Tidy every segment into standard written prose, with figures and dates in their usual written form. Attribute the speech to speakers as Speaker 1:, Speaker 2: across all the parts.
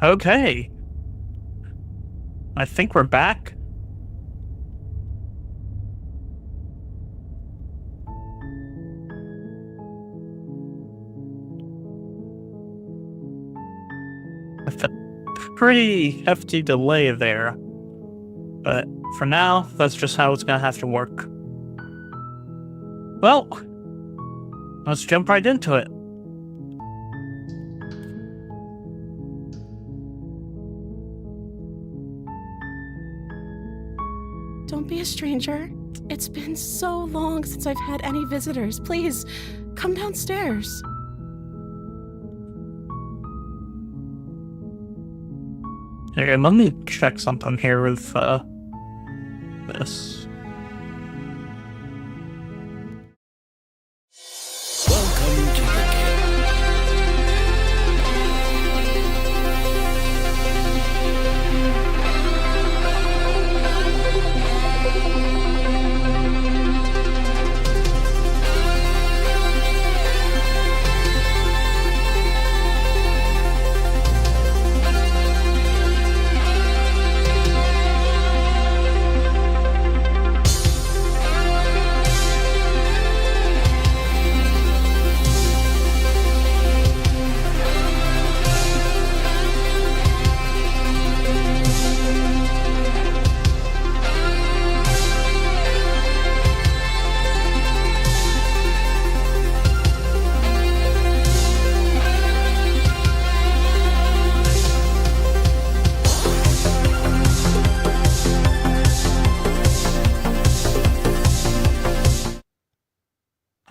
Speaker 1: Okay. I think we're back. A pretty hefty delay there. But for now, that's just how it's gonna have to work. Well, let's jump right into it.
Speaker 2: Don't be a stranger. It's been so long since I've had any visitors. Please, come downstairs.
Speaker 1: Okay, let me check something here with this.
Speaker 3: Welcome to the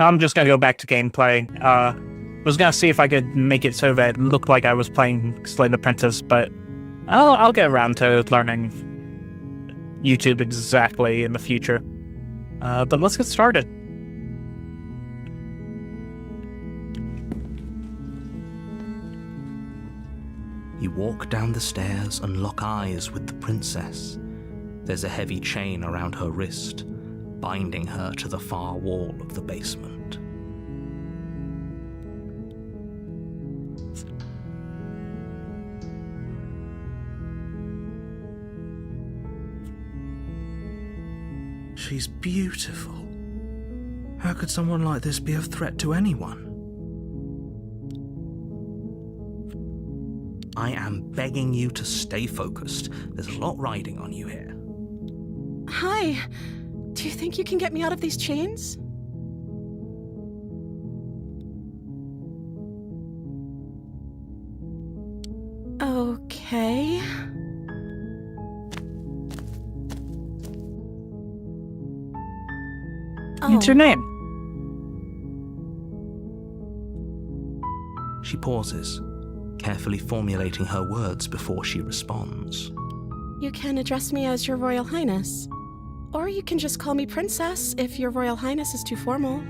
Speaker 1: I'm just gonna go back to gameplay. Was gonna see if I could make it so that it looked like I was playing Slay the Apprentice, but I'll get around to learning YouTube exactly in the future. But let's get started.
Speaker 4: You walk down the stairs and lock eyes with the princess. There's a heavy chain around her wrist, binding her to the far wall of the basement.
Speaker 5: She's beautiful. How could someone like this be a threat to anyone?
Speaker 4: I am begging you to stay focused. There's a lot riding on you here.
Speaker 2: Hi. Do you think you can get me out of these chains? Okay.
Speaker 1: What's your name?
Speaker 4: She pauses, carefully formulating her words before she responds.
Speaker 2: You can address me as Your Royal Highness. Or you can just call me Princess if Your Royal Highness is too formal.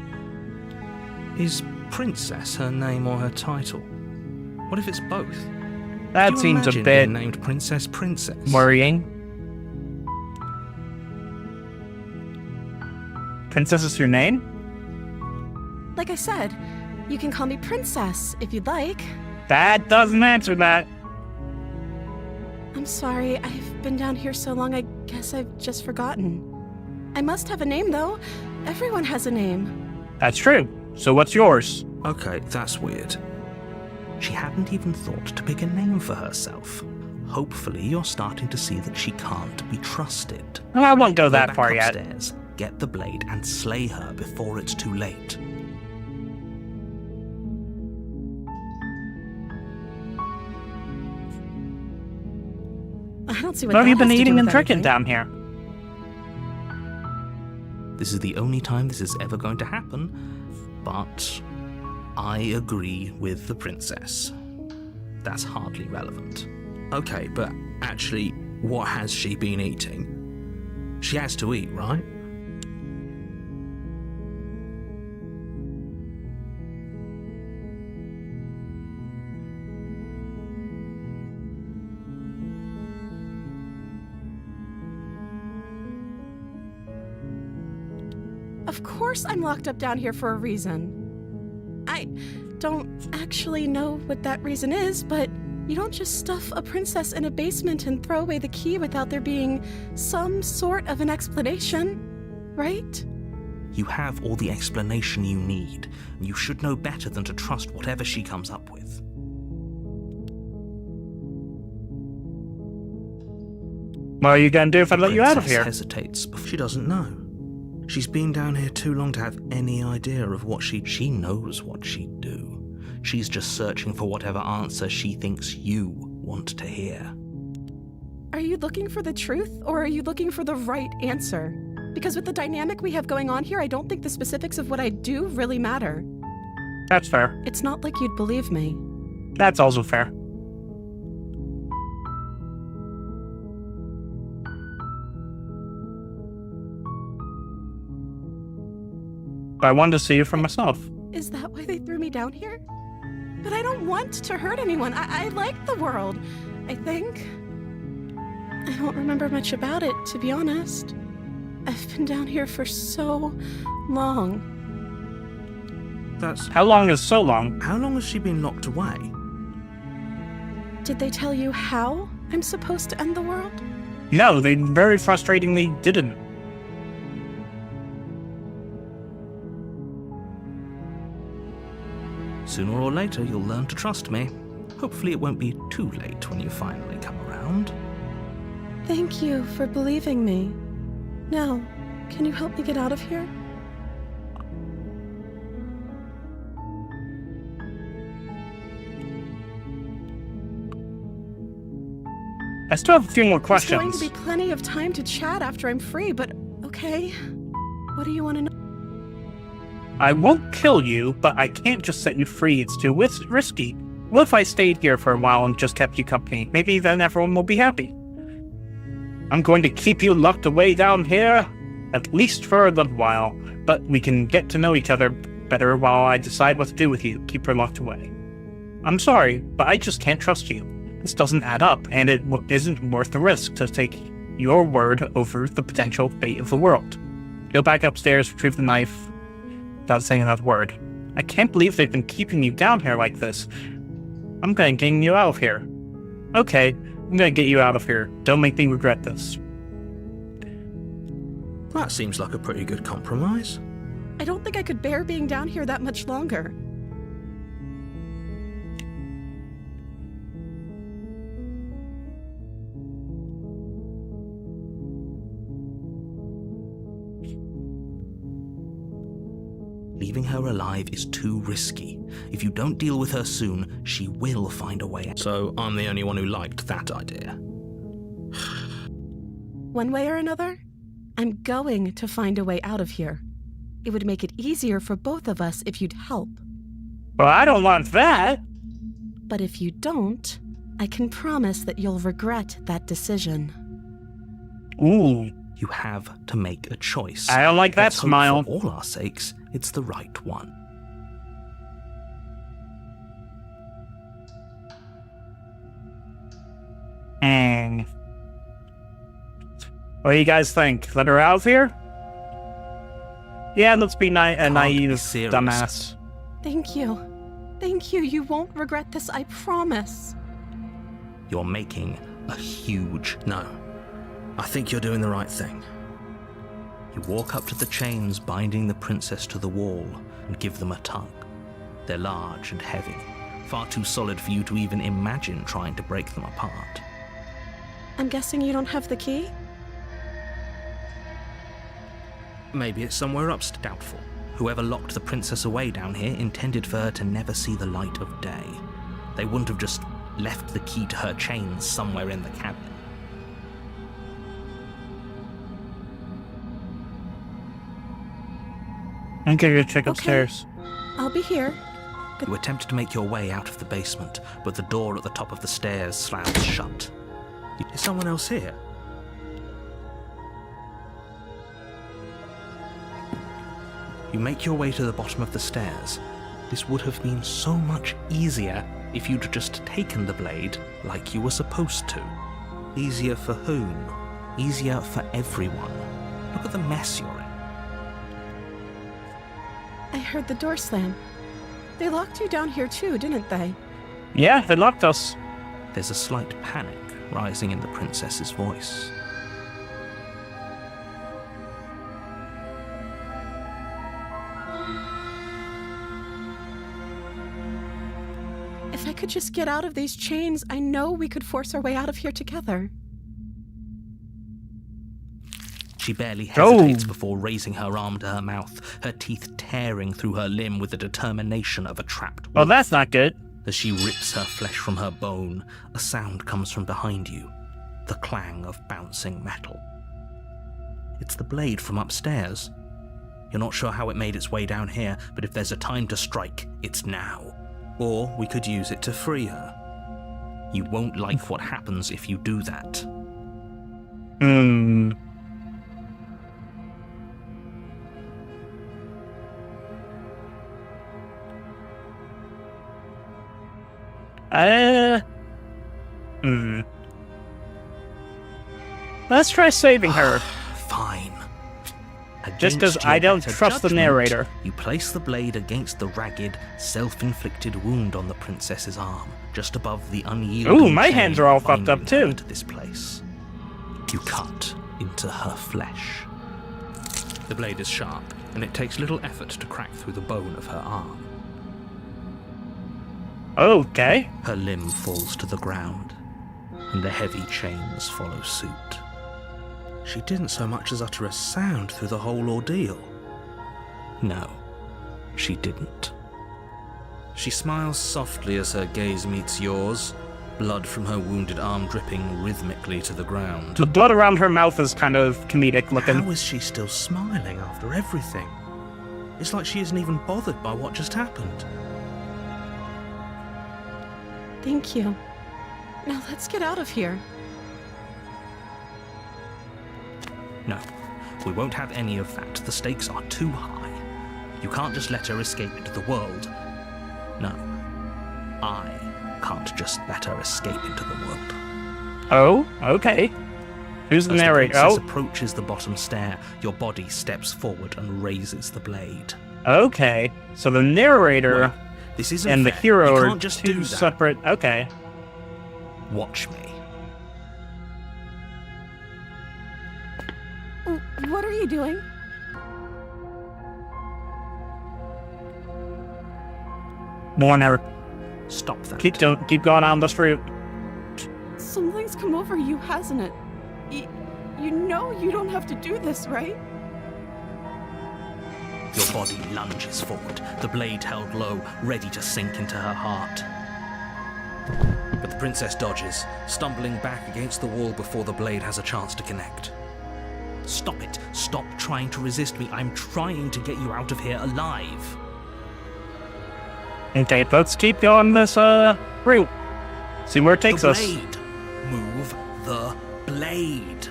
Speaker 5: Is Princess her name or her title? What if it's both?
Speaker 1: That
Speaker 5: Could you
Speaker 1: seems a
Speaker 5: imagine
Speaker 1: bit
Speaker 5: being named Princess.
Speaker 1: worrying. Princess is your name?
Speaker 2: Like I said, you can call me Princess if you'd like.
Speaker 1: That doesn't answer that.
Speaker 2: I'm sorry, I've been down here so long I guess I've just forgotten. I must have a name though. Everyone has a name.
Speaker 1: That's true. So what's yours?
Speaker 5: Okay, that's weird.
Speaker 4: She hadn't even thought to pick a name for herself. Hopefully you're starting to see that she can't be trusted.
Speaker 1: Well, I won't go that
Speaker 4: back
Speaker 1: far yet.
Speaker 4: upstairs, get the blade and slay her before it's too late.
Speaker 2: I don't see what
Speaker 1: What have you
Speaker 2: that has
Speaker 1: been
Speaker 2: to do
Speaker 1: eating
Speaker 2: with
Speaker 1: and drinking
Speaker 2: anything.
Speaker 1: down here?
Speaker 4: This is the only time this is ever going to happen, but I agree with the princess. That's hardly relevant.
Speaker 5: Okay, but actually, what has she been eating? She has to eat, right?
Speaker 2: Of course I'm locked up down here for a reason. I don't actually know what that reason is, but You don't just stuff a princess in a basement and throw away the key without there being some sort of an explanation, right?
Speaker 4: You have all the explanation you need, and you should know better than to trust whatever she comes up with.
Speaker 1: What are you gonna do if I let you out of
Speaker 4: Princess
Speaker 1: here?
Speaker 4: hesitates before
Speaker 5: She doesn't know. She's been down here too long to have any idea of what she...
Speaker 4: she knows what she'd do. She's just searching for whatever answer she thinks you want to hear.
Speaker 2: Are you looking for the truth, or are you looking for the right answer? Because with the dynamic we have going on here, I don't think the specifics of what I do really matter.
Speaker 1: That's fair.
Speaker 2: It's not like you'd believe me.
Speaker 1: That's also fair. But I wanted to see you for myself.
Speaker 2: Is that why they threw me down here? But I don't want to hurt anyone. I like the world, I think. I don't remember much about it, to be honest. I've been down here for so long.
Speaker 5: That's...
Speaker 1: How long is so long?
Speaker 5: How long has she been locked away?
Speaker 2: Did they tell you how I'm supposed to end the world?
Speaker 1: No, they very frustratingly didn't.
Speaker 4: Sooner or later, you'll learn to trust me. Hopefully it won't be too late when you finally come around.
Speaker 2: Thank you for believing me. Now, can you help me get out of here?
Speaker 1: I still have a few more
Speaker 2: There's
Speaker 1: questions.
Speaker 2: going to be plenty of time to chat after I'm free, but okay. What do you want to know?
Speaker 1: I won't kill you, but I can't just set you free. It's too risky. What if I stayed here for a while and just kept you company? Maybe then everyone will be happy. I'm going to keep you locked away down here, at least for a little while, but we can get to know each other better while I decide what to do with you. Keep her locked away. I'm sorry, but I just can't trust you. This doesn't add up, and it isn't worth the risk to take your word over the potential fate of the world. Go back upstairs, retrieve the knife, without saying another word. I can't believe they've been keeping you down here like this. I'm gonna get you out of here. Okay, I'm gonna get you out of here. Don't make me regret this.
Speaker 5: That seems like a pretty good compromise.
Speaker 2: I don't think I could bear being down here that much longer.
Speaker 4: Leaving her alive is too risky. If you don't deal with her soon, she will find a way out.
Speaker 5: So I'm the only one who liked that idea.
Speaker 2: One way or another, I'm going to find a way out of here. It would make it easier for both of us if you'd help.
Speaker 1: Well, I don't want that.
Speaker 2: But if you don't, I can promise that you'll regret that decision.
Speaker 1: Ooh,
Speaker 4: You have to make a choice.
Speaker 1: I don't like that
Speaker 4: Let's hope
Speaker 1: smile.
Speaker 4: For all our sakes, it's the right one.
Speaker 1: And what do you guys think? Let her out of here? Yeah, let's be a naive
Speaker 4: serious.
Speaker 2: Thank
Speaker 1: dumbass.
Speaker 2: you. Thank you. You won't regret this, I promise.
Speaker 4: You're making a huge...
Speaker 5: No. I think you're doing the right thing.
Speaker 4: You walk up to the chains binding the princess to the wall and give them a tug. They're large and heavy, far too solid for you to even imagine trying to break them apart.
Speaker 2: I'm guessing you don't have the key?
Speaker 5: Maybe it's somewhere upstairs.
Speaker 4: Doubtful. Whoever locked the princess away down here intended for her to never see the light of day. They wouldn't have just left the key to her chains somewhere in the cabin.
Speaker 1: I'm gonna check
Speaker 2: Okay.
Speaker 1: upstairs.
Speaker 2: I'll be here.
Speaker 4: You attempt to make your way out of the basement, but the door at the top of the stairs slams shut.
Speaker 5: Is someone else here?
Speaker 4: You make your way to the bottom of the stairs. This would have been so much easier if you'd just taken the blade like you were supposed to.
Speaker 5: Easier for whom?
Speaker 4: Easier for everyone. Look at the mess you're in.
Speaker 2: I heard the door slam. They locked you down here too, didn't they?
Speaker 1: Yeah, they locked us.
Speaker 4: There's a slight panic rising in the princess's voice.
Speaker 2: If I could just get out of these chains, I know we could force our way out of here together.
Speaker 4: She barely hesitates
Speaker 1: Oh.
Speaker 4: before raising her arm to her mouth, her teeth tearing through her limb with the determination of a trapped
Speaker 1: Well,
Speaker 4: wolf.
Speaker 1: that's not good.
Speaker 4: As she rips her flesh from her bone, a sound comes from behind you, the clang of bouncing metal. It's the blade from upstairs. You're not sure how it made its way down here, but if there's a time to strike, it's now. Or we could use it to free her. You won't like what happens if you do that.
Speaker 1: Hmm. Hmm. Let's try saving her.
Speaker 4: Fine.
Speaker 1: Just 'cause
Speaker 4: Against
Speaker 1: I
Speaker 4: your
Speaker 1: don't
Speaker 4: better
Speaker 1: trust the
Speaker 4: judgment,
Speaker 1: narrator.
Speaker 4: You place the blade against the ragged, self-inflicted wound on the princess's arm, just above the unyielding
Speaker 1: Ooh, my
Speaker 4: chain
Speaker 1: hands are all fucked
Speaker 4: binding
Speaker 1: up too.
Speaker 4: her to this place. You cut into her flesh. The blade is sharp, and it takes little effort to crack through the bone of her arm.
Speaker 1: Okay.
Speaker 4: Her limb falls to the ground, and the heavy chains follow suit.
Speaker 5: She didn't so much as utter a sound through the whole ordeal.
Speaker 4: No, she didn't.
Speaker 5: She smiles softly as her gaze meets yours, blood from her wounded arm dripping rhythmically to the ground.
Speaker 1: The blood around her mouth is kind of comedic looking.
Speaker 5: How is she still smiling after everything? It's like she isn't even bothered by what just happened.
Speaker 2: Thank you. Now let's get out of here.
Speaker 4: No, we won't have any of that. The stakes are too high. You can't just let her escape into the world. No, I can't just let her escape into the world.
Speaker 1: Oh, okay. Who's the
Speaker 4: As
Speaker 1: narrator?
Speaker 4: the princess
Speaker 1: Oh,
Speaker 4: approaches the bottom stair, your body steps forward and raises the blade.
Speaker 1: okay. So the narrator
Speaker 5: Wait, this isn't
Speaker 1: and the
Speaker 5: fair.
Speaker 1: hero
Speaker 5: You
Speaker 1: are
Speaker 5: can't just do
Speaker 1: two
Speaker 5: that.
Speaker 1: separate. Okay.
Speaker 4: Watch me.
Speaker 2: What are you doing?
Speaker 1: More narrator.
Speaker 4: Stop that.
Speaker 1: Keep going on this route.
Speaker 2: Something's come over you, hasn't it? You know you don't have to do this, right?
Speaker 4: Your body lunges forward, the blade held low, ready to sink into her heart.
Speaker 5: But the princess dodges, stumbling back against the wall before the blade has a chance to connect.
Speaker 4: Stop it. Stop trying to resist me. I'm trying to get you out of here alive.
Speaker 1: Okay, let's keep going this route. See where it takes
Speaker 4: The
Speaker 1: us.
Speaker 4: blade. Move the blade.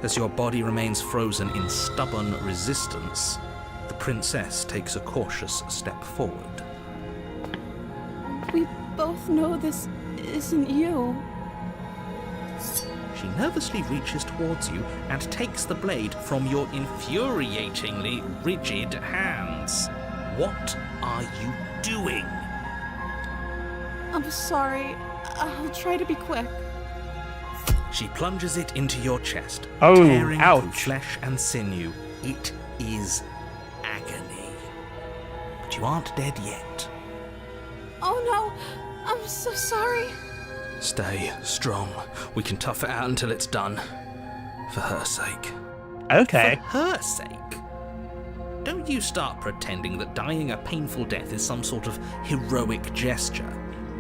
Speaker 5: As your body remains frozen in stubborn resistance, the princess takes a cautious step forward.
Speaker 2: We both know this isn't you.
Speaker 4: She nervously reaches towards you and takes the blade from your infuriatingly rigid hands. What are you doing?
Speaker 2: I'm sorry. I'll try to be quick.
Speaker 5: She plunges it into your chest,
Speaker 1: Oh,
Speaker 5: tearing through
Speaker 1: ouch.
Speaker 5: flesh and sinew. It is agony. But you aren't dead yet.
Speaker 2: Oh no! I'm so sorry.
Speaker 5: Stay strong. We can tough it out until it's done. For her sake.
Speaker 1: Okay.
Speaker 4: For her sake. Don't you start pretending that dying a painful death is some sort of heroic gesture.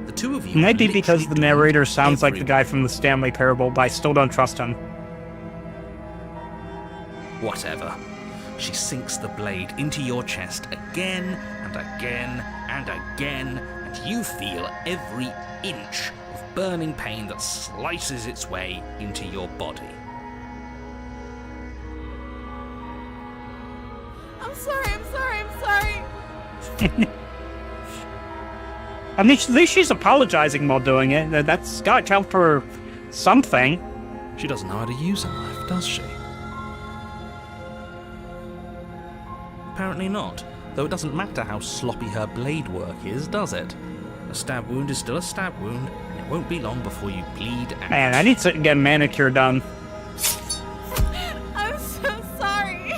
Speaker 4: The two of you
Speaker 1: Maybe because the
Speaker 4: literally
Speaker 1: narrator
Speaker 4: doomed
Speaker 1: sounds like the
Speaker 4: everyone.
Speaker 1: guy from the Stanley Parable, but I still don't trust him.
Speaker 4: Whatever. She sinks the blade into your chest again and again and again, and you feel every inch of burning pain that slices its way into your body.
Speaker 2: I'm sorry. I'm sorry.
Speaker 1: At least she's apologizing while doing it. That's gotta count for something.
Speaker 5: She doesn't know how to use a knife, does she?
Speaker 4: Apparently not, though it doesn't matter how sloppy her blade work is, does it?
Speaker 5: A stab wound is still a stab wound, and it won't be long before you bleed out.
Speaker 1: Man, I need to get a manicure done.
Speaker 2: I'm so sorry.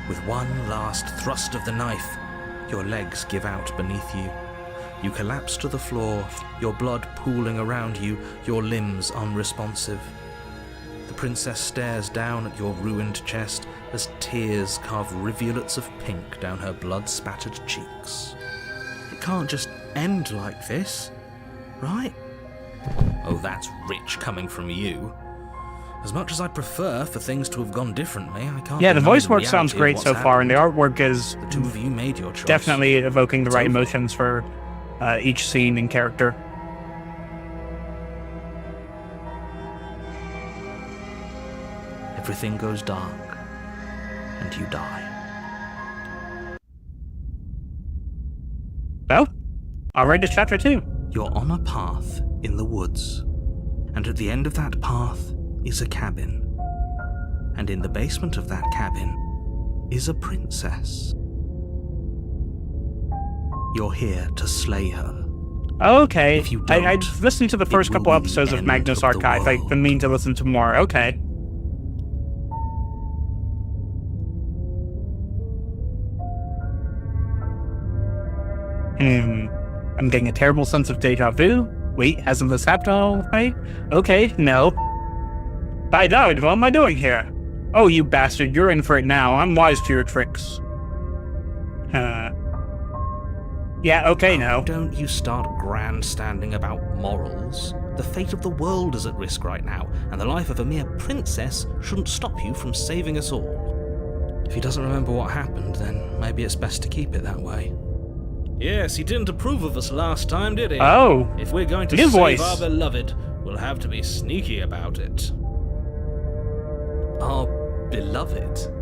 Speaker 5: With one last thrust of the knife, your legs give out beneath you. You collapse to the floor, your blood pooling around you, your limbs unresponsive. The princess stares down at your ruined chest as tears carve rivulets of pink down her blood-spattered cheeks. It can't just end like this, right? Oh, that's rich coming from you. As much as I prefer for things to have gone differently, I can't.
Speaker 1: Yeah, the
Speaker 5: deny
Speaker 1: voice work sounds
Speaker 5: reality of
Speaker 1: great
Speaker 5: what's
Speaker 1: so far, and the
Speaker 5: happened.
Speaker 1: artwork is
Speaker 5: The two of you made your choice.
Speaker 1: definitely evoking the
Speaker 5: It's
Speaker 1: right
Speaker 5: over.
Speaker 1: emotions for each scene and character.
Speaker 4: Everything goes dark, and you die.
Speaker 1: Well, alright, it's chapter 2.
Speaker 4: You're on a path in the woods, and at the end of that path is a cabin. And in the basement of that cabin is a princess. You're here to slay her.
Speaker 1: Okay,
Speaker 4: If you
Speaker 1: I
Speaker 4: don't,
Speaker 1: listened to the
Speaker 4: it
Speaker 1: first
Speaker 4: will
Speaker 1: couple
Speaker 4: be the
Speaker 1: episodes of
Speaker 4: end
Speaker 1: Magnus
Speaker 4: of the
Speaker 1: Archive. I've
Speaker 4: world.
Speaker 1: been meaning to listen to more. Okay. I'm getting a terrible sense of deja vu. Wait, hasn't this happened already? Okay, no. I died. What am I doing here? Oh, you bastard, you're in for it now. I'm wise to your tricks. Yeah, okay, no.
Speaker 5: Don't you start grandstanding about morals. The fate of the world is at risk right now, and the life of a mere princess shouldn't stop you from saving us all. If he doesn't remember what happened, then maybe it's best to keep it that way. Yes, he didn't approve of us last time, did he?
Speaker 1: Oh,
Speaker 5: If we're going to
Speaker 1: new
Speaker 5: save
Speaker 1: voice.
Speaker 5: our beloved, we'll have to be sneaky about it. Our beloved?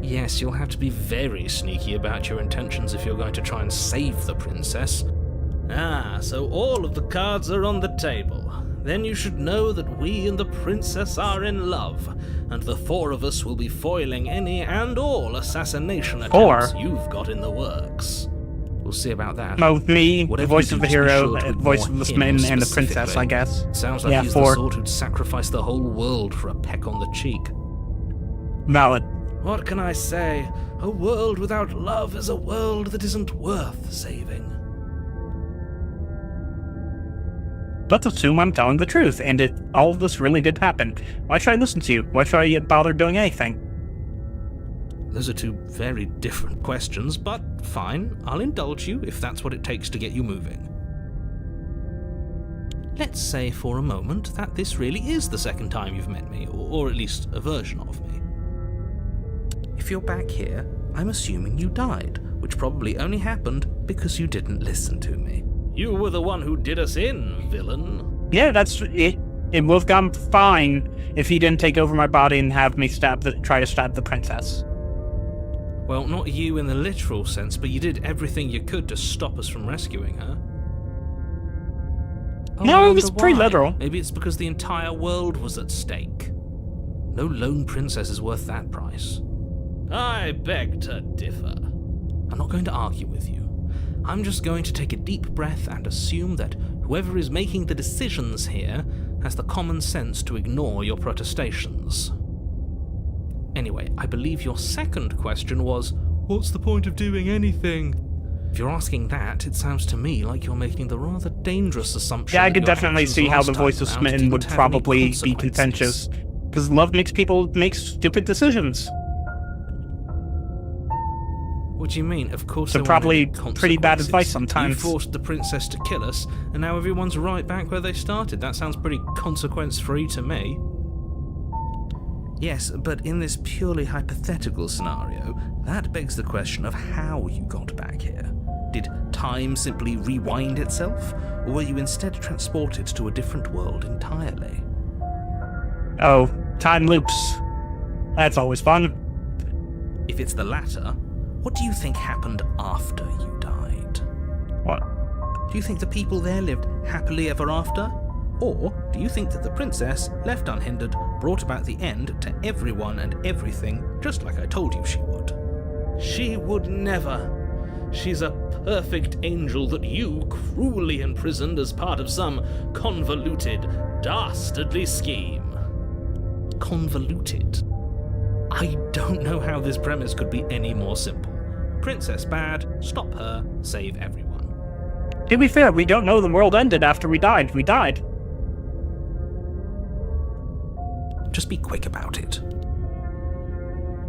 Speaker 5: Yes, you'll have to be very sneaky about your intentions if you're going to try and save the princess. Ah, so all of the cards are on the table. Then you should know that we and the princess are in love, and the four of us will be foiling any and all assassination attempts you've got in the works. We'll see about that.
Speaker 1: no, me, the
Speaker 5: Whatever
Speaker 1: voice
Speaker 5: you
Speaker 1: of the
Speaker 5: do, just be
Speaker 1: hero,
Speaker 5: sure to
Speaker 1: voice
Speaker 5: ignore
Speaker 1: of the
Speaker 5: him
Speaker 1: smitten, and the princess,
Speaker 5: specifically.
Speaker 1: I guess.
Speaker 5: Sounds like
Speaker 1: Yeah,
Speaker 5: he's
Speaker 1: 4.
Speaker 5: the sort who'd sacrifice the whole world for a peck on the cheek.
Speaker 1: Valid.
Speaker 5: What can I say? A world without love is a world that isn't worth saving.
Speaker 1: Let's assume I'm telling the truth, and all of this really did happen. Why should I listen to you? Why should I bother doing anything?
Speaker 5: Those are two very different questions, but fine, I'll indulge you if that's what it takes to get you moving. Let's say for a moment that this really is the second time you've met me, or at least a version of me. If you're back here, I'm assuming you died, which probably only happened because you didn't listen to me. You were the one who did us in, villain.
Speaker 1: Yeah, that's it. It would have gone fine if he didn't take over my body and have me try to stab the princess.
Speaker 5: Well, not you in the literal sense, but you did everything you could to stop us from rescuing her. Oh,
Speaker 1: No,
Speaker 5: I
Speaker 1: it was
Speaker 5: wonder
Speaker 1: pretty
Speaker 5: why.
Speaker 1: literal.
Speaker 5: Maybe it's because the entire world was at stake. No lone princess is worth that price. I beg to differ. I'm not going to argue with you. I'm just going to take a deep breath and assume that whoever is making the decisions here has the common sense to ignore your protestations. Anyway, I believe your second question was, what's the point of doing anything? If you're asking that, it sounds to me like you're making the rather dangerous assumption.
Speaker 1: Yeah, I
Speaker 5: that
Speaker 1: could
Speaker 5: your
Speaker 1: definitely
Speaker 5: actions
Speaker 1: see how
Speaker 5: last
Speaker 1: the
Speaker 5: time
Speaker 1: voice of
Speaker 5: around
Speaker 1: smitten
Speaker 5: didn't
Speaker 1: would
Speaker 5: have any
Speaker 1: probably be
Speaker 5: consequences.
Speaker 1: contentious. Because love makes people make stupid decisions.
Speaker 5: What do you mean? Of course,
Speaker 1: So
Speaker 5: there
Speaker 1: probably
Speaker 5: weren't any
Speaker 1: pretty bad
Speaker 5: consequences.
Speaker 1: advice sometimes.
Speaker 5: You forced the princess to kill us, and now everyone's right back where they started. That sounds pretty consequence-free to me. Yes, but in this purely hypothetical scenario, that begs the question of how you got back here. Did time simply rewind itself, or were you instead transported to a different world entirely?
Speaker 1: Oh, time loops. That's always fun.
Speaker 5: If it's the latter, what do you think happened after you died?
Speaker 1: What?
Speaker 5: Do you think the people there lived happily ever after? Or do you think that the princess, left unhindered, brought about the end to everyone and everything, just like I told you she would? She would never. She's a perfect angel that you cruelly imprisoned as part of some convoluted, dastardly scheme. Convoluted? I don't know how this premise could be any more simple. Princess bad, stop her, save everyone.
Speaker 1: To be fair, we don't know the world ended after we died. We died.
Speaker 4: Just be quick about it.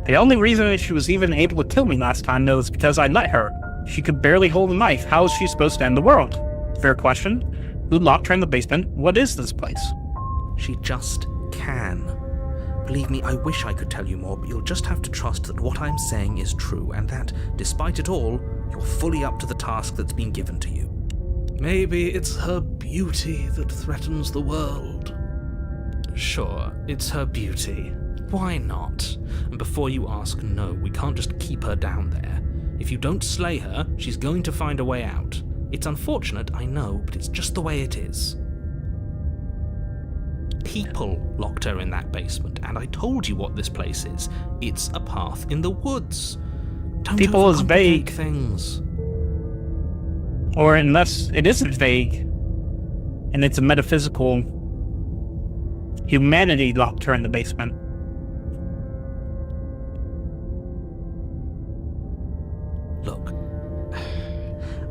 Speaker 1: The only reason that she was even able to kill me last time, though, is because I let her. She could barely hold a knife. How is she supposed to end the world? Fair question. Who locked her in the basement? What is this place?
Speaker 4: She just can. Believe me, I wish I could tell you more, but you'll just have to trust that what I'm saying is true, and that, despite it all, you're fully up to the task that's been given to you.
Speaker 5: Maybe it's her beauty that threatens the world. Sure, it's her beauty. Why not? And before you ask, no, we can't just keep her down there. If you don't slay her, she's going to find a way out. It's unfortunate, I know, but it's just the way it is. People locked her in that basement, and I told you what this place is. It's a path in the woods. Don't
Speaker 1: People is vague.
Speaker 5: things.
Speaker 1: Or unless it isn't vague, and it's a metaphysical... Humanity locked her in the basement.
Speaker 4: Look,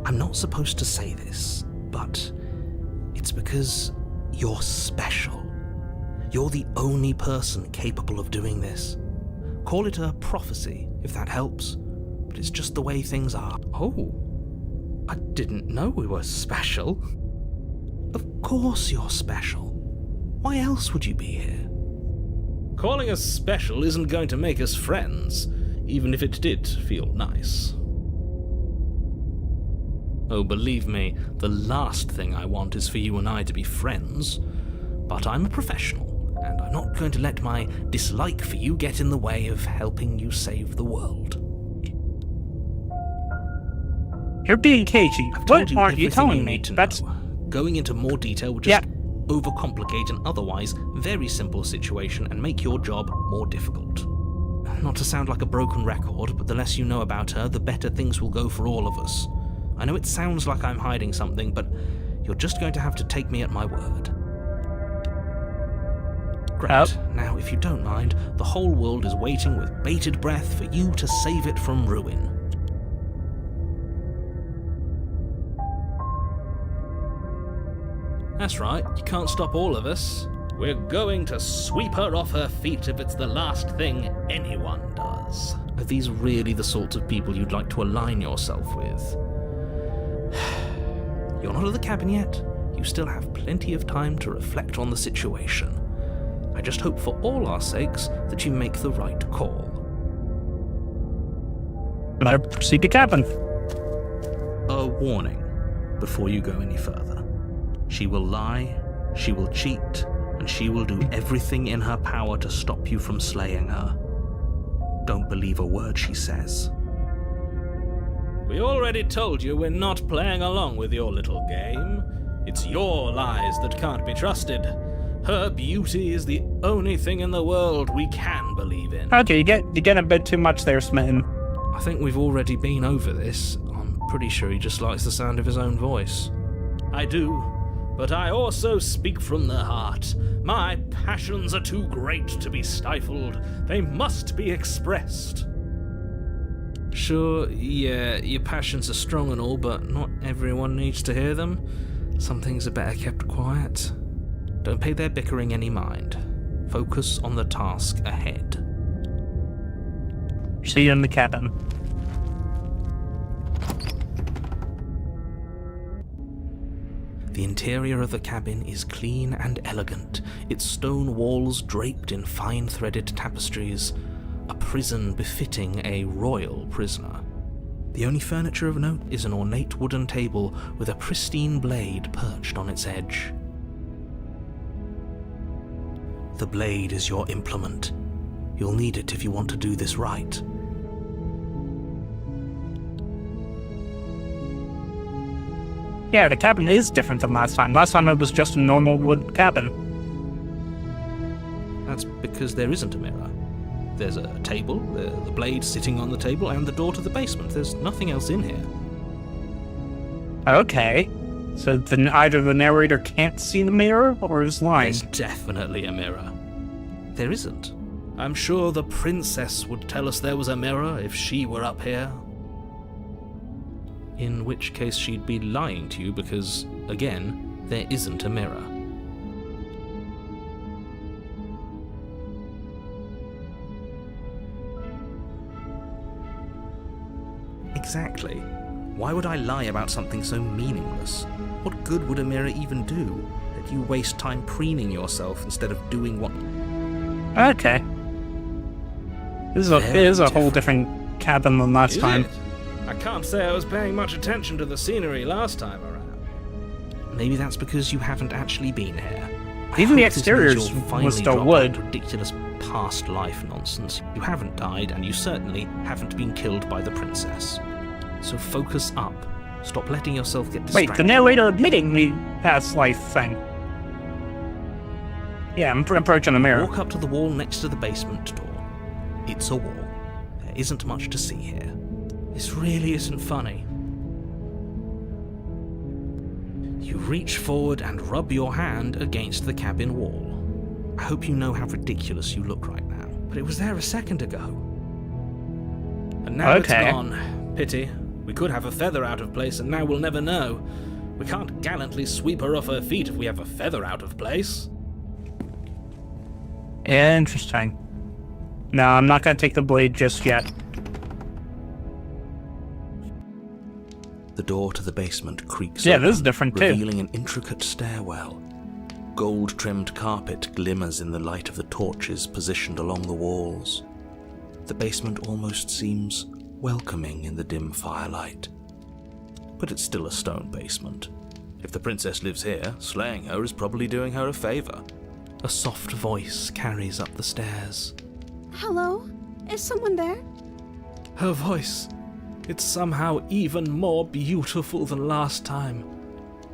Speaker 4: I'm not supposed to say this, but it's because you're special. You're the only person capable of doing this. Call it a prophecy, if that helps, but it's just the way things are.
Speaker 5: Oh, I didn't know we were special.
Speaker 4: Of course you're special. Why else would you be here?
Speaker 5: Calling us special isn't going to make us friends, even if it did feel nice. Oh, believe me, the last thing I want is for you and I to be friends. But I'm a professional, and I'm not going to let my dislike for you get in the way of helping you save the world.
Speaker 1: You're being cagey.
Speaker 4: I've told
Speaker 1: What
Speaker 4: you
Speaker 1: aren't you
Speaker 4: everything
Speaker 1: telling
Speaker 4: you
Speaker 1: me?
Speaker 4: need to
Speaker 1: That's...
Speaker 4: know. Going into more detail would just overcomplicate an otherwise very simple situation and make your job more difficult. Not to sound like a broken record, but the less you know about her, the better things will go for all of us. I know it sounds like I'm hiding something, but you're just going to have to take me at my word. Great. Now, if you don't mind, the whole world is waiting with bated breath for you to save it from ruin.
Speaker 5: That's right, you can't stop all of us. We're going to sweep her off her feet if it's the last thing anyone does.
Speaker 4: Are these really the sorts of people you'd like to align yourself with? You're not at the cabin yet. You still have plenty of time to reflect on the situation. I just hope for all our sakes that you make the right call.
Speaker 1: Better proceed to cabin.
Speaker 4: A warning before you go any further. She will lie, she will cheat, and she will do everything in her power to stop you from slaying her. Don't believe a word she says.
Speaker 5: We already told you we're not playing along with your little game. It's your lies that can't be trusted. Her beauty is the only thing in the world we can believe in.
Speaker 1: Okay, you get a bit too much there, Smitten.
Speaker 5: I think we've already been over this. I'm pretty sure he just likes the sound of his own voice. I do, but I also speak from the heart. My passions are too great to be stifled. They must be expressed. Sure, yeah, your passions are strong and all, but not everyone needs to hear them. Some things are better kept quiet. Don't pay their bickering any mind. Focus on the task ahead.
Speaker 1: See you in the cabin.
Speaker 4: The interior of the cabin is clean and elegant, its stone walls draped in fine-threaded tapestries, a prison befitting a royal prisoner. The only furniture of note is an ornate wooden table with a pristine blade perched on its edge. The blade is your implement. You'll need it if you want to do this right.
Speaker 1: Yeah, the cabin is different than last time. Last time it was just a normal wood cabin.
Speaker 5: That's because there isn't a mirror. There's a table, the blade sitting on the table, and the door to the basement. There's nothing else in here.
Speaker 1: Okay. So then either the narrator can't see the mirror or is lying.
Speaker 4: There's definitely a mirror. There isn't. I'm sure the princess would tell us there was a mirror if she were up here. In which case she'd be lying to you because, again, there isn't a mirror. Exactly. Why would I lie about something so meaningless? What good would a mirror even do? That you waste time preening yourself instead of doing what...
Speaker 1: Okay. This is
Speaker 4: Very
Speaker 1: a whole
Speaker 4: different.
Speaker 1: different cabin than last time.
Speaker 5: I can't say I was paying much attention to the scenery last time around.
Speaker 4: Maybe that's because you haven't actually been here.
Speaker 1: Even the
Speaker 4: hope this means
Speaker 1: exteriors
Speaker 4: you'll
Speaker 1: was
Speaker 4: finally
Speaker 1: still
Speaker 4: drop
Speaker 1: wood.
Speaker 4: that ridiculous past life nonsense. You haven't died, and you certainly haven't been killed by the princess. So focus up. Stop letting yourself get distracted.
Speaker 1: Wait, the narrator admitting the past life thing. Yeah, I'm approaching the mirror.
Speaker 4: Walk up to the wall next to the basement door. It's a wall. There isn't much to see here. This really isn't funny. You reach forward and rub your hand against the cabin wall. I hope you know how ridiculous you look right now. But it was there a second ago.
Speaker 5: And now it's
Speaker 1: Okay.
Speaker 5: gone. Pity. We could have a feather out of place and now we'll never know. We can't gallantly sweep her off her feet if we have a feather out of place.
Speaker 1: Interesting. No, I'm not gonna take the blade just yet.
Speaker 4: The door to the basement creaks
Speaker 1: Yeah,
Speaker 4: open,
Speaker 1: this is different too.
Speaker 4: revealing an intricate stairwell. Gold-trimmed carpet glimmers in the light of the torches positioned along the walls. The basement almost seems welcoming in the dim firelight. But it's still a stone basement. If the princess lives here, slaying her is probably doing her a favor. A soft voice carries up the stairs.
Speaker 2: Hello? Is someone there?
Speaker 5: Her voice. It's somehow even more beautiful than last time.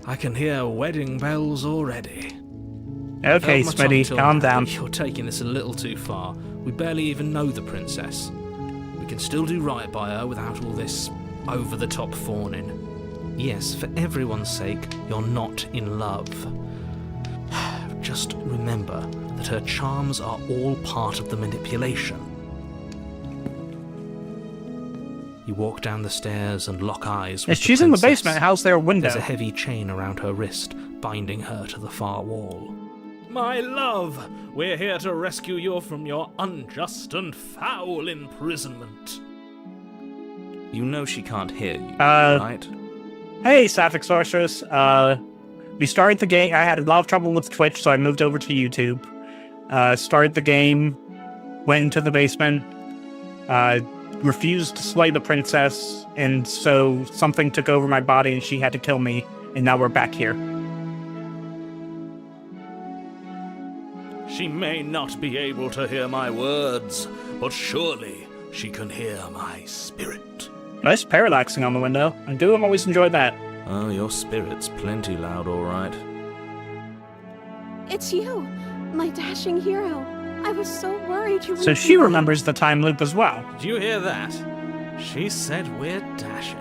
Speaker 5: I can hear wedding bells already.
Speaker 1: Okay,
Speaker 5: Held my tongue
Speaker 1: Smitty,
Speaker 5: till
Speaker 1: calm
Speaker 5: now,
Speaker 1: down.
Speaker 5: but You're taking this a little too far. We barely even know the princess. We can still do right by her without all this over-the-top fawning.
Speaker 4: Yes, for everyone's sake, you're not in love. Just remember that her charms are all part of the manipulation. You walk down the stairs and lock eyes with
Speaker 1: If she's in the
Speaker 4: princess.
Speaker 1: basement, how's there a window?
Speaker 4: There's a heavy chain around her wrist, binding her to the far wall.
Speaker 5: My love, we're here to rescue you from your unjust and foul imprisonment.
Speaker 4: You know she can't hear you,
Speaker 1: Uh,
Speaker 4: right?
Speaker 1: Hey, Sapphic Sorceress. We started the game. I had a lot of trouble with Twitch, so I moved over to YouTube. Started the game, went into the basement, refused to slay the princess, and so something took over my body and she had to kill me, and now we're back here.
Speaker 5: She may not be able to hear my words, but surely she can hear my spirit.
Speaker 1: Nice parallaxing on the window. I do always enjoy that.
Speaker 4: Oh, your spirit's plenty loud, all right.
Speaker 2: It's you, my dashing hero. I was so worried you were.
Speaker 1: So she remembers the time loop as well.
Speaker 5: Did you hear that? She said we're dashing.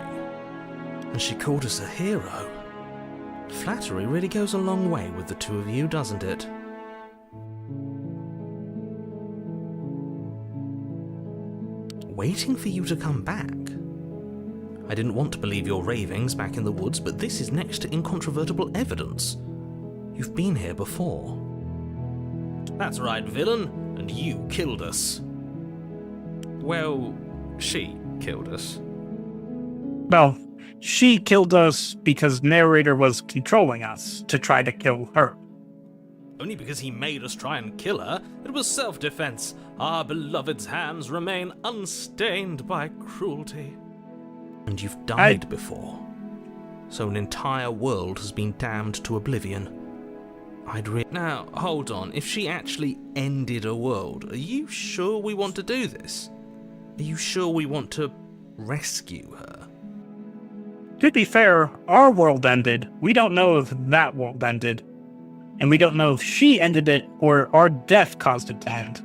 Speaker 4: And she called us a hero. Flattery really goes a long way with the two of you, doesn't it? Waiting for you to come back. I didn't want to believe your ravings back in the woods, but this is next to incontrovertible evidence. You've been here before.
Speaker 5: That's right, villain, and you killed us. Well, she killed us.
Speaker 1: Well, she killed us because narrator was controlling us to try to kill her.
Speaker 5: Only because he made us try and kill her. It was self-defense. Our beloved's hands remain unstained by cruelty.
Speaker 4: And you've died before. So an entire world has been damned to oblivion. Now, hold on. If she actually ended a world, are you sure we want to do this? Are you sure we want to rescue her?
Speaker 1: To be fair, our world ended. We don't know if that world ended. And we don't know if she ended it or our death caused it to end.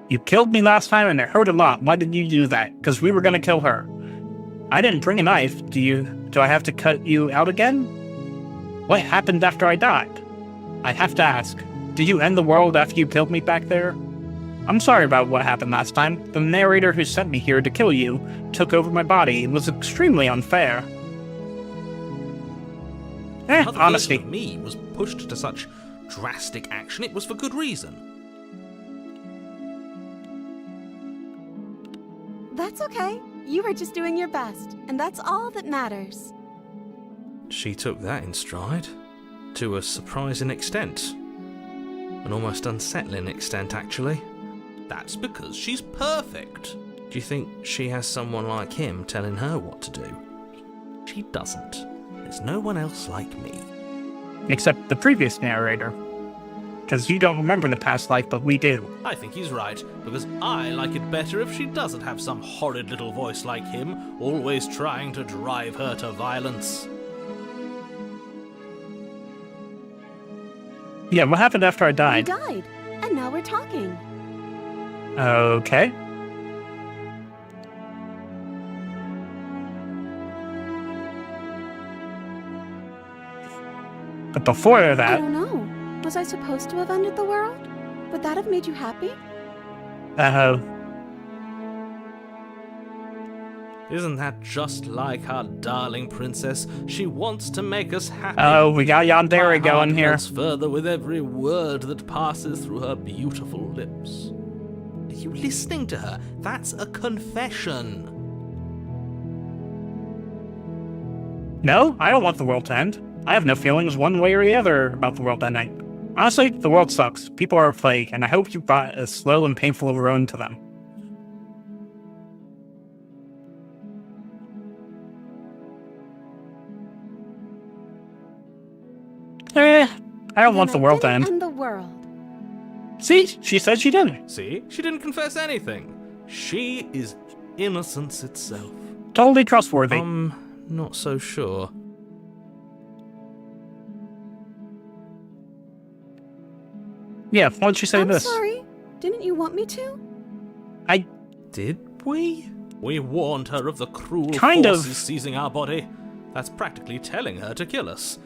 Speaker 1: You killed me last time and it hurt a lot. Why did you do that? Because we were going to kill her. I didn't bring a knife. Do I have to cut you out again? What happened after I died? I have to ask, did you end the world after you killed me back there? I'm sorry about what happened last time. The narrator who sent me here to kill you took over my body. It was extremely unfair.
Speaker 5: Another version
Speaker 1: Honesty.
Speaker 5: of me was pushed to such drastic action. It was for good reason.
Speaker 2: That's okay. You were just doing your best, and that's all that matters.
Speaker 5: She took that in stride. To a surprising extent. An almost unsettling extent, actually. That's because she's perfect. Do you think she has someone like him telling her what to do? She doesn't. There's no one else like me.
Speaker 1: Except the previous narrator. Because you don't remember the past life, but we do.
Speaker 5: I think he's right, because I like it better if she doesn't have some horrid little voice like him, always trying to drive her to violence.
Speaker 1: Yeah, what happened after I
Speaker 2: You
Speaker 1: died?
Speaker 2: died, and now we're talking.
Speaker 1: Okay. But before
Speaker 2: I
Speaker 1: that,
Speaker 2: don't know. Was I supposed to have ended the world? Would that have made you happy?
Speaker 5: Isn't that just like our darling princess? She wants to make us happy.
Speaker 1: oh, we got Yandere
Speaker 5: My heart
Speaker 1: going here.
Speaker 5: melts further with every word that passes through her beautiful lips. Are you listening to her? That's a confession.
Speaker 1: No, I don't want the world to end. I have no feelings one way or the other about the world ending. Honestly, the world sucks. People are a plague, and I hope you brought a slow and painful ruin to them. I don't want the world to end.
Speaker 2: And the world.
Speaker 1: See, she said she didn't.
Speaker 5: See? She didn't confess anything. She is innocence itself.
Speaker 1: Totally trustworthy.
Speaker 5: Not so sure.
Speaker 1: Yeah, why don't you say
Speaker 2: I'm
Speaker 1: this?
Speaker 2: sorry. Didn't you want me to?
Speaker 5: Did we? We warned her of the cruel
Speaker 1: Kind of.
Speaker 5: forces seizing our body. That's practically telling her to kill us.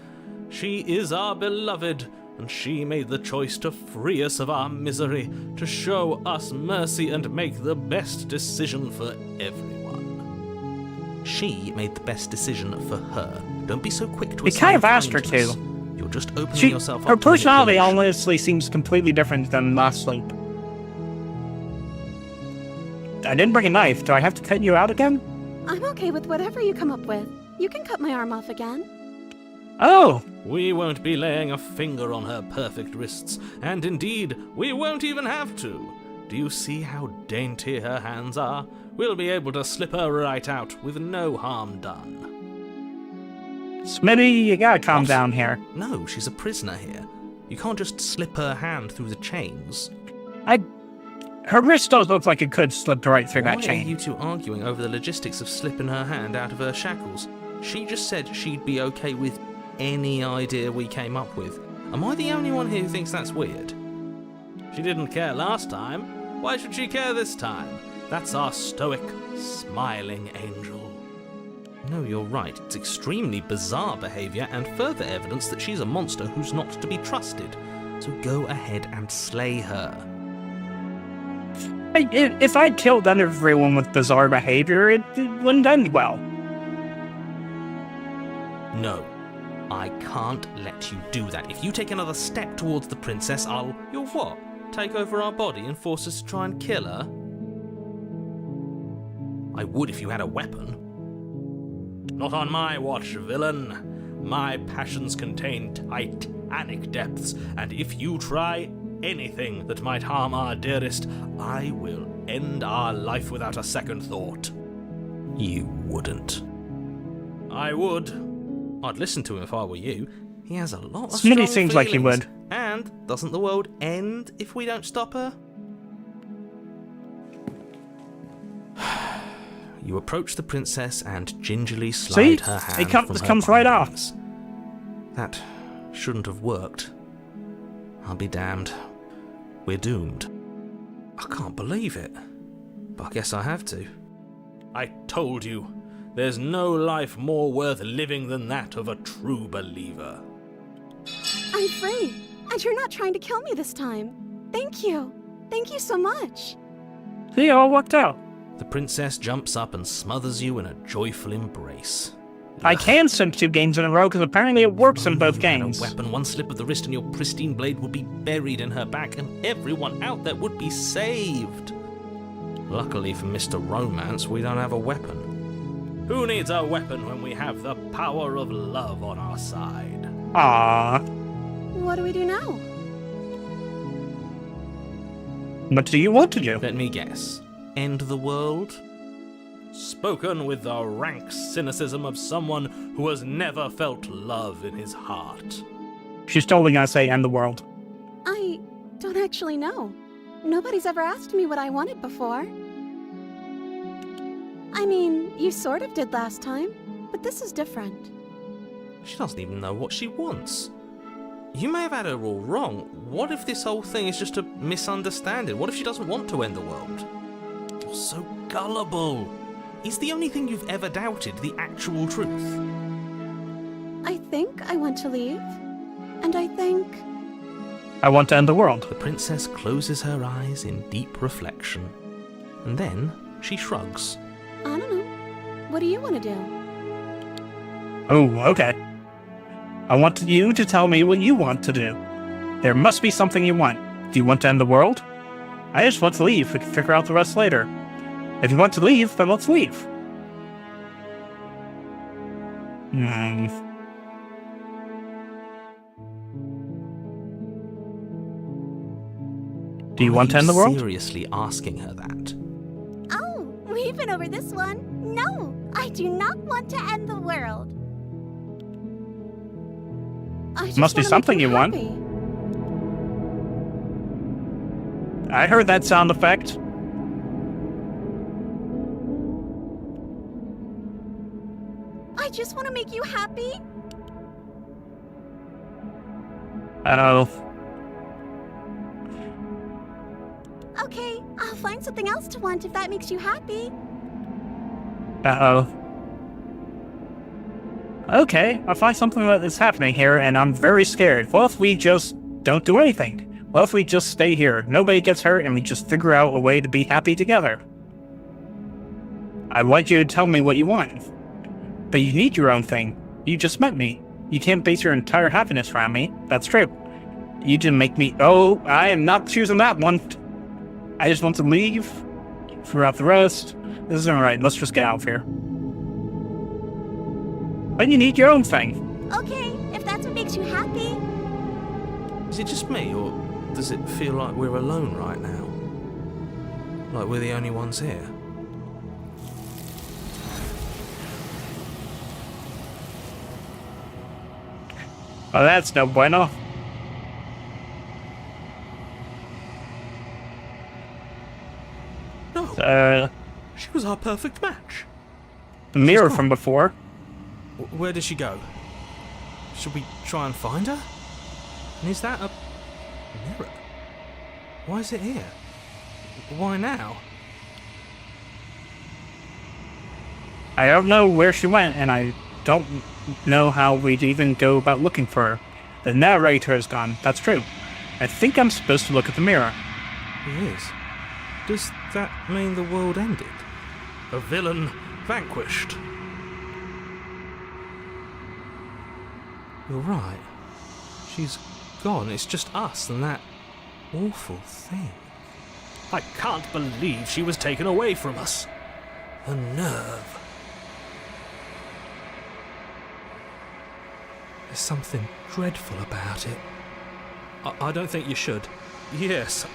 Speaker 5: She is our beloved, and she made the choice to free us of our misery, to show us mercy and make the best decision for everyone. She made the best decision for her. Don't be so quick to
Speaker 1: We kind of
Speaker 5: assign
Speaker 1: asked her
Speaker 5: kindness.
Speaker 1: to.
Speaker 5: You're just opening yourself up
Speaker 1: Her
Speaker 5: to
Speaker 1: personality
Speaker 5: manipulation.
Speaker 1: honestly seems completely different than last sleep. I didn't bring a knife. Do I have to cut you out again?
Speaker 2: I'm okay with whatever you come up with. You can cut my arm off again.
Speaker 1: Oh,
Speaker 5: We won't be laying a finger on her perfect wrists, and indeed, we won't even have to. Do you see how dainty her hands are? We'll be able to slip her right out with no harm done.
Speaker 1: Smitty, you gotta calm
Speaker 5: What?
Speaker 1: down here.
Speaker 5: No, she's a prisoner here. You can't just slip her hand through the chains.
Speaker 1: Her wrist does look like it could slip right through
Speaker 5: Why
Speaker 1: that
Speaker 5: are
Speaker 1: chain.
Speaker 5: you two arguing over the logistics of slipping her hand out of her shackles? She just said she'd be okay with any idea we came up with. Am I the only one here who thinks that's weird? She didn't care last time. Why should she care this time? That's our stoic, smiling angel. No, you're right. It's extremely bizarre behavior and further evidence that she's a monster who's not to be trusted. So go ahead and slay her.
Speaker 1: Hey, if I'd killed everyone with bizarre behavior, it wouldn't end well.
Speaker 5: No, I can't let you do that. If you take another step towards the princess, You'll what? Take over our body and force us to try and kill her? I would if you had a weapon. Not on my watch, villain. My passions contain titanic depths, and if you try anything that might harm our dearest, I will end our life without a second thought. You wouldn't. I would. I'd listen to him if I were you. He has a lot of
Speaker 1: Smitty
Speaker 5: strong
Speaker 1: seems like he
Speaker 5: feelings.
Speaker 1: would.
Speaker 5: And doesn't the world end if we don't stop her? You approach the princess and gingerly slide
Speaker 1: See?
Speaker 5: her hand
Speaker 1: It
Speaker 5: from her
Speaker 1: comes right off.
Speaker 5: bindings. That shouldn't have worked. I'll be damned. We're doomed. I can't believe it. But I guess I have to. I told you. There's no life more worth living than that of a true believer.
Speaker 2: I'm free, and you're not trying to kill me this time. Thank you. Thank you so much.
Speaker 1: See, it all worked out.
Speaker 5: The princess jumps up and smothers you in a joyful embrace.
Speaker 1: I can send 2 games in a row because apparently it works in both
Speaker 5: And
Speaker 1: games.
Speaker 5: a weapon, one slip of the wrist, and your pristine blade would be buried in her back, and everyone out there would be saved. Luckily for Mr. Romance, we don't have a weapon. Who needs a weapon when we have the power of love on our side?
Speaker 1: Aww.
Speaker 2: What do we do now?
Speaker 1: What do you want to do?
Speaker 5: Let me guess. End the world? Spoken with the rank cynicism of someone who has never felt love in his heart.
Speaker 1: She's totally gonna say end the world.
Speaker 2: I don't actually know. Nobody's ever asked me what I wanted before. I mean, you sort of did last time, but this is different.
Speaker 5: She doesn't even know what she wants. You may have had her all wrong. What if this whole thing is just a misunderstanding? What if she doesn't want to end the world? You're so gullible. Is the only thing you've ever doubted the actual truth?
Speaker 2: I think I want to leave, and I think...
Speaker 1: I want to end the world.
Speaker 5: The princess closes her eyes in deep reflection, and then she shrugs.
Speaker 2: I don't know. What do you want to do?
Speaker 1: Oh, okay. I want you to tell me what you want to do. There must be something you want. Do you want to end the world? I just want to leave. We can figure out the rest later. If you want to leave, then let's leave. Do you want to end the world?
Speaker 5: Seriously asking her that?
Speaker 6: Oh, we've been over this one. No, I do not want to end the world.
Speaker 2: I just
Speaker 1: Must be
Speaker 2: wanna make
Speaker 1: something you want.
Speaker 2: happy.
Speaker 1: I heard that sound effect.
Speaker 6: I just want to make you happy.
Speaker 1: Oh.
Speaker 6: Okay, I'll find something else to want if that makes you happy.
Speaker 1: Uh-oh. Okay, I find something that is happening here, and I'm very scared. What if we just don't do anything? What if we just stay here? Nobody gets hurt, and we just figure out a way to be happy together. I want you to tell me what you want. But you need your own thing. You just met me. You can't base your entire happiness around me. That's true. You didn't make me... Oh, I am not choosing that one. I just want to leave. Figure out the rest. This isn't right. Let's just get out of here. But you need your own thing.
Speaker 6: Okay, if that's what makes you happy.
Speaker 5: Is it just me, or does it feel like we're alone right now? Like we're the only ones here?
Speaker 1: Well, that's no bueno.
Speaker 5: No, she was our perfect match.
Speaker 1: The mirror
Speaker 5: gone.
Speaker 1: from before.
Speaker 5: Where did she go? Should we try and find her? And is that a mirror? Why is it here? Why now?
Speaker 1: I don't know where she went, and I don't know how we'd even go about looking for her. The narrator is gone. That's true. I think I'm supposed to look at the mirror.
Speaker 5: It is. Does that mean the world ended? A villain vanquished? You're right. She's gone. It's just us and that awful thing. I can't believe she was taken away from us. The nerve. There's something dreadful about it. I don't think you should. Yes,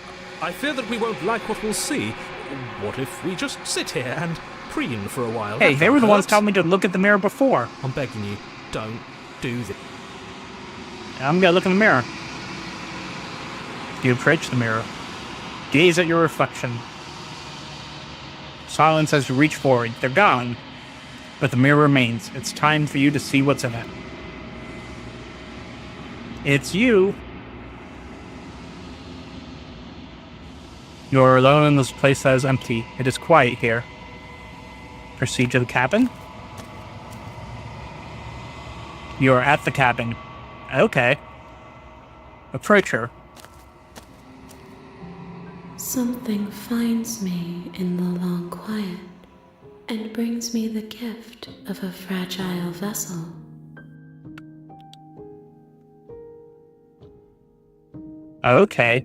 Speaker 5: I fear that we won't like what we'll see. What if we just sit here and preen for a while?
Speaker 1: Hey,
Speaker 5: That
Speaker 1: they were the ones
Speaker 5: hurts.
Speaker 1: telling me to look at the mirror before.
Speaker 5: I'm begging you, don't do this.
Speaker 1: I'm gonna look in the mirror. You approach the mirror. Gaze at your reflection. Silence as you reach forward. They're gone. But the mirror remains. It's time for you to see what's in it. It's you. You are alone in this place that is empty. It is quiet here. Proceed to the cabin. You're at the cabin. Okay. Approach her.
Speaker 2: Something finds me in the long quiet and brings me the gift of a fragile vessel.
Speaker 1: Okay.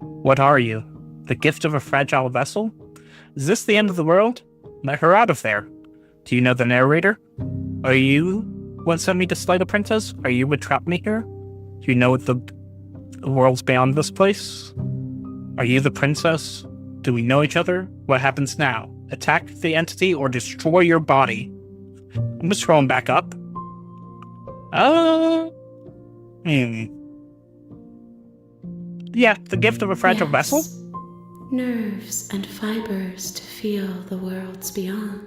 Speaker 1: What are you? The gift of a fragile vessel? Is this the end of the world? Let her out of there. Do you know the narrator? Are you what sent me to slay the princess? Are you what trapped me here? Do you know what the world's beyond this place? Are you the princess? Do we know each other? What happens now? Attack the entity or destroy your body? I'm just scrolling back up. Yeah, the gift of a fragile
Speaker 2: Yes.
Speaker 1: vessel?
Speaker 2: Nerves and fibers to feel the worlds beyond.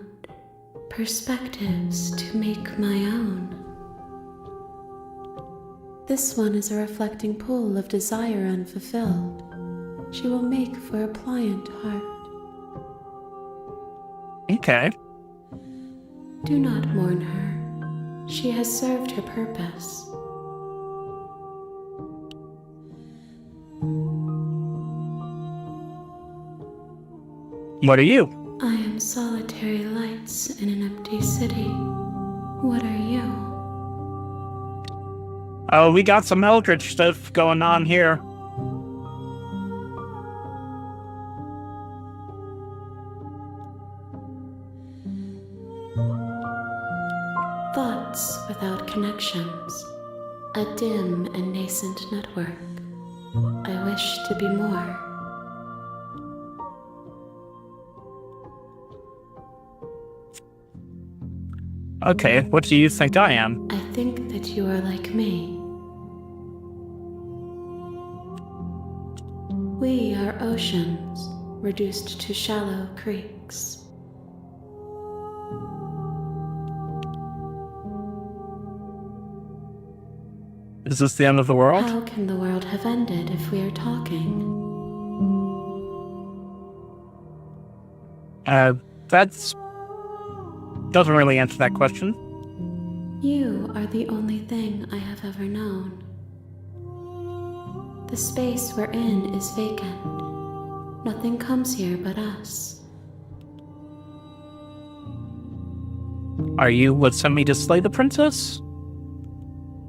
Speaker 2: Perspectives to make my own. This one is a reflecting pool of desire unfulfilled. She will make for a pliant heart.
Speaker 1: Okay.
Speaker 2: Do not mourn her. She has served her purpose.
Speaker 1: What are you?
Speaker 2: I am solitary lights in an empty city. What are you?
Speaker 1: Oh, we got some Eldritch stuff going on here.
Speaker 2: Thoughts without connections. A dim and nascent network. I wish to be more.
Speaker 1: Okay, what do you think I am?
Speaker 2: I think that you are like me. We are oceans, reduced to shallow creeks.
Speaker 1: Is this the end of the world?
Speaker 2: How can the world have ended if we are talking?
Speaker 1: That's... doesn't really answer that question.
Speaker 2: You are the only thing I have ever known. The space we're in is vacant. Nothing comes here but us.
Speaker 1: Are you what sent me to slay the princess?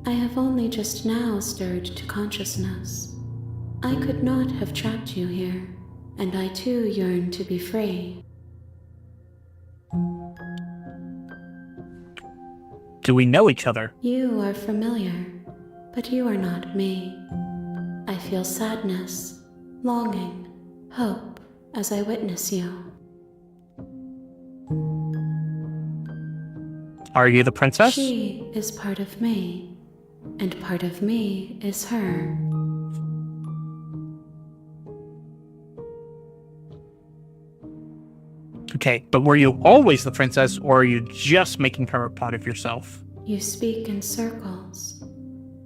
Speaker 2: I have only just now stirred to consciousness. I could not have trapped you here, and I too yearn to be free.
Speaker 1: Do we know each other?
Speaker 2: You are familiar, but you are not me. I feel sadness, longing, hope as I witness you.
Speaker 1: Are you the princess?
Speaker 2: She is part of me, and part of me is her.
Speaker 1: Okay, but were you always the princess, or are you just making her a part of yourself?
Speaker 2: You speak in circles.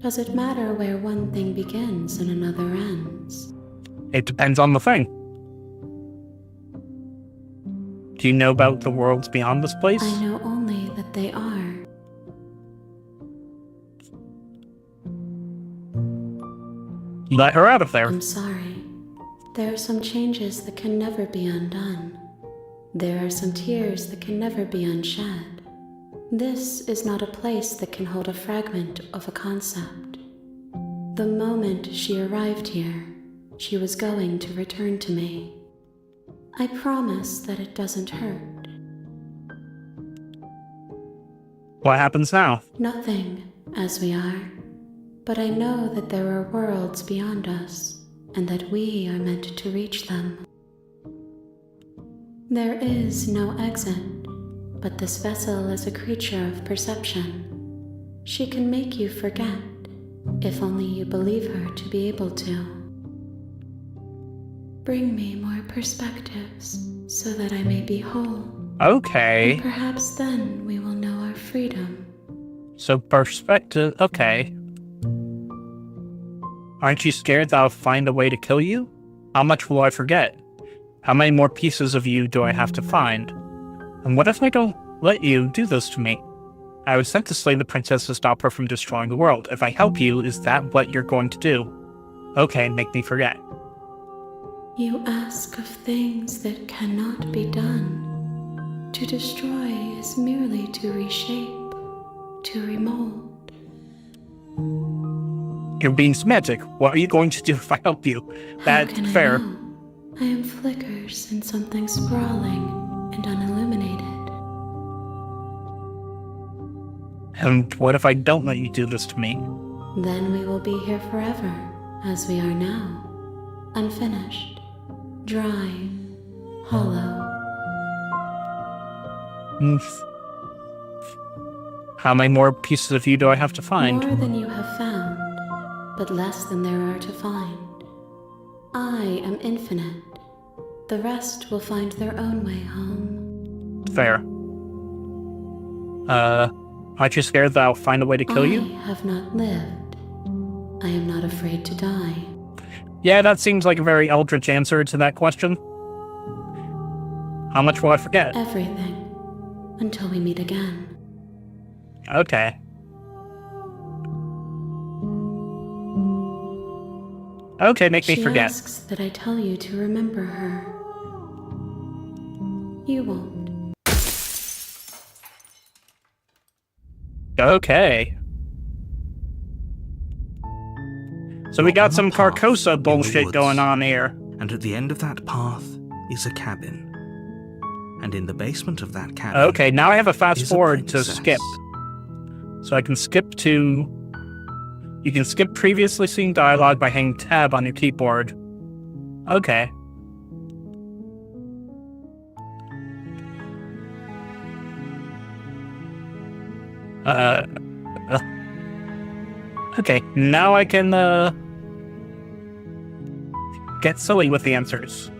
Speaker 2: Does it matter where one thing begins and another ends?
Speaker 1: It depends on the thing. Do you know about the worlds beyond this place?
Speaker 2: I know only that they are.
Speaker 1: Let her out of there.
Speaker 2: I'm sorry. There are some changes that can never be undone. There are some tears that can never be unshed. This is not a place that can hold a fragment of a concept. The moment she arrived here, she was going to return to me. I promise that it doesn't hurt.
Speaker 1: What happens now?
Speaker 2: Nothing, as we are. But I know that there are worlds beyond us, and that we are meant to reach them. There is no exit, but this vessel is a creature of perception. She can make you forget, if only you believe her to be able to. Bring me more perspectives, so that I may be whole.
Speaker 1: Okay.
Speaker 2: And perhaps then we will know our freedom.
Speaker 1: So perspective, okay. Aren't you scared that I'll find a way to kill you? How much will I forget? How many more pieces of you do I have to find? And what if I don't let you do this to me? I was sent to slay the princess to stop her from destroying the world. If I help you, is that what you're going to do? Okay, make me forget.
Speaker 7: You ask of things that cannot be done. To destroy is merely to reshape, to remold.
Speaker 1: You're being semantic. What are you going to do if I help you? That's
Speaker 7: How can
Speaker 1: fair.
Speaker 7: I know? I am flickers in something sprawling and unilluminated.
Speaker 1: And what if I don't let you do this to me?
Speaker 7: Then we will be here forever, as we are now. Unfinished, dry, hollow.
Speaker 1: How many more pieces of you do I have to find?
Speaker 7: More than you have found, but less than there are to find. I am infinite. The rest will find their own way home.
Speaker 1: Fair. Aren't you scared that I'll find a way to kill you?
Speaker 7: I have not lived. I am not afraid to die.
Speaker 1: Yeah, that seems like a very eldritch answer to that question. How much will I forget?
Speaker 7: Everything. Until we meet again.
Speaker 1: Okay. Okay, make me
Speaker 7: She
Speaker 1: forget.
Speaker 7: asks that I tell you to remember her. You won't.
Speaker 1: Okay. So we got some Carcosa bullshit going on here.
Speaker 4: And at the end of that path is a cabin. And in the basement of that cabin...
Speaker 1: Okay, now I have a fast
Speaker 4: is a
Speaker 1: forward to
Speaker 4: princess.
Speaker 1: skip. So I can skip to... You can skip previously seen dialogue by hitting tab on your keyboard. Okay. Okay, now I can, get silly with the answers.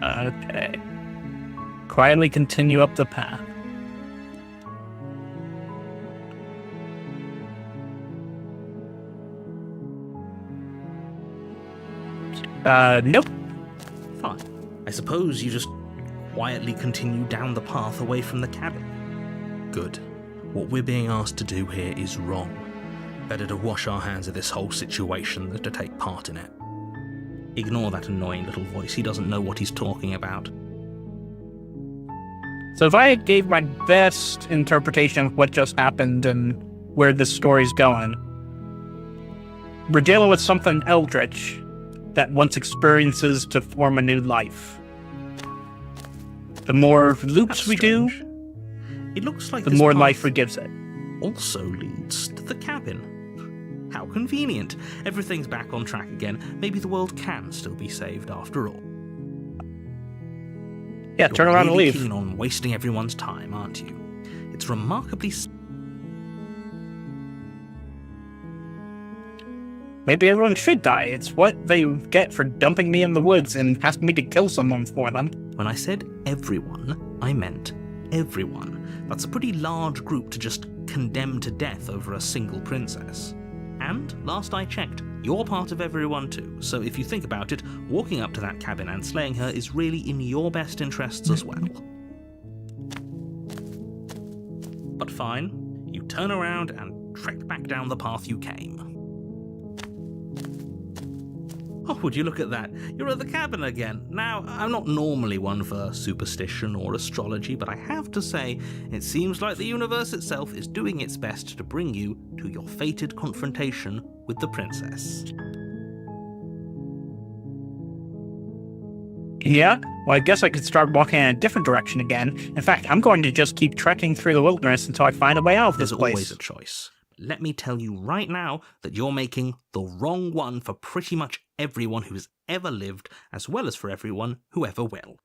Speaker 1: Okay. Quietly continue up the path. Nope.
Speaker 4: Fine. I suppose you just quietly continue down the path away from the cabin. Good. What we're being asked to do here is wrong. Better to wash our hands of this whole situation than to take part in it. Ignore that annoying little voice. He doesn't know what he's talking about.
Speaker 1: So if I gave my best interpretation of what just happened and where this story's going, we're dealing with something eldritch that wants experiences to form a new life. The more loops
Speaker 4: That's
Speaker 1: we do,
Speaker 4: strange. It looks like
Speaker 1: the
Speaker 4: this
Speaker 1: more
Speaker 4: path
Speaker 1: life it gives it.
Speaker 4: also leads to the cabin. How convenient. Everything's back on track again. Maybe the world can still be saved after all.
Speaker 1: Yeah,
Speaker 4: You're
Speaker 1: turn around
Speaker 4: really
Speaker 1: and leave.
Speaker 4: keen on wasting everyone's time, aren't you? It's remarkably...
Speaker 1: Maybe everyone should die. It's what they get for dumping me in the woods and asking me to kill someone for them.
Speaker 4: When I said everyone, I meant everyone. That's a pretty large group to just condemn to death over a single princess. And, last I checked, you're part of everyone too, so if you think about it, walking up to that cabin and slaying her is really in your best interests as well. But fine, you turn around and trek back down the path you came. Oh, would you look at that? You're at the cabin again. Now, I'm not normally one for superstition or astrology, but I have to say, it seems like the universe itself is doing its best to bring you to your fated confrontation with the princess.
Speaker 1: Yeah? Well, I guess I could start walking in a different direction again. In fact, I'm going to just keep trekking through the wilderness until I find a way out of this
Speaker 4: There's
Speaker 1: place.
Speaker 4: always a choice. Let me tell you right now that you're making the wrong one for pretty much everyone who's ever lived, as well as for everyone who ever will.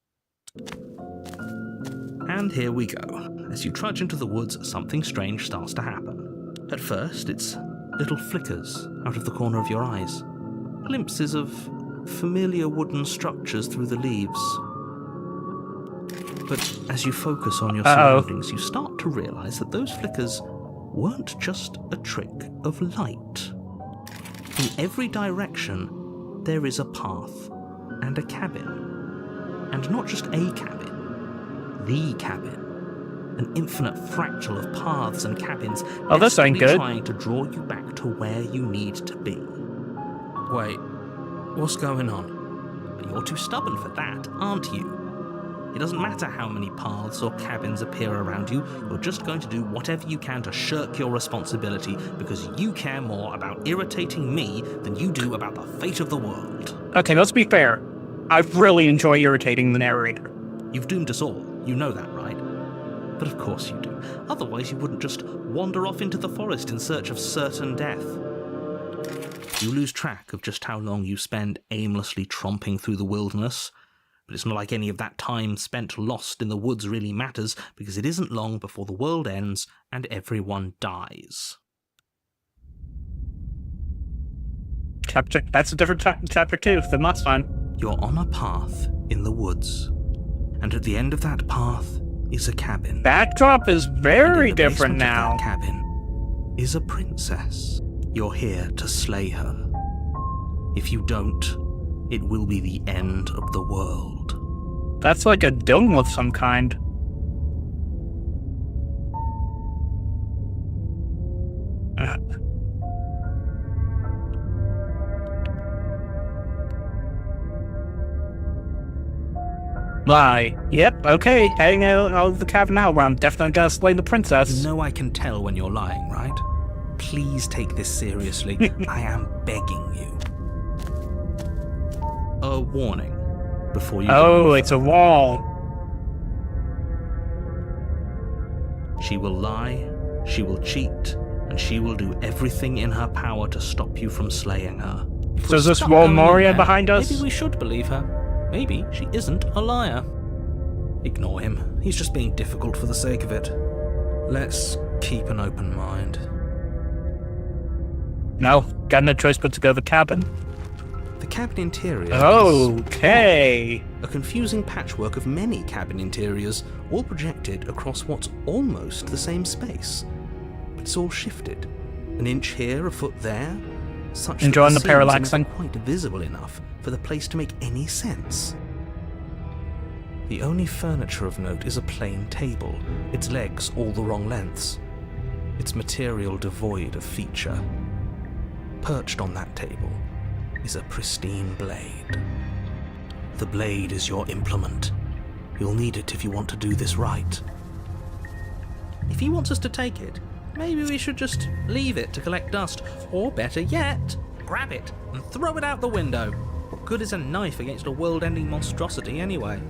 Speaker 4: And here we go. As you trudge into the woods, something strange starts to happen. At first, it's little flickers out of the corner of your eyes. Glimpses of familiar wooden structures through the leaves. But as you focus on your surroundings, you start to realize that those flickers weren't just a trick of light. In every direction, there is a path and a cabin. And not just a cabin, the cabin. An infinite fractal of paths and cabins
Speaker 1: Oh, this ain't
Speaker 4: desperately
Speaker 1: good.
Speaker 4: trying to draw you back to where you need to be.
Speaker 5: Wait, what's going on?
Speaker 4: But you're too stubborn for that, aren't you? It doesn't matter how many paths or cabins appear around you, you're just going to do whatever you can to shirk your responsibility because you care more about irritating me than you do about the fate of the world.
Speaker 1: Okay, let's be fair. I really enjoy irritating the narrator.
Speaker 4: You've doomed us all, you know that, right? But of course you do. Otherwise you wouldn't just wander off into the forest in search of certain death. You lose track of just how long you spend aimlessly tromping through the wilderness, but it's not like any of that time spent lost in the woods really matters, because it isn't long before the world ends and everyone dies.
Speaker 1: That's a different chapter 2, the last one.
Speaker 4: You're on a path in the woods, and at the end of that path is a cabin.
Speaker 1: Backdrop is
Speaker 4: And
Speaker 1: very
Speaker 4: in the
Speaker 1: different
Speaker 4: basement of
Speaker 1: now.
Speaker 4: that cabin is a princess. You're here to slay her. If you don't, it will be the end of the world.
Speaker 1: That's like a dome of some kind. Lie. Yep, okay, heading out of the cabin now where I'm definitely gonna slay the princess.
Speaker 4: You know I can tell when you're lying, right? Please take this seriously. I am begging you. A warning before you
Speaker 1: Oh,
Speaker 4: go.
Speaker 1: it's a wall.
Speaker 4: She will lie, she will cheat, and she will do everything in her power to stop you from slaying her.
Speaker 1: So is this
Speaker 4: Stop
Speaker 1: wall
Speaker 4: going
Speaker 1: Moria
Speaker 4: there.
Speaker 1: behind us?
Speaker 4: Maybe we should believe her. Maybe she isn't a liar. Ignore him. He's just being difficult for the sake of it. Let's keep an open mind.
Speaker 1: No, got no choice but to go to the cabin.
Speaker 4: The cabin interior is
Speaker 1: Okay.
Speaker 4: a confusing patchwork of many cabin interiors, all projected across what's almost the same space. But it's all shifted. An inch here, a foot there. Such
Speaker 1: Enjoying
Speaker 4: that
Speaker 1: the
Speaker 4: seams are
Speaker 1: parallaxing.
Speaker 4: never quite visible enough for the place to make any sense. The only furniture of note is a plain table, its legs all the wrong lengths, its material devoid of feature. Perched on that table is a pristine blade. The blade is your implement. You'll need it if you want to do this right. If he wants us to take it, maybe we should just leave it to collect dust, or better yet, grab it and throw it out the window. What good is a knife against a world-ending monstrosity anyway?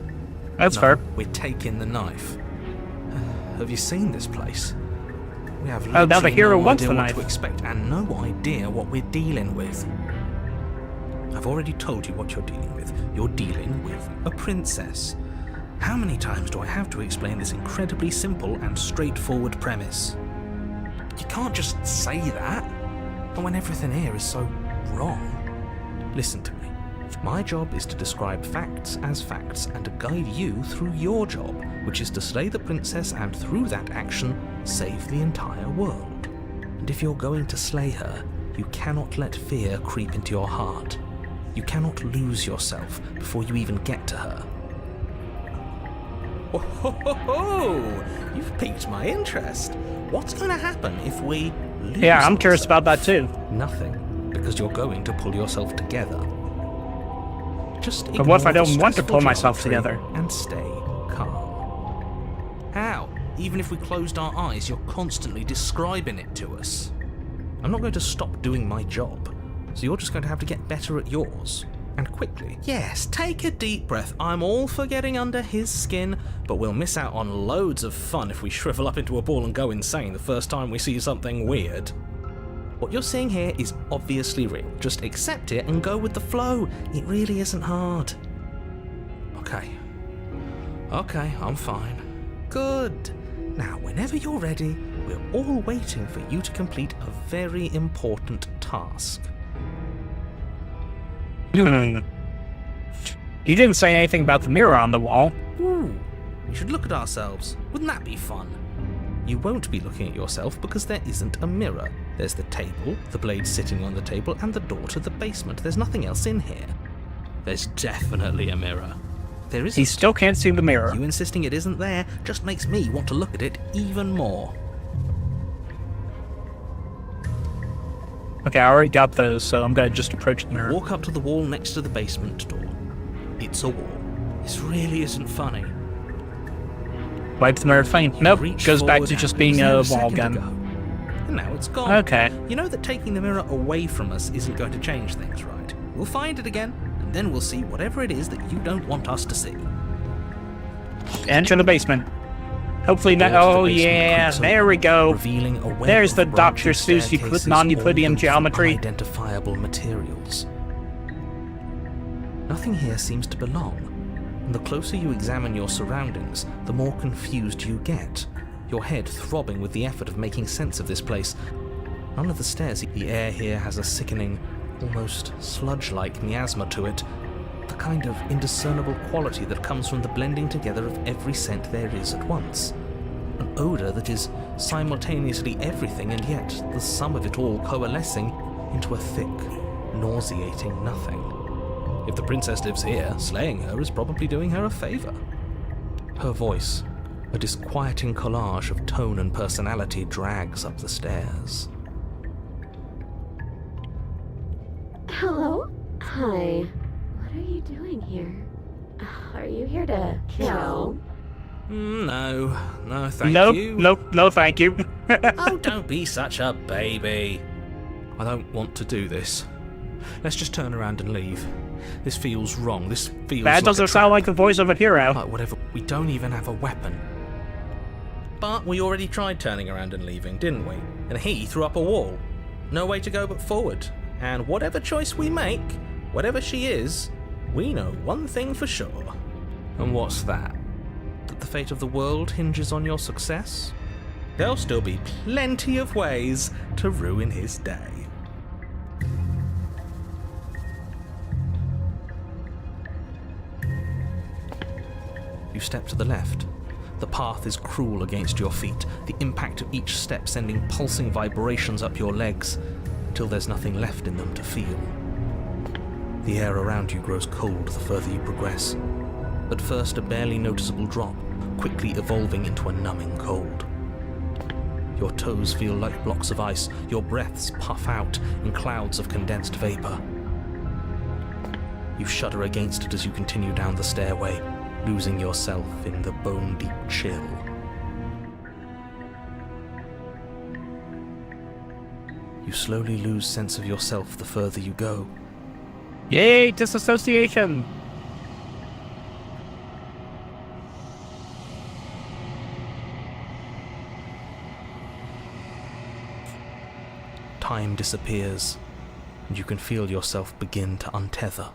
Speaker 1: That's
Speaker 4: No,
Speaker 1: fair.
Speaker 4: we're taking the knife. Have you seen this place? We have
Speaker 1: Oh, now the
Speaker 4: literally
Speaker 1: hero
Speaker 4: no
Speaker 1: wants
Speaker 4: idea
Speaker 1: the
Speaker 4: what
Speaker 1: knife.
Speaker 4: to expect and no idea what we're dealing with. I've already told you what you're dealing with. You're dealing with a princess. How many times do I have to explain this incredibly simple and straightforward premise? You can't just say that, and when everything here is so wrong. Listen to me. My job is to describe facts as facts and to guide you through your job, which is to slay the princess and through that action, save the entire world. And if you're going to slay her, you cannot let fear creep into your heart. You cannot lose yourself before you even get to her. Oh, ho, ho, ho. You've piqued my interest. What's going to happen if we lose
Speaker 1: Yeah, I'm curious
Speaker 4: ourselves?
Speaker 1: about that too.
Speaker 4: Nothing, because you're going to pull yourself together. Just
Speaker 1: But what if I
Speaker 4: ignore the
Speaker 1: don't want to
Speaker 4: stressful
Speaker 1: pull myself
Speaker 4: geometry
Speaker 1: together?
Speaker 4: and stay calm. How? Even if we closed our eyes, you're constantly describing it to us. I'm not going to stop doing my job, so you're just going to have to get better at yours. And quickly. Yes, take a deep breath. I'm all for getting under his skin, but we'll miss out on loads of fun if we shrivel up into a ball and go insane the first time we see something weird. What you're seeing here is obviously real. Just accept it and go with the flow. It really isn't hard. Okay, I'm fine. Good. Now, whenever you're ready, we're all waiting for you to complete a very important task.
Speaker 1: You didn't say anything about the mirror on the wall.
Speaker 4: Ooh, we should look at ourselves. Wouldn't that be fun? You won't be looking at yourself because there isn't a mirror. There's the table, the blade sitting on the table, and the door to the basement. There's nothing else in here. There's definitely a mirror.
Speaker 5: There isn't.
Speaker 1: He still can't see the mirror.
Speaker 5: You insisting it isn't there just makes me want to look at it even more.
Speaker 1: Okay, I already got those, so I'm gonna just approach the mirror.
Speaker 5: Walk up to the wall next to the basement door. It's a wall. This really isn't funny.
Speaker 1: Wipe the mirror fine. Nope,
Speaker 5: Reach
Speaker 1: goes back
Speaker 5: forward
Speaker 1: to just
Speaker 5: and
Speaker 1: being
Speaker 5: it
Speaker 1: a
Speaker 5: was there
Speaker 1: wall
Speaker 5: second
Speaker 1: gun.
Speaker 5: ago. And now it's gone.
Speaker 1: Okay.
Speaker 5: You know that taking the mirror away from us isn't going to change things, right? We'll find it again, and then we'll see whatever it is that you don't want us to see.
Speaker 1: Enter the basement. Hopefully
Speaker 5: Door
Speaker 1: not.
Speaker 5: to the
Speaker 1: Oh
Speaker 5: basement
Speaker 1: yeah,
Speaker 5: creaks
Speaker 1: there
Speaker 5: open,
Speaker 1: we go.
Speaker 5: Revealing a web
Speaker 1: There's
Speaker 5: of
Speaker 1: the Dr.
Speaker 5: branching
Speaker 1: Seuss
Speaker 5: staircases,
Speaker 1: non-Euclidean
Speaker 5: all
Speaker 1: geometry.
Speaker 5: from Identifiable materials. Nothing here seems to belong, and the closer you examine your surroundings, the more confused you get. Your head throbbing with the effort of making sense of this place. None of the stairs. The air here has a sickening, almost sludge-like miasma to it. The kind of indiscernible quality that comes from the blending together of every scent there is at once. An odour that is simultaneously everything and yet the sum of it all coalescing into a thick, nauseating nothing. If the princess lives here, slaying her is probably doing her a favour. Her voice, a disquieting collage of tone and personality, drags up the stairs.
Speaker 8: Hello? Hi. What are you doing here? Are you here to kill?
Speaker 5: No, thank
Speaker 1: Nope,
Speaker 5: you.
Speaker 1: no, thank you.
Speaker 5: Oh, don't be such a baby. I don't want to do this. Let's just turn around and leave. This feels wrong. This feels
Speaker 1: That
Speaker 5: like
Speaker 1: doesn't
Speaker 5: a
Speaker 1: sound like the voice of a hero.
Speaker 5: Like whatever. We don't even have a weapon. But we already tried turning around and leaving, didn't we? And he threw up a wall. No way to go but forward. And whatever choice we make, whatever she is, we know one thing for sure. And what's that? That the fate of the world hinges on your success? There'll still be plenty of ways to ruin his day. You step to the left. The path is cruel against your feet, the impact of each step sending pulsing vibrations up your legs, until there's nothing left in them to feel. The air around you grows cold the further you progress. At first a barely noticeable drop, quickly evolving into a numbing cold. Your toes feel like blocks of ice, your breaths puff out in clouds of condensed vapor. You shudder against it as you continue down the stairway, losing yourself in the bone-deep chill. You slowly lose sense of yourself the further you go.
Speaker 1: Yay, disassociation!
Speaker 5: Time disappears, and you can feel yourself begin to untether.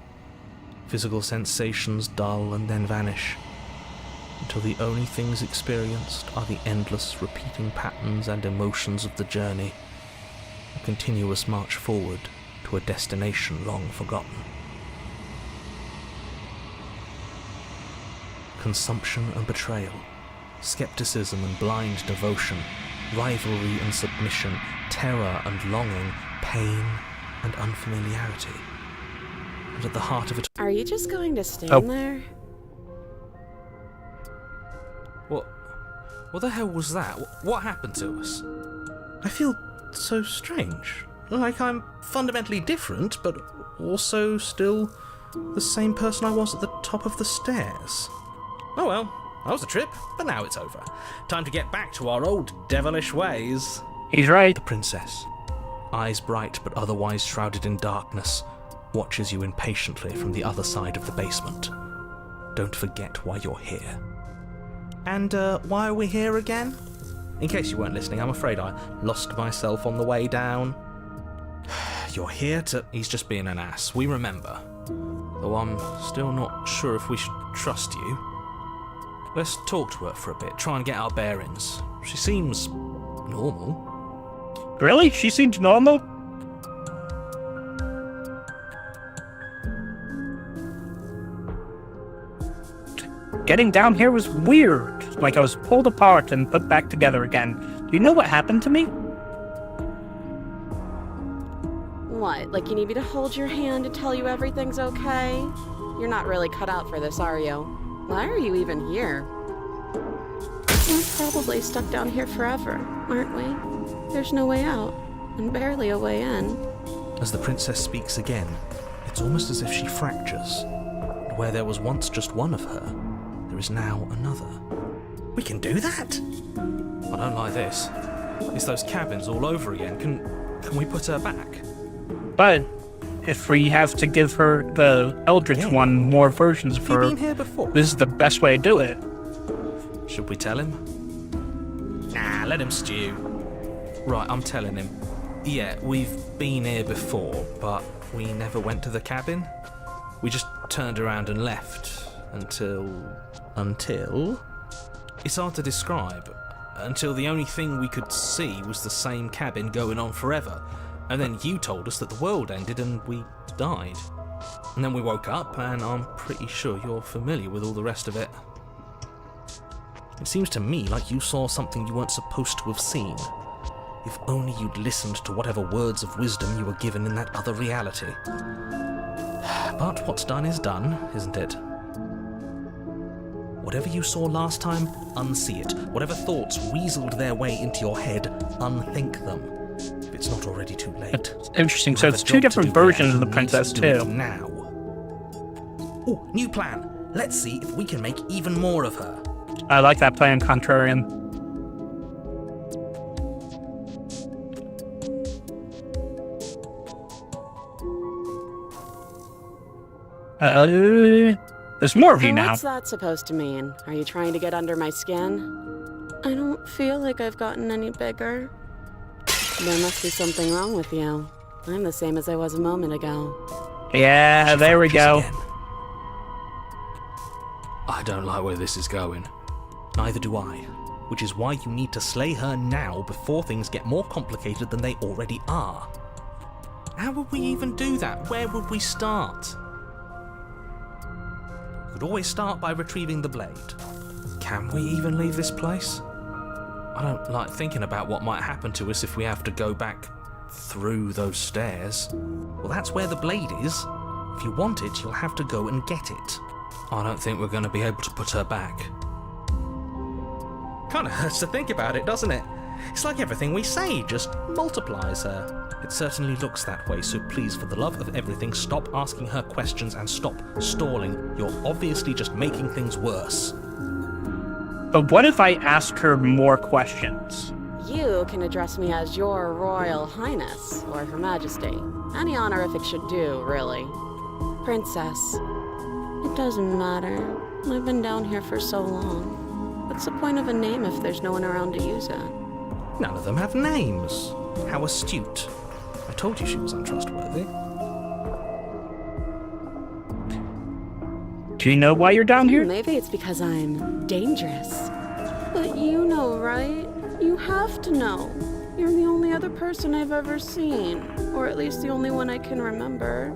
Speaker 5: Physical sensations dull and then vanish, until the only things experienced are the endless repeating patterns and emotions of the journey, a continuous march forward to a destination long forgotten. Consumption and betrayal, skepticism and blind devotion, rivalry and submission, terror and longing, pain and unfamiliarity. And at the heart of it...
Speaker 2: Are you just going to stand
Speaker 1: Oh.
Speaker 2: there?
Speaker 5: What the hell was that? What happened to us? I feel so strange. Like I'm fundamentally different, but also still the same person I was at the top of the stairs. Oh well, that was a trip, but now it's over. Time to get back to our old devilish ways.
Speaker 1: He's right.
Speaker 5: The princess, eyes bright but otherwise shrouded in darkness, watches you impatiently from the other side of the basement. Don't forget why you're here. And why are we here again? In case you weren't listening, I'm afraid I lost myself on the way down. You're here to... He's just being an ass, we remember. Though I'm still not sure if we should trust you. Let's talk to her for a bit, try and get our bearings. She seems normal.
Speaker 1: Really? She seemed normal? Getting down here was weird. Like I was pulled apart and put back together again. Do you know what happened to me?
Speaker 2: What, like you need me to hold your hand to tell you everything's okay? You're not really cut out for this, are you? Why are you even here? We're probably stuck down here forever, aren't we? There's no way out, and barely a way in.
Speaker 4: As the princess speaks again, it's almost as if she fractures. And where there was once just one of her, there is now another. We can do that? I don't like this. It's those cabins all over again. Can we put her back?
Speaker 1: But if we have to give her the Eldritch one more versions of
Speaker 4: Have you
Speaker 1: her,
Speaker 4: been here before?
Speaker 1: this is the best way to do it.
Speaker 4: Should we tell him? Nah, let him stew. Right, I'm telling him. Yeah, we've been here before, but we never went to the cabin. We just turned around and left until... It's hard to describe. Until the only thing we could see was the same cabin going on forever. And then you told us that the world ended and we died. And then we woke up, and I'm pretty sure you're familiar with all the rest of it. It seems to me like you saw something you weren't supposed to have seen. If only you'd listened to whatever words of wisdom you were given in that other reality. But what's done is done, isn't it? Whatever you saw last time, unsee it. Whatever thoughts weaseled their way into your head, unthink them. If it's not already too late.
Speaker 1: It's interesting.
Speaker 4: You
Speaker 1: So
Speaker 4: have
Speaker 1: it's
Speaker 4: a
Speaker 1: two
Speaker 4: job to
Speaker 1: different
Speaker 4: do there.
Speaker 1: versions of the
Speaker 4: You need
Speaker 1: princess
Speaker 4: to do it
Speaker 1: too.
Speaker 4: now. Oh, new plan. Let's see if we can make even more of her.
Speaker 1: I like that plan, Contrarian. There's more of you
Speaker 2: And
Speaker 1: now.
Speaker 2: what's that supposed to mean? Are you trying to get under my skin? I don't feel like I've gotten any bigger. There must be something wrong with you. I'm the same as I was a moment ago.
Speaker 1: Yeah, there we go.
Speaker 4: Again. I don't like where this is going. Neither do I. Which is why you need to slay her now before things get more complicated than they already are. How would we even do that? Where would we start? We could always start by retrieving the blade. Can we even leave this place? I don't like thinking about what might happen to us if we have to go back through those stairs. Well, that's where the blade is. If you want it, you'll have to go and get it. I don't think we're going to be able to put her back. Kind of hurts to think about it, doesn't it? It's like everything we say just multiplies her. It certainly looks that way, so please, for the love of everything, stop asking her questions and stop stalling. You're obviously just making things worse.
Speaker 1: But what if I ask her more questions?
Speaker 2: You can address me as Your Royal Highness, or Her Majesty. Any honorific should do, really. Princess. It doesn't matter. I've been down here for so long. What's the point of a name if there's no one around to use it?
Speaker 4: None of them have names. How astute. I told you she was untrustworthy.
Speaker 1: Do you know why you're down here?
Speaker 2: Maybe it's because I'm dangerous. But you know, right? You have to know. You're the only other person I've ever seen. Or at least the only one I can remember.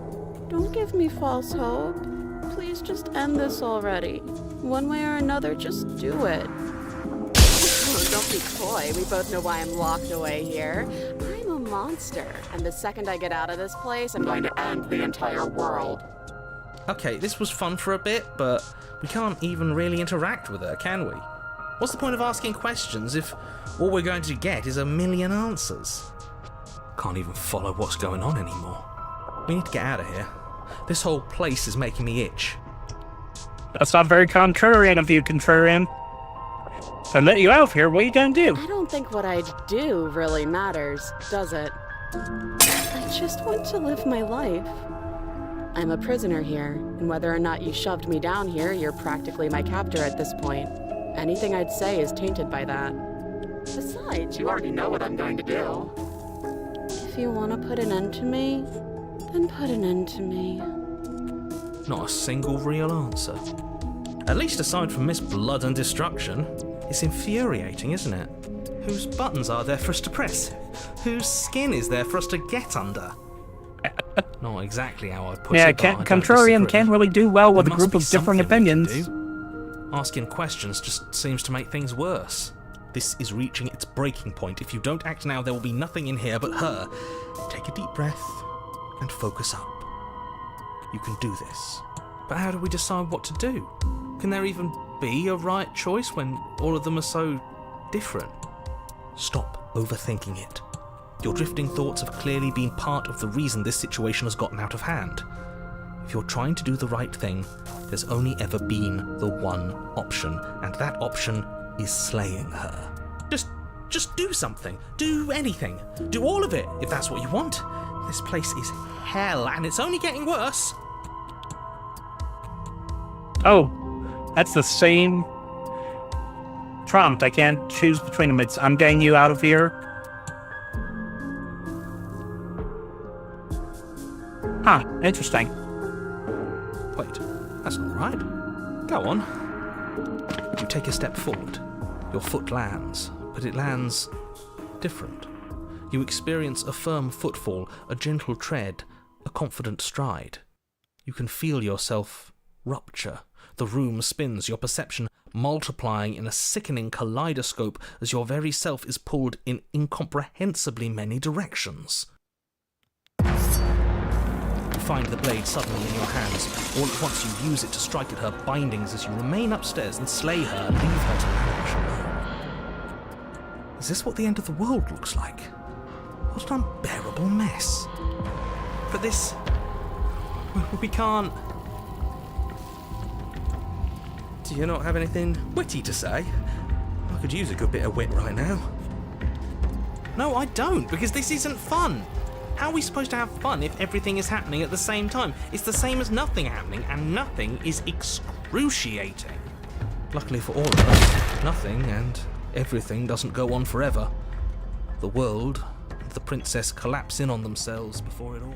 Speaker 2: Don't give me false hope. Please just end this already. One way or another, just do it. Oh, don't be coy. We both know why I'm locked away here. I'm a monster. And the second I get out of this place, I'm going to end the entire world.
Speaker 4: Okay, this was fun for a bit, but we can't even really interact with her, can we? What's the point of asking questions if all we're going to get is a million answers? Can't even follow what's going on anymore. We need to get out of here. This whole place is making me itch.
Speaker 1: That's not very contrarian of you, Contrarian. If I let you out of here, what are you gonna do?
Speaker 2: I don't think what I do really matters, does it? I just want to live my life. I'm a prisoner here, and whether or not you shoved me down here, you're practically my captor at this point. Anything I'd say is tainted by that. Besides, you already know what I'm going to do. If you want to put an end to me, then put an end to me.
Speaker 4: Not a single real answer. At least aside from Miss Blood and Destruction, it's infuriating, isn't it? Whose buttons are there for us to press? Whose skin is there for us to get under? Not exactly how I'd put
Speaker 1: Yeah,
Speaker 4: it, but I don't
Speaker 1: Contrarian
Speaker 4: disagree.
Speaker 1: can't really do well with
Speaker 4: There
Speaker 1: a
Speaker 4: must
Speaker 1: group
Speaker 4: be
Speaker 1: of different
Speaker 4: something we can
Speaker 1: opinions.
Speaker 4: do. Asking questions just seems to make things worse. This is reaching its breaking point. If you don't act now, there will be nothing in here but her. Take a deep breath and focus up. You can do this.
Speaker 5: But how do we decide what to do? Can there even be a right choice when all of them are so different? Stop overthinking it. Your drifting thoughts have clearly been part of the reason this situation has gotten out of hand. If you're trying to do the right thing, there's only ever been the one option, and that option is slaying her. Just do something. Do anything. Do all of it, if that's what you want. This place is hell, and it's only getting worse.
Speaker 1: Oh, that's the same prompt. I can't choose between them. I'm getting you out of here. Huh, interesting.
Speaker 5: Wait, that's not right. Go on. You take a step forward. Your foot lands, but it lands different. You experience a firm footfall, a gentle tread, a confident stride. You can feel yourself rupture. The room spins, your perception multiplying in a sickening kaleidoscope as your very self is pulled in incomprehensibly many directions. You find the blade suddenly in your hands. All at once you use it to strike at her bindings as you remain upstairs and slay her and leave her to languish alone. Is this what the end of the world looks like? What an unbearable mess. But this... we can't... Do you not have anything witty to say? I could use a good bit of wit right now. No, I don't, because this isn't fun. How are we supposed to have fun if everything is happening at the same time? It's the same as nothing happening, and nothing is excruciating. Luckily for all of us, nothing and everything doesn't go on forever. The world and the princess collapse in on themselves before it all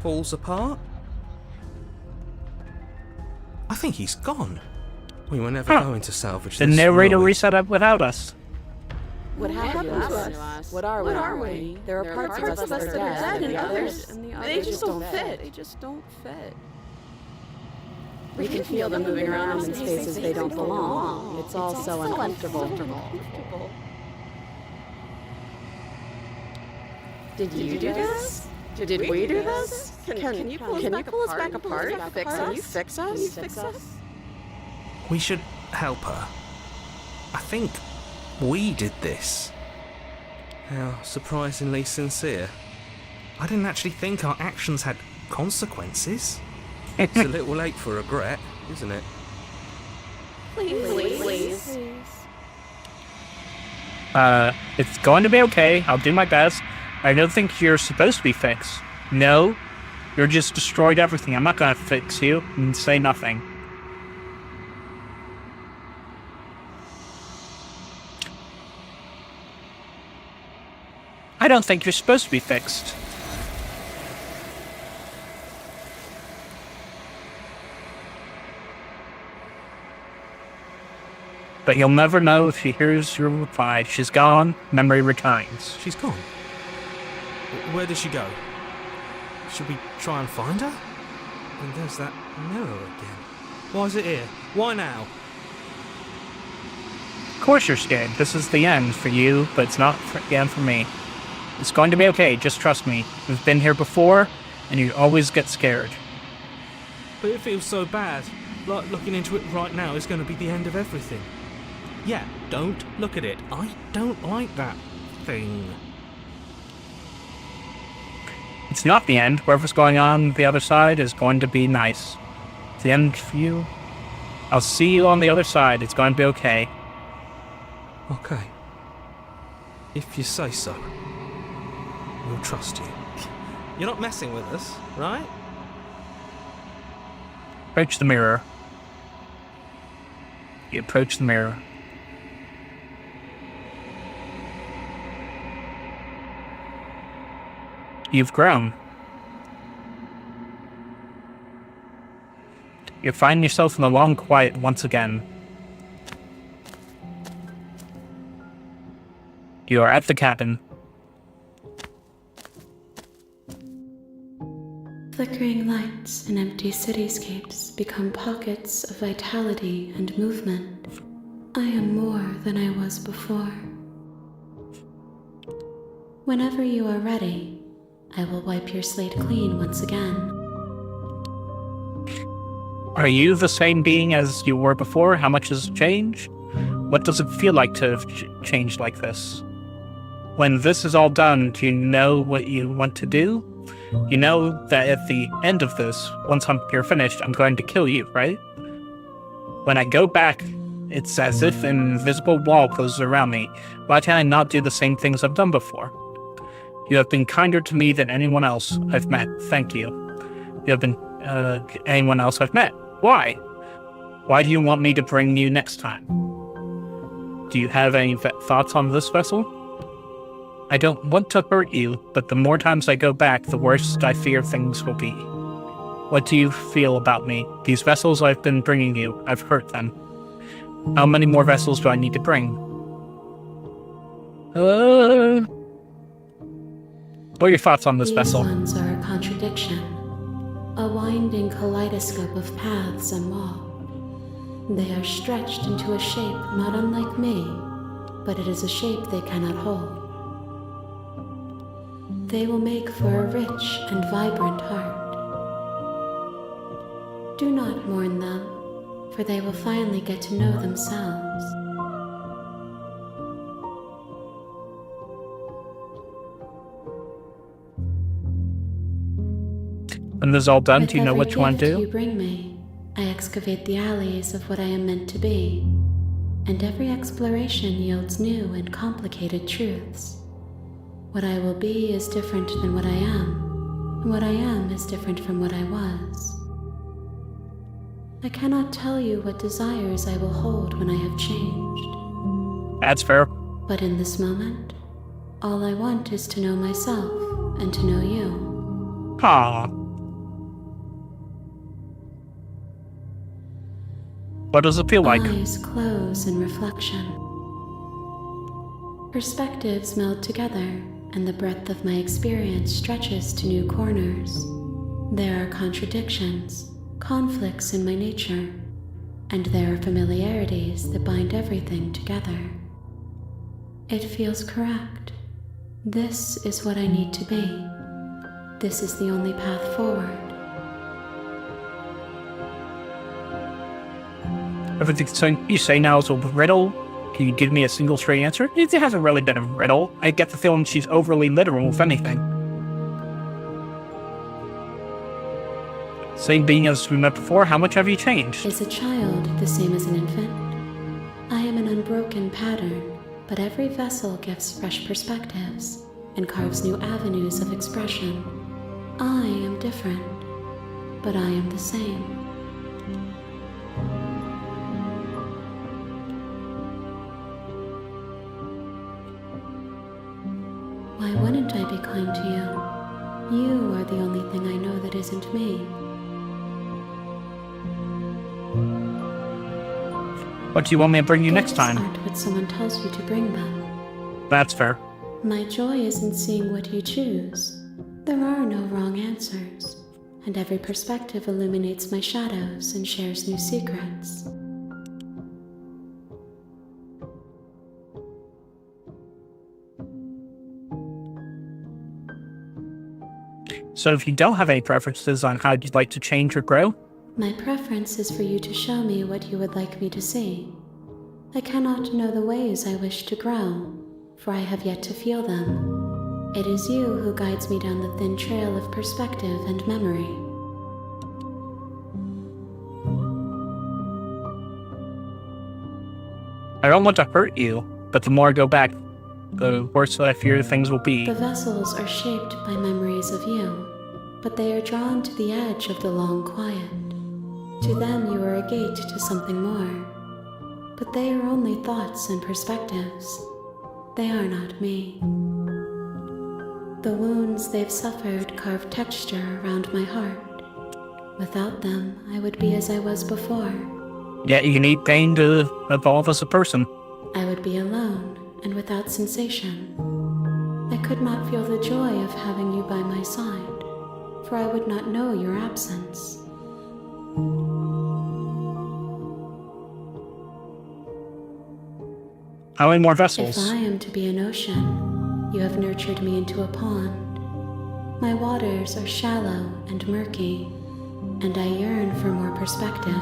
Speaker 5: falls apart. I think he's gone. We were never going to salvage
Speaker 1: The
Speaker 5: this.
Speaker 1: narrator
Speaker 5: were we?
Speaker 1: reset up without us.
Speaker 8: What happened to us? What are we? There are parts of us that are dead, and others,
Speaker 2: They just don't fit.
Speaker 8: They just don't fit. We can feel them moving around in spaces they don't belong. It's all so uncomfortable. Did you do this? Did we do this? Can you pull us back apart? Can you fix us?
Speaker 5: We should help her. I think we did this. How surprisingly sincere. I didn't actually think our actions had consequences. It's a little late for regret, isn't it?
Speaker 8: Please.
Speaker 1: It's going to be okay. I'll do my best. I don't think you're supposed to be fixed. No, you're just destroyed everything. I'm not going to fix you and say nothing. I don't think you're supposed to be fixed. But you'll never know if she hears your reply. She's gone, memory returns.
Speaker 5: She's gone. Where did she go? Should we try and find her? And there's that mirror again. Why is it here? Why now?
Speaker 1: Of course you're scared. This is the end for you, but it's not the end for me. It's going to be okay, just trust me. We've been here before, and you always get scared.
Speaker 5: But it feels so bad. Like looking into it right now is going to be the end of everything. Yeah, don't look at it. I don't like that thing.
Speaker 1: It's not the end. Whatever's going on the other side is going to be nice. It's the end for you. I'll see you on the other side. It's going to be okay.
Speaker 5: Okay. If you say so. We'll trust you. You're not messing with us, right?
Speaker 1: Approach the mirror. You approach the mirror. You've grown. You find yourself in the long quiet once again. You are at the cabin.
Speaker 7: Flickering lights and empty cityscapes become pockets of vitality and movement. I am more than I was before. Whenever you are ready, I will wipe your slate clean once again.
Speaker 1: Are you the same being as you were before? How much has changed? What does it feel like to have changed like this? When this is all done, do you know what you want to do? You know that at the end of this, once you're finished, I'm going to kill you, right? When I go back, it's as if an invisible wall closes around me. Why can I not do the same things I've done before? You have been kinder to me than anyone else I've met. Thank you. You have been anyone else I've met. Why? Why do you want me to bring you next time? Do you have any thoughts on this vessel? I don't want to hurt you, but the more times I go back, the worse I fear things will be. What do you feel about me? These vessels I've been bringing you, I've hurt them. How many more vessels do I need to bring? What are your thoughts on this
Speaker 7: These
Speaker 1: vessel?
Speaker 7: ones are a contradiction, a winding kaleidoscope of paths and wall. They are stretched into a shape not unlike me, but it is a shape they cannot hold. They will make for a rich and vibrant heart. Do not mourn them, for they will finally get to know themselves.
Speaker 1: When this is all done,
Speaker 7: With
Speaker 1: do you know
Speaker 7: every
Speaker 1: what you want to
Speaker 7: gift
Speaker 1: do?
Speaker 7: you bring me, I excavate the alleys of what I am meant to be, and every exploration yields new and complicated truths. What I will be is different than what I am, and what I am is different from what I was. I cannot tell you what desires I will hold when I have changed,
Speaker 1: That's fair.
Speaker 7: but in this moment, all I want is to know myself and to know you.
Speaker 1: Aww. What does it feel like?
Speaker 7: Eyes close in reflection. Perspectives meld together, and the breadth of my experience stretches to new corners. There are contradictions, conflicts in my nature, and there are familiarities that bind everything together. It feels correct. This is what I need to be. This is the only path forward.
Speaker 1: Everything you say now is a riddle. Can you give me a single straight answer? It hasn't really been a riddle. I get the feeling she's overly literal, if anything. Same being as we met before, how much have you changed?
Speaker 7: Is a child the same as an infant? I am an unbroken pattern, but every vessel gives fresh perspectives and carves new avenues of expression. I am different, but I am the same. Why wouldn't I be kind to you? You are the only thing I know that isn't me.
Speaker 1: What do you want me to bring you next
Speaker 7: Gifts
Speaker 1: time?
Speaker 7: aren't what someone tells you to bring them.
Speaker 1: That's fair.
Speaker 7: My joy is in seeing what you choose. There are no wrong answers, and every perspective illuminates my shadows and shares new secrets.
Speaker 1: So if you don't have any preferences on how you'd like to change or grow,
Speaker 7: My preference is for you to show me what you would like me to see. I cannot know the ways I wish to grow, for I have yet to feel them. It is you who guides me down the thin trail of perspective and memory.
Speaker 1: I don't want to hurt you, but the more I go back, the worse I fear things will be.
Speaker 7: The vessels are shaped by memories of you, but they are drawn to the edge of the long quiet. To them you are a gate to something more, but they are only thoughts and perspectives. They are not me. The wounds they've suffered carve texture around my heart. Without them, I would be as I was before.
Speaker 1: Yet you need pain to evolve as a person.
Speaker 7: I would be alone and without sensation. I could not feel the joy of having you by my side, for I would not know your absence.
Speaker 1: How many more vessels?
Speaker 7: If I am to be an ocean, you have nurtured me into a pond. My waters are shallow and murky, and I yearn for more perspective.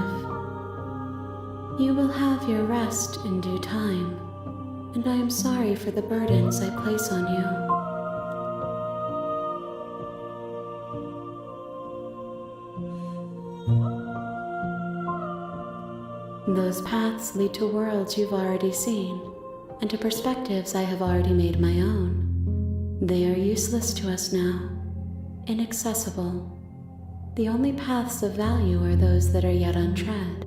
Speaker 7: You will have your rest in due time, and I am sorry for the burdens I place on you. Those paths lead to worlds you've already seen, and to perspectives I have already made my own. They are useless to us now, inaccessible. The only paths of value are those that are yet untread.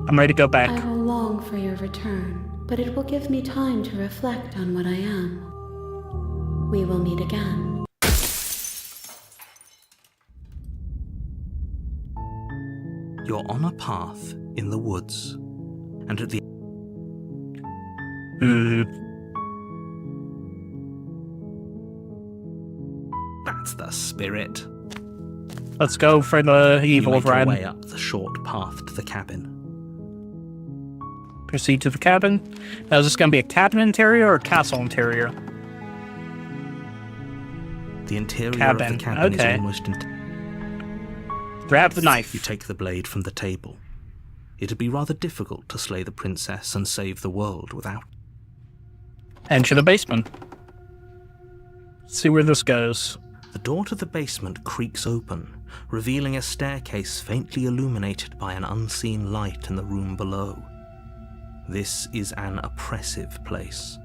Speaker 1: I'm ready to go back.
Speaker 7: I will long for your return, but it will give me time to reflect on what I am. We will meet again.
Speaker 4: You're on a path in the woods, and at the That's the spirit.
Speaker 1: Let's go for the
Speaker 4: You
Speaker 1: evil
Speaker 4: make your
Speaker 1: friend.
Speaker 4: way up the short path to the cabin.
Speaker 1: Proceed to the cabin. Now, is this going to be a cabin interior or a castle interior?
Speaker 4: The interior
Speaker 1: Cabin,
Speaker 4: of the cabin
Speaker 1: okay.
Speaker 4: is almost
Speaker 1: Grab the knife.
Speaker 4: You take the blade from the table. It'd be rather difficult to slay the princess and save the world without.
Speaker 1: Enter the basement. See where this goes.
Speaker 4: The door to the basement creaks open, revealing a staircase faintly illuminated by an unseen light in the room below. This is an oppressive place.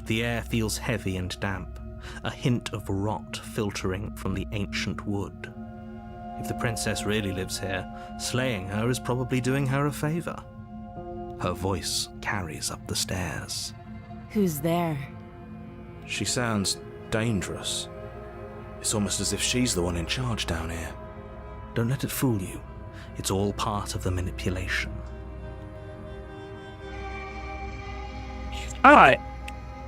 Speaker 4: The air feels heavy and damp, a hint of rot filtering from the ancient wood. If the princess really lives here, slaying her is probably doing her a favor. Her voice carries up the stairs.
Speaker 9: Who's there?
Speaker 5: She sounds dangerous. It's almost as if she's the one in charge down here.
Speaker 4: Don't let it fool you. It's all part of the manipulation.
Speaker 1: Alright.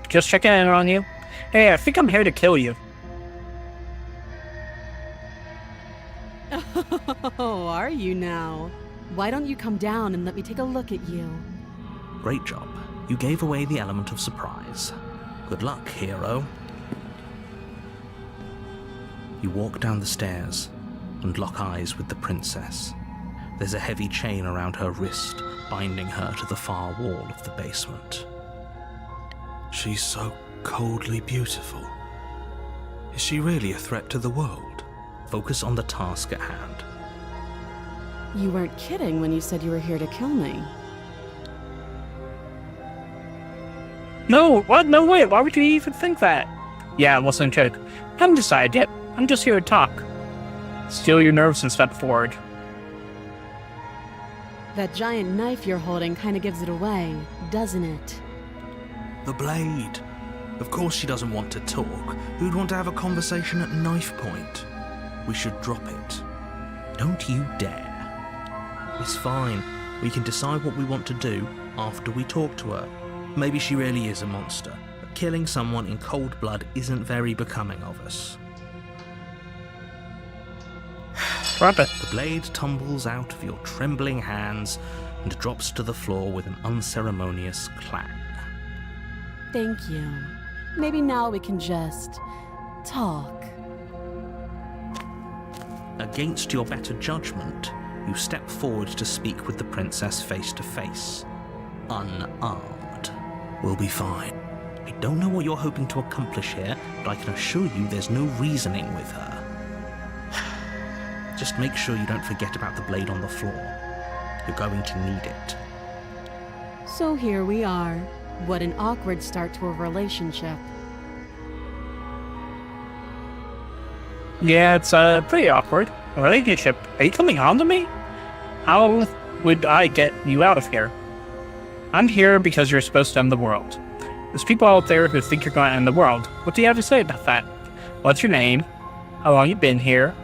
Speaker 1: Just checking in on you. Hey, I think I'm here to kill you.
Speaker 9: Oh, are you now? Why don't you come down and let me take a look at you?
Speaker 4: Great job. You gave away the element of surprise. Good luck, hero. You walk down the stairs and lock eyes with the princess. There's a heavy chain around her wrist, binding her to the far wall of the basement.
Speaker 5: She's so coldly beautiful. Is she really a threat to the world?
Speaker 4: Focus on the task at hand.
Speaker 9: You weren't kidding when you said you were here to kill me.
Speaker 1: No, what? No way. Why would you even think that? Yeah, it wasn't a joke. Haven't decided yet. I'm just here to talk. Steal your nerves and step forward.
Speaker 9: That giant knife you're holding kind of gives it away, doesn't it?
Speaker 5: The blade. Of course she doesn't want to talk. Who'd want to have a conversation at knife point? We should drop it.
Speaker 4: Don't you dare. It's fine. We can decide what we want to do after we talk to her. Maybe she really is a monster, but killing someone in cold blood isn't very becoming of us.
Speaker 1: Drop it.
Speaker 4: The blade tumbles out of your trembling hands and drops to the floor with an unceremonious clang.
Speaker 9: Thank you. Maybe now we can just talk.
Speaker 4: Against your better judgment, you step forward to speak with the princess face to face, unarmed.
Speaker 5: We'll be fine.
Speaker 4: I don't know what you're hoping to accomplish here, but I can assure you there's no reasoning with her. Just make sure you don't forget about the blade on the floor. You're going to need it.
Speaker 9: So here we are. What an awkward start to a relationship.
Speaker 1: Yeah, it's pretty awkward. A relationship. Are you coming on to me? How would I get you out of here? I'm here because you're supposed to end the world. There's people out there who think you're going to end the world. What do you have to say about that? What's your name? How long you been here?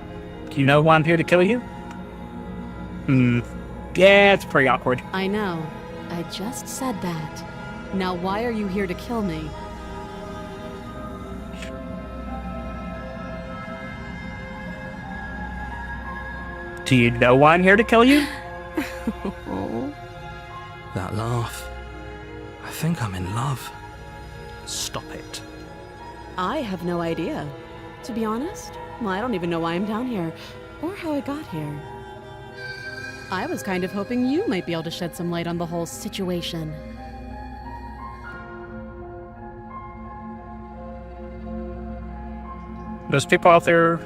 Speaker 1: Do you know why I'm here to kill you? Yeah, it's pretty awkward.
Speaker 9: I know. I just said that. Now why are you here to kill me?
Speaker 1: Do you know why I'm here to kill you?
Speaker 5: That laugh. I think I'm in love.
Speaker 4: Stop it.
Speaker 9: I have no idea. To be honest, well, I don't even know why I'm down here, or how I got here. I was kind of hoping you might be able to shed some light on the whole situation.
Speaker 1: There's people out there.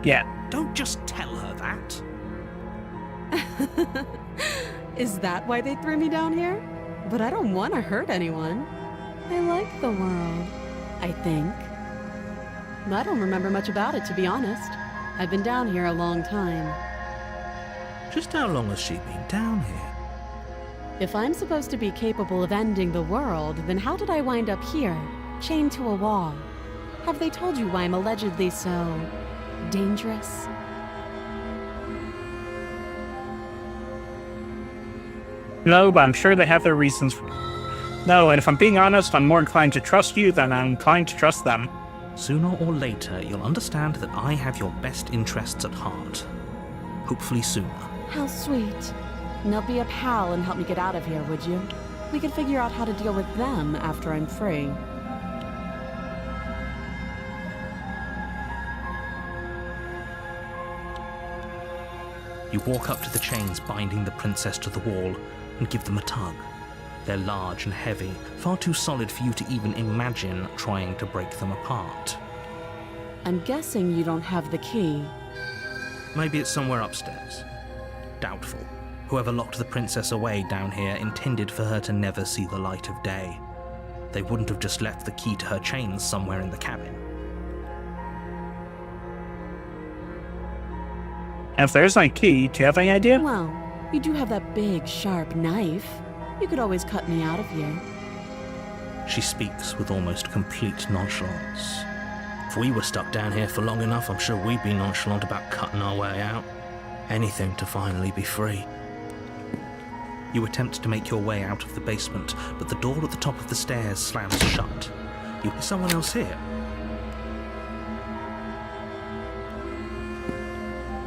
Speaker 1: Yeah.
Speaker 4: Don't just tell her that.
Speaker 9: Is that why they threw me down here? But I don't want to hurt anyone. I like the world, I think. I don't remember much about it, to be honest. I've been down here a long time.
Speaker 5: Just how long has she been down here?
Speaker 9: If I'm supposed to be capable of ending the world, then how did I wind up here, chained to a wall? Have they told you why I'm allegedly so dangerous?
Speaker 1: No, but I'm sure they have their reasons. No, and if I'm being honest, I'm more inclined to trust you than I'm inclined to trust them.
Speaker 4: Sooner or later, you'll understand that I have your best interests at heart. Hopefully sooner.
Speaker 9: How sweet. Now be a pal and help me get out of here, would you? We could figure out how to deal with them after I'm free.
Speaker 4: You walk up to the chains binding the princess to the wall and give them a tug. They're large and heavy, far too solid for you to even imagine trying to break them apart.
Speaker 9: I'm guessing you don't have the key.
Speaker 4: Maybe it's somewhere upstairs. Doubtful. Whoever locked the princess away down here intended for her to never see the light of day. They wouldn't have just left the key to her chains somewhere in the cabin.
Speaker 1: If there's no key, do you have any idea?
Speaker 9: Well, you do have that big, sharp knife. You could always cut me out of here.
Speaker 4: She speaks with almost complete nonchalance. If we were stuck down here for long enough, I'm sure we'd be nonchalant about cutting our way out. Anything to finally be free. You attempt to make your way out of the basement, but the door at the top of the stairs slams shut. Is someone else here?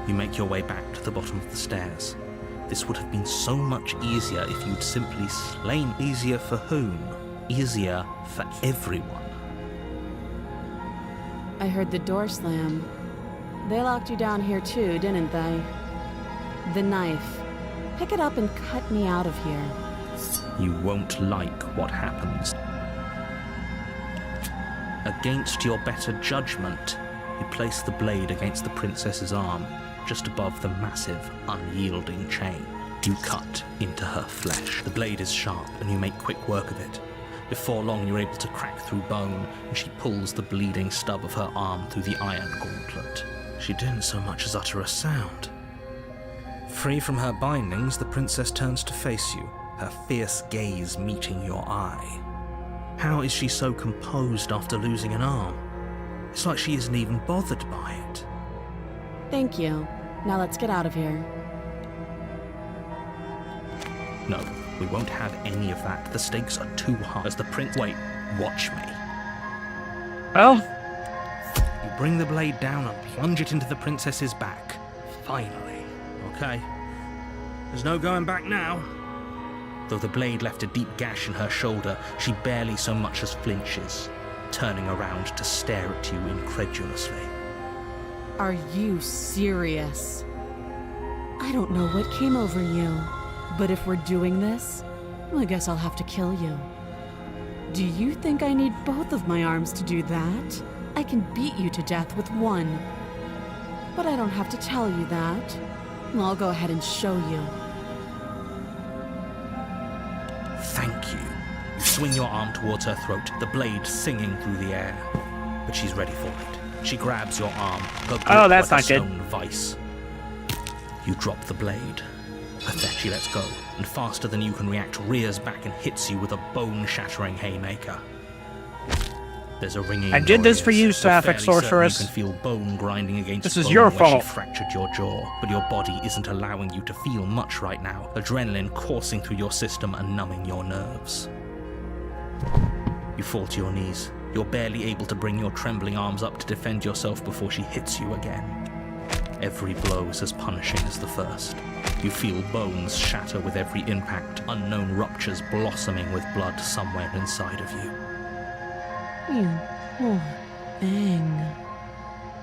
Speaker 4: You make your way back to the bottom of the stairs. This would have been so much easier if you'd simply slain. Easier for whom? Easier for everyone.
Speaker 9: I heard the door slam. They locked you down here too, didn't they? The knife. Pick it up and cut me out of here.
Speaker 4: You won't like what happens. Against your better judgment, you place the blade against the princess's arm, just above the massive, unyielding chain. You cut into her flesh. The blade is sharp, and you make quick work of it. Before long, you're able to crack through bone, and she pulls the bleeding stub of her arm through the iron gauntlet. She didn't so much as utter a sound. Free from her bindings, the princess turns to face you, her fierce gaze meeting your eye. How is she so composed after losing an arm? It's like she isn't even bothered by it.
Speaker 9: Thank you. Now let's get out of here.
Speaker 4: No, we won't have any of that. The stakes are too high. As the prince... Wait, watch me.
Speaker 1: Well,
Speaker 4: You bring the blade down and plunge it into the princess's back. Finally. Okay. There's no going back now. Though the blade left a deep gash in her shoulder, she barely so much as flinches, turning around to stare at you incredulously.
Speaker 9: Are you serious? I don't know what came over you, but if we're doing this, I guess I'll have to kill you. Do you think I need both of my arms to do that? I can beat you to death with one. But I don't have to tell you that. I'll go ahead and show you.
Speaker 4: Thank you. You swing your arm towards her throat, the blade singing through the air. But she's ready for it. She grabs your arm, her grip
Speaker 1: Oh, that's
Speaker 4: like
Speaker 1: not
Speaker 4: a
Speaker 1: good.
Speaker 4: stone vice. You drop the blade. Pathetic, she lets go, and faster than you can react, rears back and hits you with a bone-shattering haymaker. There's a ringing
Speaker 1: I did this for you,
Speaker 4: noise. You're
Speaker 1: Sapphic
Speaker 4: fairly certain
Speaker 1: Sorceress.
Speaker 4: You can feel bone grinding against
Speaker 1: This is
Speaker 4: bone
Speaker 1: your
Speaker 4: where
Speaker 1: fault.
Speaker 4: She fractured your jaw, but your body isn't allowing you to feel much right now. Adrenaline coursing through your system and numbing your nerves. You fall to your knees. You're barely able to bring your trembling arms up to defend yourself before she hits you again. Every blow is as punishing as the first. You feel bones shatter with every impact, unknown ruptures blossoming with blood somewhere inside of you.
Speaker 9: Poor thing.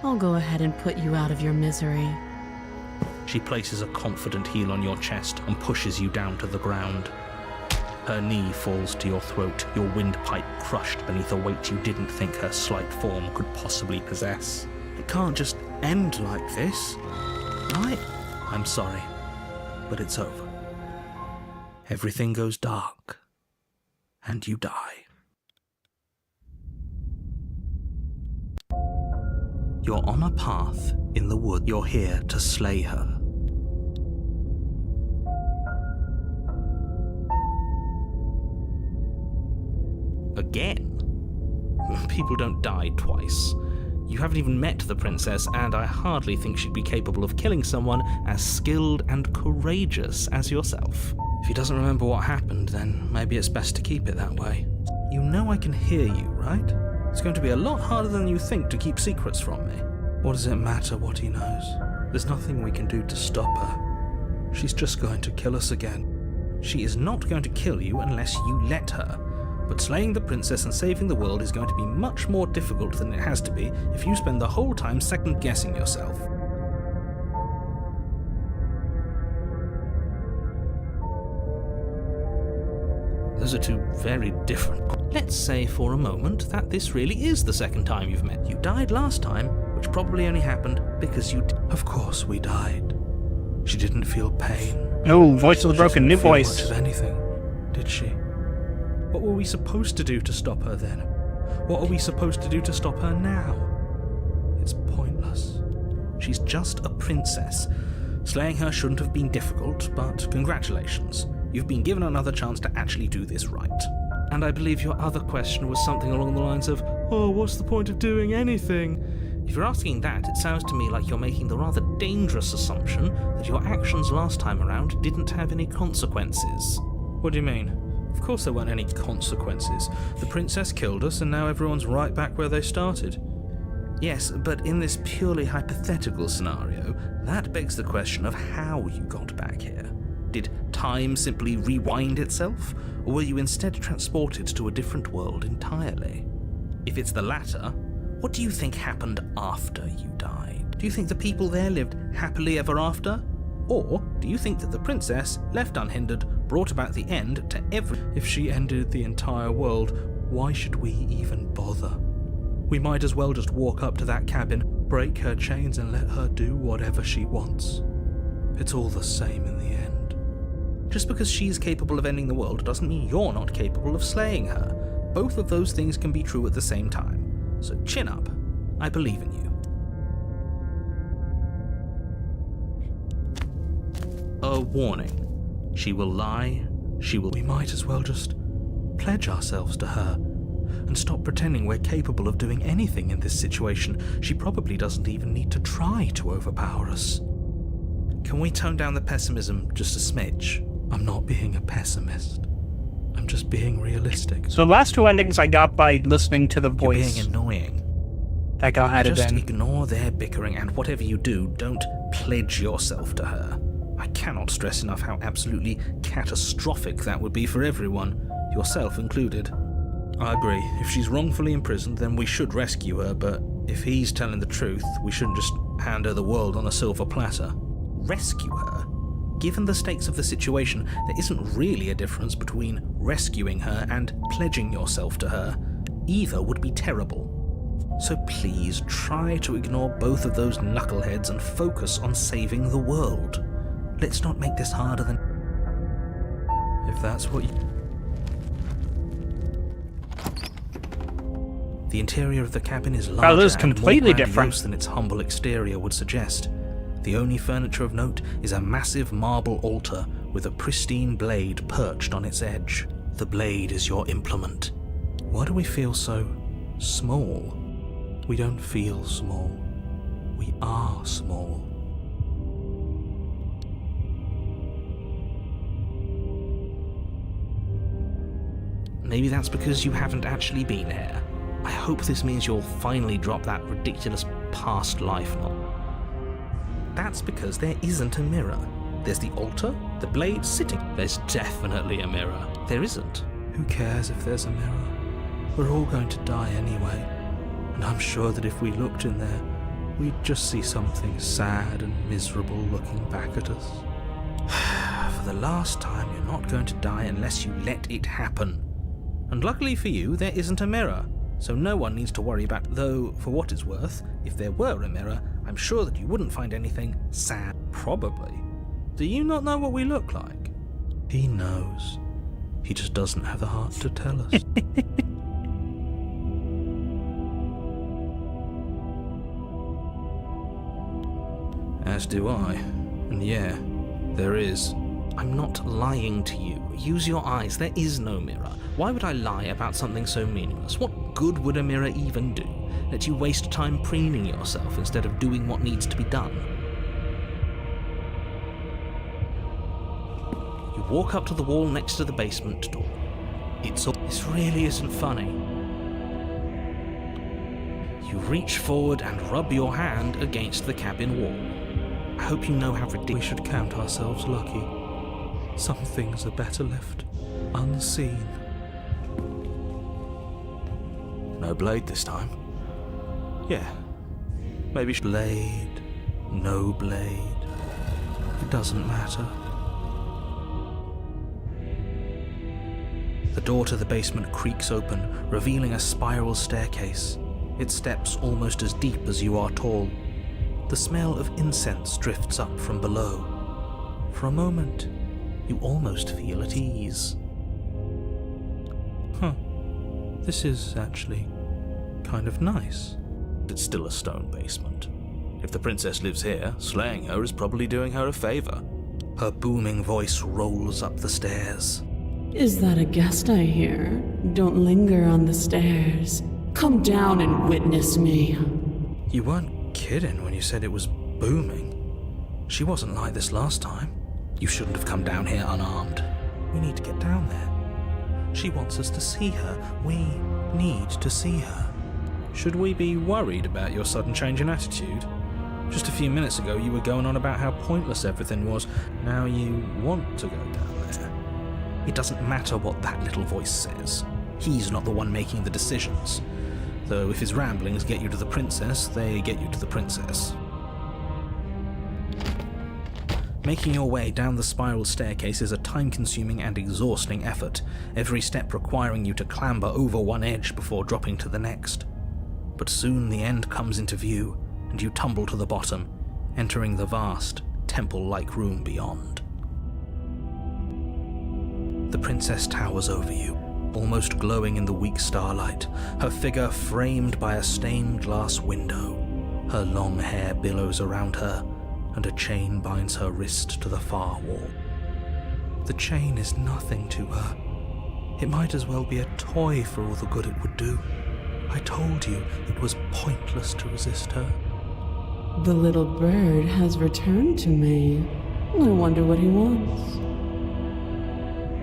Speaker 9: I'll go ahead and put you out of your misery.
Speaker 4: She places a confident heel on your chest and pushes you down to the ground. Her knee falls to your throat, your windpipe crushed beneath a weight you didn't think her slight form could possibly possess.
Speaker 5: It can't just end like this, right?
Speaker 4: I'm sorry, but it's over. Everything goes dark, and you die. You're on a path in the wood. You're here to slay her. Again? People don't die twice. You haven't even met the princess, and I hardly think she'd be capable of killing someone as skilled and courageous as yourself.
Speaker 5: If he doesn't remember what happened, then maybe it's best to keep it that way.
Speaker 4: You know I can hear you, right? It's going to be a lot harder than you think to keep secrets from me.
Speaker 5: What does it matter what he knows? There's nothing we can do to stop her. She's just going to kill us again.
Speaker 4: She is not going to kill you unless you let her. But slaying the princess and saving the world is going to be much more difficult than it has to be if you spend the whole time second-guessing yourself. Those are two very different. Let's say for a moment that this really is the second time you've met. You died last time, which probably only happened because you...
Speaker 5: Of course we died. She didn't feel pain.
Speaker 1: Oh, voice was broken. New
Speaker 5: She didn't feel
Speaker 1: voice.
Speaker 5: much of anything, did she?
Speaker 4: What were we supposed to do to stop her then? What are we supposed to do to stop her now?
Speaker 5: It's pointless.
Speaker 4: She's just a princess. Slaying her shouldn't have been difficult, but congratulations. You've been given another chance to actually do this right. And I believe your other question was something along the lines of, oh, what's the point of doing anything? If you're asking that, it sounds to me like you're making the rather dangerous assumption that your actions last time around didn't have any consequences.
Speaker 5: What do you mean? Of course there weren't any consequences. The princess killed us and now everyone's right back where they started.
Speaker 4: Yes, but in this purely hypothetical scenario, that begs the question of how you got back here. Did time simply rewind itself, or were you instead transported to a different world entirely? If it's the latter, what do you think happened after you died? Do you think the people there lived happily ever after? Or do you think that the princess, left unhindered, brought about the end to every...
Speaker 5: If she ended the entire world, why should we even bother? We might as well just walk up to that cabin, break her chains and let her do whatever she wants. It's all the same in the end.
Speaker 4: Just because she's capable of ending the world doesn't mean you're not capable of slaying her. Both of those things can be true at the same time. So chin up. I believe in you. A warning. She will lie,
Speaker 5: We might as well just pledge ourselves to her and stop pretending we're capable of doing anything in this situation. She probably doesn't even need to try to overpower us.
Speaker 4: Can we tone down the pessimism just a smidge?
Speaker 5: I'm not being a pessimist. I'm just being realistic.
Speaker 1: So the last two endings I got by listening to the
Speaker 4: You're
Speaker 1: voice
Speaker 4: being annoying.
Speaker 1: that got added
Speaker 4: Just
Speaker 1: in.
Speaker 4: ignore their bickering, and whatever you do, don't pledge yourself to her. I cannot stress enough how absolutely catastrophic that would be for everyone, yourself included.
Speaker 5: I agree. If she's wrongfully imprisoned, then we should rescue her, but if he's telling the truth, we shouldn't just hand her the world on a silver platter.
Speaker 4: Rescue her? Given the stakes of the situation, there isn't really a difference between rescuing her and pledging yourself to her. Either would be terrible. So please try to ignore both of those knuckleheads and focus on saving the world. Let's not make this harder than...
Speaker 5: If that's what you...
Speaker 4: The interior of the cabin is
Speaker 1: Wow,
Speaker 4: larger
Speaker 1: this is
Speaker 4: and
Speaker 1: completely
Speaker 4: more
Speaker 1: different.
Speaker 4: grandiose than its humble exterior would suggest. The only furniture of note is a massive marble altar with a pristine blade perched on its edge. The blade is your implement. Why do we feel so small?
Speaker 5: We don't feel small. We are small.
Speaker 4: Maybe that's because you haven't actually been here. I hope this means you'll finally drop that ridiculous past life knot. That's because there isn't a mirror. There's the altar, the blade sitting. There's definitely a mirror. There isn't.
Speaker 5: Who cares if there's a mirror? We're all going to die anyway. And I'm sure that if we looked in there, we'd just see something sad and miserable looking back at us. For the last time, you're not going to die unless you let it happen. And luckily for you, there isn't a mirror, so no one needs to worry about it. Though, for what it's worth, if there were a mirror, I'm sure that you wouldn't find anything sad. Probably. Do you not know what we look like? He knows. He just doesn't have the heart to tell us. As do I. And yeah, there is. I'm not lying to you. Use your eyes. There is no mirror. Why would I lie about something so meaningless? What good would a mirror even do? Let you waste time preening yourself instead of doing what needs to be done. You walk up to the wall next to the basement door. This really isn't funny. You reach forward and rub your hand against the cabin wall. I hope you know how ridiculous. We should count ourselves lucky. Some things are better left unseen. No blade this time. Yeah. Maybe blade, no blade. It doesn't matter. The door to the basement creaks open, revealing a spiral staircase. Its steps almost as deep as you are tall. The smell of incense drifts up from below. For a moment, you almost feel at ease. This is actually kind of nice. It's still a stone basement. If the princess lives here, slaying her is probably doing her a favor. Her booming voice rolls up the stairs.
Speaker 9: Is that a guest I hear? Don't linger on the stairs. Come down and witness me.
Speaker 5: You weren't kidding when you said it was booming. She wasn't like this last time. You shouldn't have come down here unarmed. We need to get down there. She wants us to see her. We need to see her. Should we be worried about your sudden change in attitude? Just a few minutes ago you were going on about how pointless everything was. Now you want to go down there. It doesn't matter what that little voice says. He's not the one making the decisions. Though if his ramblings get you to the princess, they get you to the princess. Making your way down the spiral staircase is a time-consuming and exhausting effort, every step requiring you to clamber over one edge before dropping to the next. But soon the end comes into view, and you tumble to the bottom, entering the vast, temple-like room beyond. The princess towers over you, almost glowing in the weak starlight, her figure framed by a stained glass window. Her long hair billows around her, and a chain binds her wrist to the far wall. The chain is nothing to her. It might as well be a toy for all the good it would do. I told you it was pointless to resist her.
Speaker 9: The little bird has returned to me. I wonder what he wants.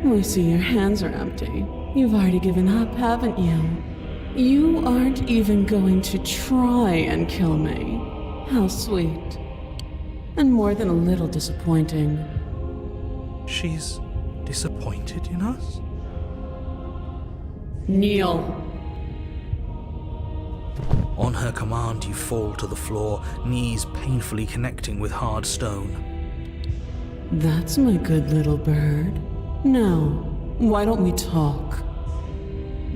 Speaker 9: I see your hands are empty. You've already given up, haven't you? You aren't even going to try and kill me. How sweet. And more than a little disappointing.
Speaker 5: She's disappointed in us?
Speaker 9: Kneel.
Speaker 5: On her command, you fall to the floor, knees painfully connecting with hard stone.
Speaker 9: That's my good little bird. Now, why don't we talk?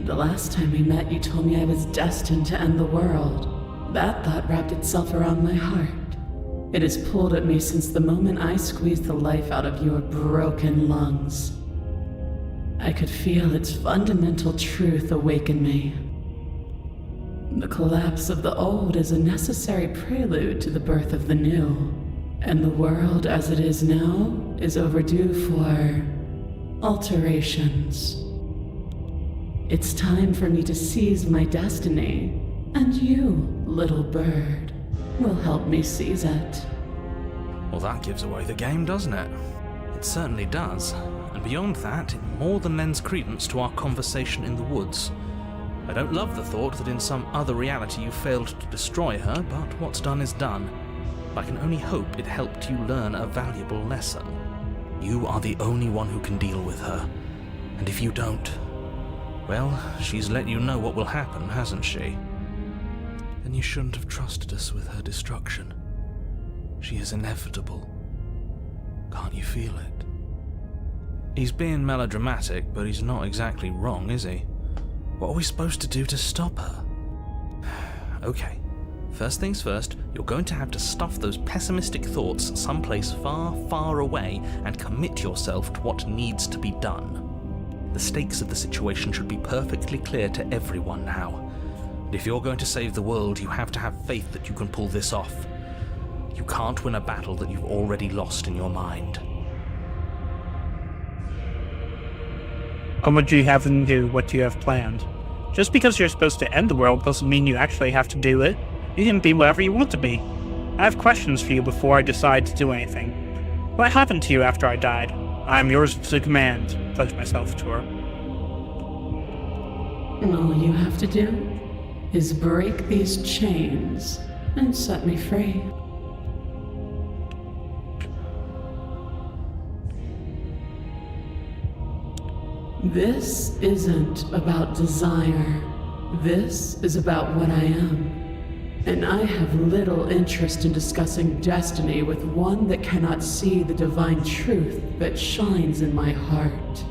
Speaker 9: The last time we met, you told me I was destined to end the world. That thought wrapped itself around my heart. It has pulled at me since the moment I squeezed the life out of your broken lungs. I could feel its fundamental truth awaken me. The collapse of the old is a necessary prelude to the birth of the new, and the world as it is now is overdue for alterations. It's time for me to seize my destiny, and you, little bird, will help me seize it.
Speaker 5: Well, that gives away the game, doesn't it? It certainly does. And beyond that, it more than lends credence to our conversation in the woods. I don't love the thought that in some other reality you failed to destroy her, but what's done is done. I can only hope it helped you learn a valuable lesson. You are the only one who can deal with her. And if you don't, well, she's let you know what will happen, hasn't she? Then you shouldn't have trusted us with her destruction. She is inevitable. Can't you feel it? He's being melodramatic, but he's not exactly wrong, is he? What are we supposed to do to stop her? Okay, first things first, you're going to have to stuff those pessimistic thoughts someplace far, far away and commit yourself to what needs to be done. The stakes of the situation should be perfectly clear to everyone now. And if you're going to save the world, you have to have faith that you can pull this off. You can't win a battle that you've already lost in your mind.
Speaker 1: How would you have them do what you have planned? Just because you're supposed to end the world doesn't mean you actually have to do it. You can be whatever you want to be. I have questions for you before I decide to do anything. What happened to you after I died? I am yours to command. Pledge myself to her.
Speaker 9: All you have to do is break these chains and set me free. This isn't about desire. This is about what I am. And I have little interest in discussing destiny with one that cannot see the divine truth that shines in my heart.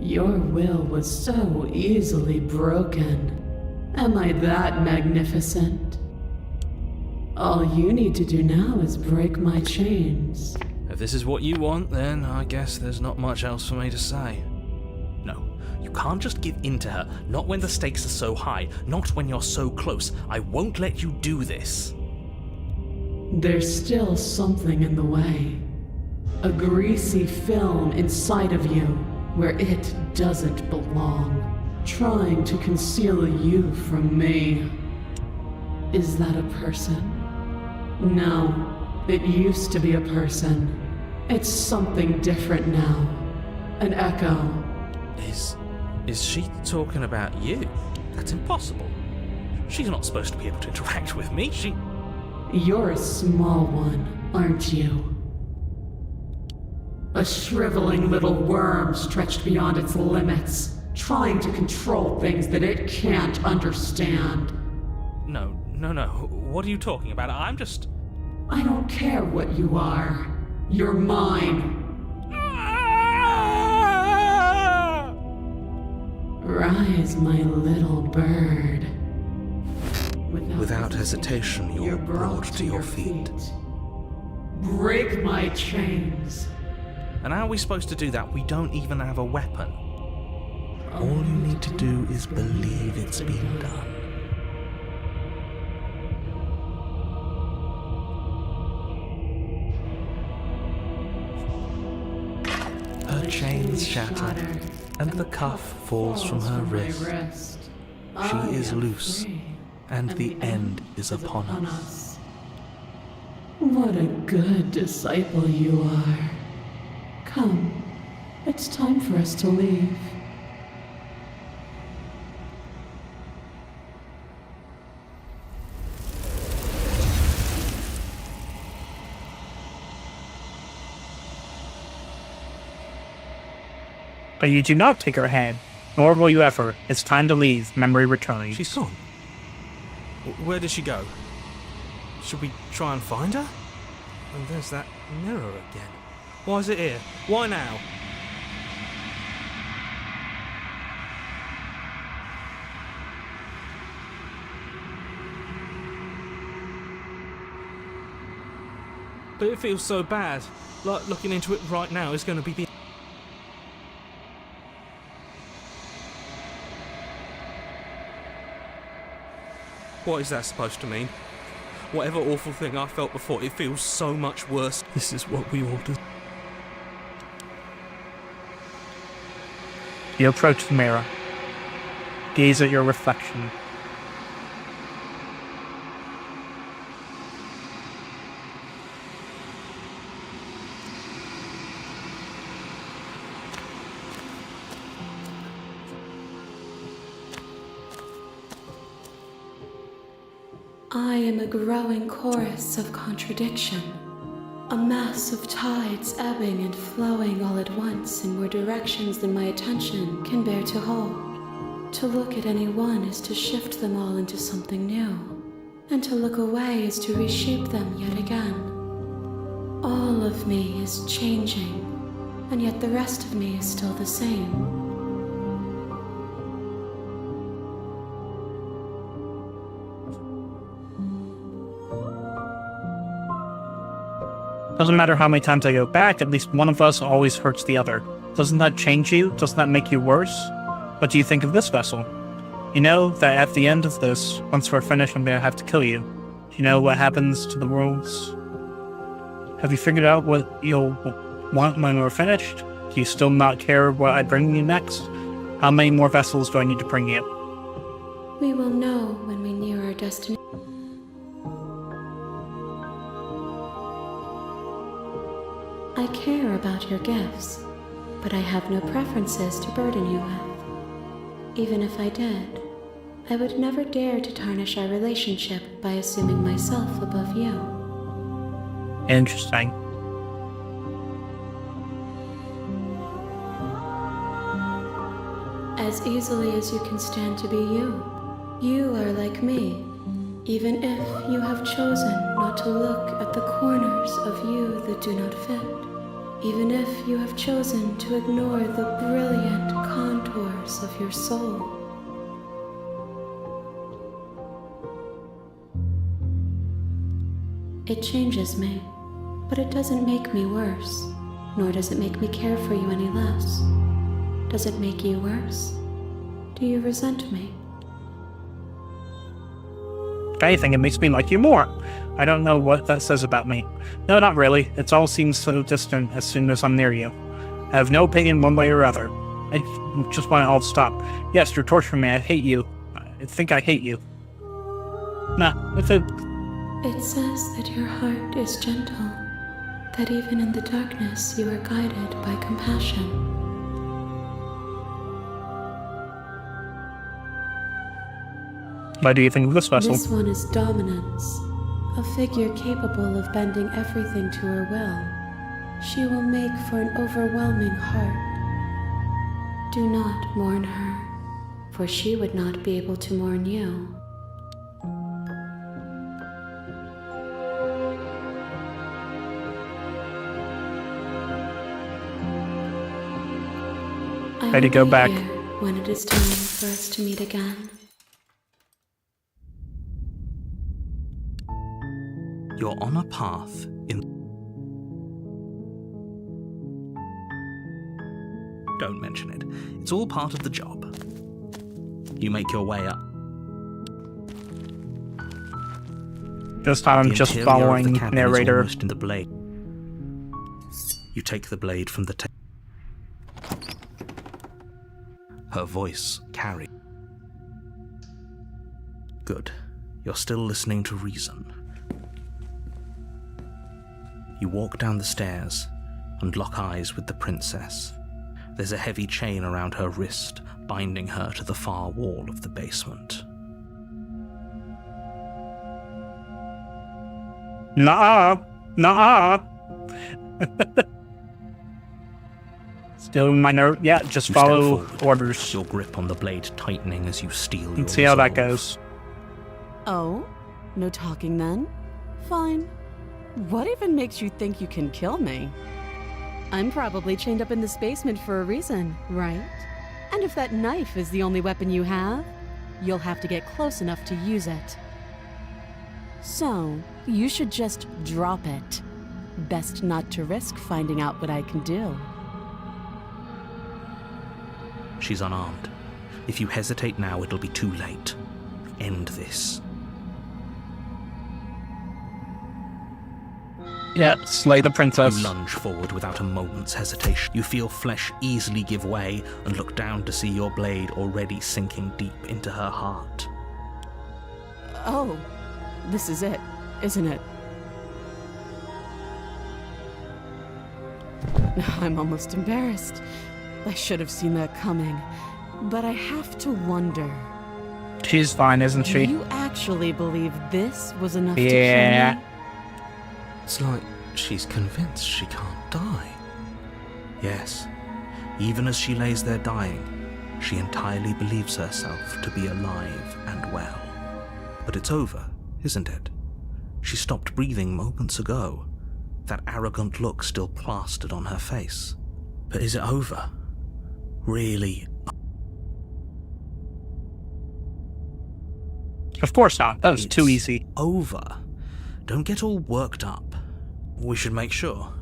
Speaker 9: Your will was so easily broken. Am I that magnificent? All you need to do now is break my chains.
Speaker 5: If this is what you want, then I guess there's not much else for me to say. No, you can't just give in to her. Not when the stakes are so high. Not when you're so close. I won't let you do this.
Speaker 9: There's still something in the way. A greasy film inside of you where it doesn't belong, trying to conceal you from me. Is that a person? No, it used to be a person. It's something different now. An echo.
Speaker 5: Is she talking about you? That's impossible. She's not supposed to be able to interact with me.
Speaker 9: You're a small one, aren't you? A shriveling little worm stretched beyond its limits, trying to control things that it can't understand.
Speaker 5: No. What are you talking about?
Speaker 9: I don't care what you are. You're mine. Rise, my little bird.
Speaker 5: Without hesitation, you're brought to your feet.
Speaker 9: Break my chains.
Speaker 5: And how are we supposed to do that? We don't even have a weapon. All you need to do is believe it's been done. Her chains shatter, and the cuff falls from her wrist. She is loose, and the end is upon us.
Speaker 9: What a good disciple you are. Come, it's time for us to leave.
Speaker 1: But you do not take her hand, nor will you ever. It's time to leave, memory returning.
Speaker 5: She's gone. Where did she go? Should we try and find her? And there's that mirror again. Why is it here? Why now? But it feels so bad. Like looking into it right now is going to be the... What is that supposed to mean? Whatever awful thing I felt before, it feels so much worse. This is what we all do.
Speaker 1: You approach the mirror. Gaze at your reflection.
Speaker 7: I am a growing chorus of contradiction. A mass of tides ebbing and flowing all at once in more directions than my attention can bear to hold. To look at any one is to shift them all into something new, and to look away is to reshape them yet again. All of me is changing, and yet the rest of me is still the same.
Speaker 1: Doesn't matter how many times I go back, at least one of us always hurts the other. Doesn't that change you? Doesn't that make you worse? What do you think of this vessel? You know that at the end of this, once we're finished, I'm gonna have to kill you. Do you know what happens to the worlds? Have you figured out what you'll want when we're finished? Do you still not care what I bring you next? How many more vessels do I need to bring you?
Speaker 7: We will know when we near our destination. I care about your gifts, but I have no preferences to burden you with. Even if I did, I would never dare to tarnish our relationship by assuming myself above you.
Speaker 1: Interesting.
Speaker 7: As easily as you can stand to be you. You are like me, even if you have chosen not to look at the corners of you that do not fit. Even if you have chosen to ignore the brilliant contours of your soul. It changes me, but it doesn't make me worse, nor does it make me care for you any less. Does it make you worse? Do you resent me?
Speaker 1: If anything, it makes me like you more. I don't know what that says about me. No, not really. It all seems so distant as soon as I'm near you. I have no opinion one way or other. I just want it all to stop. Yes, you're torturing me. I hate you. I think I hate you. Nah, it's a...
Speaker 7: It says that your heart is gentle, that even in the darkness you are guided by compassion.
Speaker 1: What do you think of this vessel?
Speaker 7: This one is dominance, a figure capable of bending everything to her will. She will make for an overwhelming heart. Do not mourn her, for she would not be able to mourn you. I
Speaker 1: Ready to go
Speaker 7: will be
Speaker 1: back.
Speaker 7: here when it is time for us to meet again.
Speaker 4: You're on a path in... Don't mention it. It's all part of the job. You make your way up.
Speaker 1: This time I'm
Speaker 4: The
Speaker 1: just
Speaker 4: interior of
Speaker 1: following
Speaker 4: the cabin is
Speaker 1: narrator.
Speaker 4: almost in the blade. You take the blade from the table. Her voice carries. Good. You're still listening to reason. You walk down the stairs and lock eyes with the princess. There's a heavy chain around her wrist, binding her to the far wall of the basement.
Speaker 1: Nuh-uh. Nuh-uh. Still my note. Yeah, just
Speaker 4: You step
Speaker 1: follow
Speaker 4: forward,
Speaker 1: orders
Speaker 4: your grip on the blade tightening as you steel your
Speaker 1: and see how that
Speaker 4: resolve.
Speaker 1: goes.
Speaker 9: Oh? No talking then? Fine. What even makes you think you can kill me? I'm probably chained up in this basement for a reason, right? And if that knife is the only weapon you have, you'll have to get close enough to use it. So, you should just drop it. Best not to risk finding out what I can do.
Speaker 4: She's unarmed. If you hesitate now, it'll be too late. End this.
Speaker 1: Yeah, slay the princess.
Speaker 4: You lunge forward without a moment's hesitation. You feel flesh easily give way and look down to see your blade already sinking deep into her heart.
Speaker 9: Oh, this is it, isn't it? I'm almost embarrassed. I should have seen that coming. But I have to wonder.
Speaker 1: She's fine, isn't
Speaker 9: Do
Speaker 1: she?
Speaker 9: you actually believe this was enough
Speaker 1: Yeah.
Speaker 9: to kill me?
Speaker 5: It's like She's convinced she can't die. Yes, even as she lays there dying, she entirely believes herself to be alive and well. But it's over, isn't it? She stopped breathing moments ago, that arrogant look still plastered on her face. But is it over? Really?
Speaker 1: Of course not. That was too easy.
Speaker 5: Over. Don't get all worked up. We should make sure.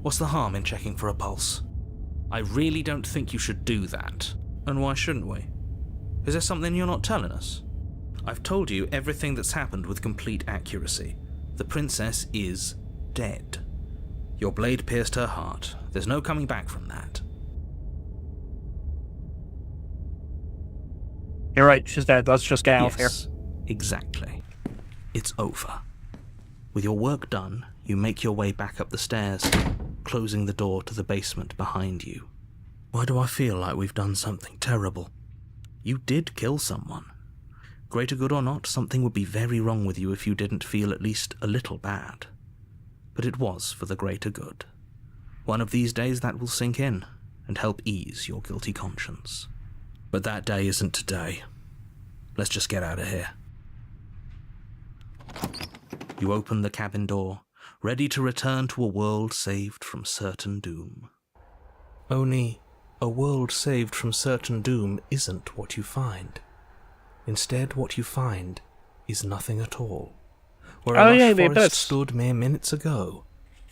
Speaker 5: What's the harm in checking for a pulse? I really don't think you should do that. And why shouldn't we? Is there something you're not telling us? I've told you everything that's happened with complete accuracy. The princess is dead. Your blade pierced her heart. There's no coming back from that.
Speaker 1: You're right, she's dead. Let's just get out of here.
Speaker 5: Exactly. It's over. With your work done, you make your way back up the stairs, closing the door to the basement behind you. Why do I feel like we've done something terrible? You did kill someone. Greater good or not, something would be very wrong with you if you didn't feel at least a little bad. But it was for the greater good. One of these days that will sink in and help ease your guilty conscience. But that day isn't today. Let's just get out of here. You open the cabin door, ready to return to a world saved from certain doom. Only, a world saved from certain doom isn't what you find. Instead, what you find is nothing at all. Where a lush forest stood mere minutes ago,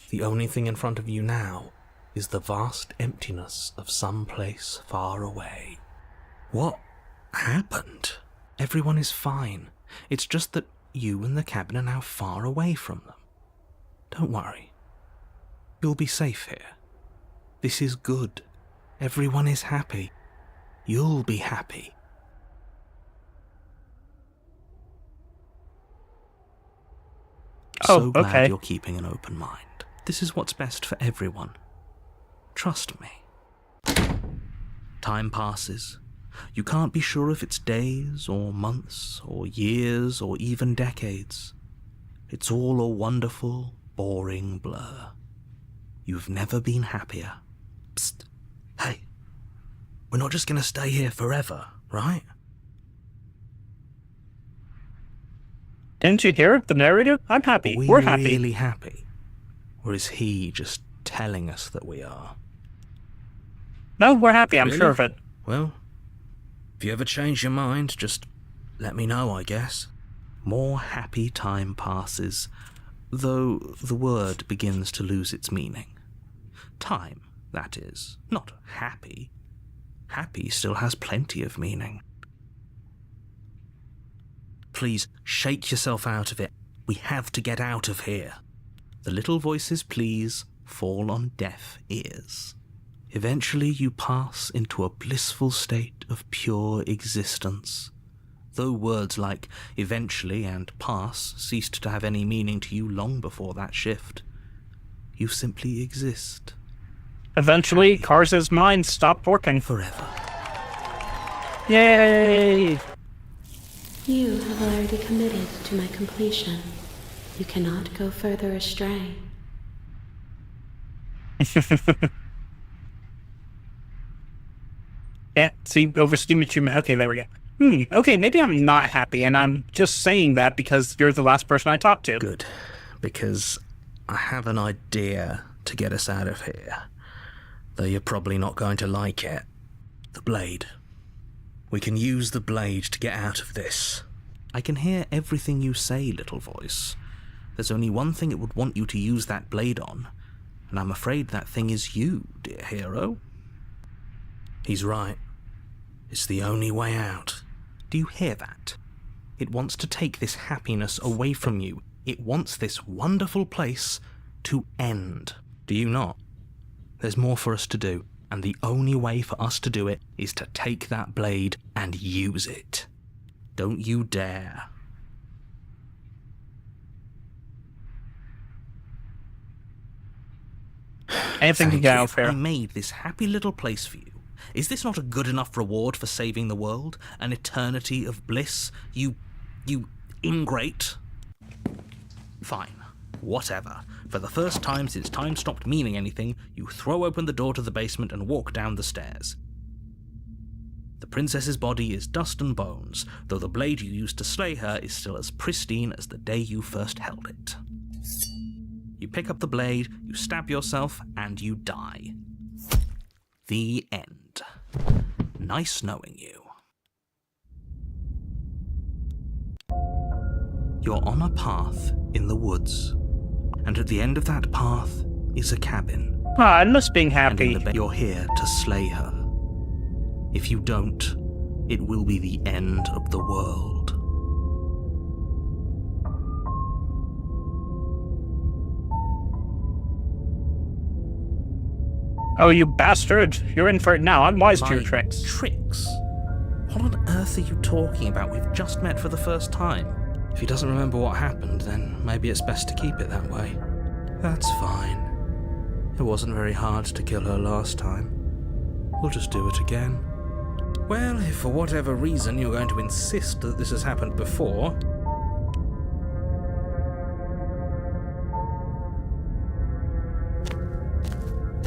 Speaker 5: the only thing in front of you now is the vast emptiness of some place far away. What happened? Everyone is fine. It's just that you and the cabin are now far away from them. Don't worry. You'll be safe here. This is good. Everyone is happy. You'll be happy. So glad you're keeping an open mind. This is what's best for everyone. Trust me. Time passes. You can't be sure if it's days or months or years or even decades. It's all a wonderful, boring blur. You've never been happier. Psst. Hey, we're not just going to stay here forever, right?
Speaker 1: Didn't you hear the narrator? I'm happy. We're happy.
Speaker 5: Really happy? Or is he just telling us that we are?
Speaker 1: No, we're happy. I'm sure of it.
Speaker 5: Well, if you ever change your mind, just let me know, I guess. More happy time passes, though the word begins to lose its meaning. Time, that is, not happy. Happy still has plenty of meaning. Please, shake yourself out of it. We have to get out of here. The little voices, please, fall on deaf ears. Eventually you pass into a blissful state of pure existence. Though words like eventually and pass ceased to have any meaning to you long before that shift, you simply exist.
Speaker 1: Eventually, Kars's mind stopped working.
Speaker 5: Forever.
Speaker 1: Yay!
Speaker 7: You have already committed to my completion. You cannot go further astray.
Speaker 1: Yeah, see, oversteam achievement. Okay, there we go. Okay, maybe I'm not happy, and I'm just saying that because you're the last person I talked to.
Speaker 5: Good, because I have an idea to get us out of here, though you're probably not going to like it. The blade. We can use the blade to get out of this. I can hear everything you say, little voice. There's only one thing it would want you to use that blade on, and I'm afraid that thing is you, dear hero. He's right. It's the only way out. Do you hear that? It wants to take this happiness away from you. It wants this wonderful place to end. Do you not? There's more for us to do, and the only way for us to do it is to take that blade and use it. Don't you dare.
Speaker 1: Anything to get out there.
Speaker 5: I made this happy little place for you. Is this not a good enough reward for saving the world? An eternity of bliss? You ingrate? Fine.
Speaker 4: Whatever. For the first time since time stopped meaning anything, you throw open the door to the basement and walk down the stairs. The princess's body is dust and bones, though the blade you used to slay her is still as pristine as the day you first held it. You pick up the blade, you stab yourself, and you die. The end. Nice knowing you. You're on a path in the woods, and at the end of that path is a cabin.
Speaker 1: Ah, I miss being
Speaker 4: And in
Speaker 1: happy.
Speaker 4: the you're here to slay her. If you don't, it will be the end of the world.
Speaker 1: Oh, you bastard. You're in for it now. I'm wise to your
Speaker 4: My
Speaker 1: tricks.
Speaker 4: Tricks? What on earth are you talking about? We've just met for the first time. If he doesn't remember what happened, then maybe it's best to keep it that way. That's fine. It wasn't very hard to kill her last time. We'll just do it again. Well, if for whatever reason you're going to insist that this has happened before...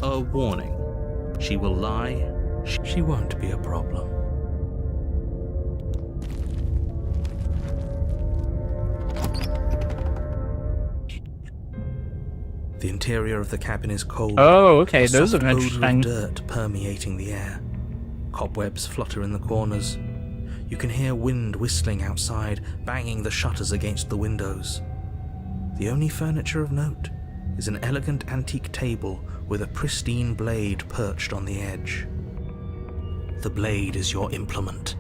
Speaker 4: A warning. She will lie. She won't be a problem. The interior of the cabin is cold.
Speaker 1: Oh, okay.
Speaker 4: A
Speaker 1: Those
Speaker 4: soft
Speaker 1: are
Speaker 4: odour of
Speaker 1: interesting.
Speaker 4: dirt permeating the air. Cobwebs flutter in the corners. You can hear wind whistling outside, banging the shutters against the windows. The only furniture of note is an elegant antique table with a pristine blade perched on the edge. The blade is your implement.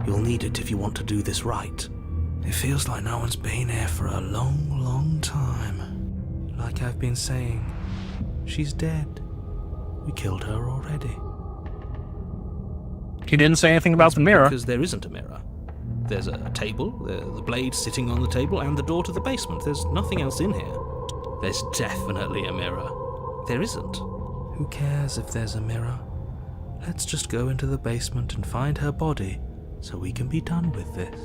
Speaker 4: You'll need it if you want to do this right. It feels like no one's been here for a long, long time. Like I've been saying, she's dead. We killed her already.
Speaker 1: You didn't say anything about the mirror.
Speaker 4: Because there isn't a mirror. There's a table, the blade sitting on the table, and the door to the basement. There's nothing else in here. There's definitely a mirror. There isn't. Who cares if there's a mirror? Let's just go into the basement and find her body so we can be done with this.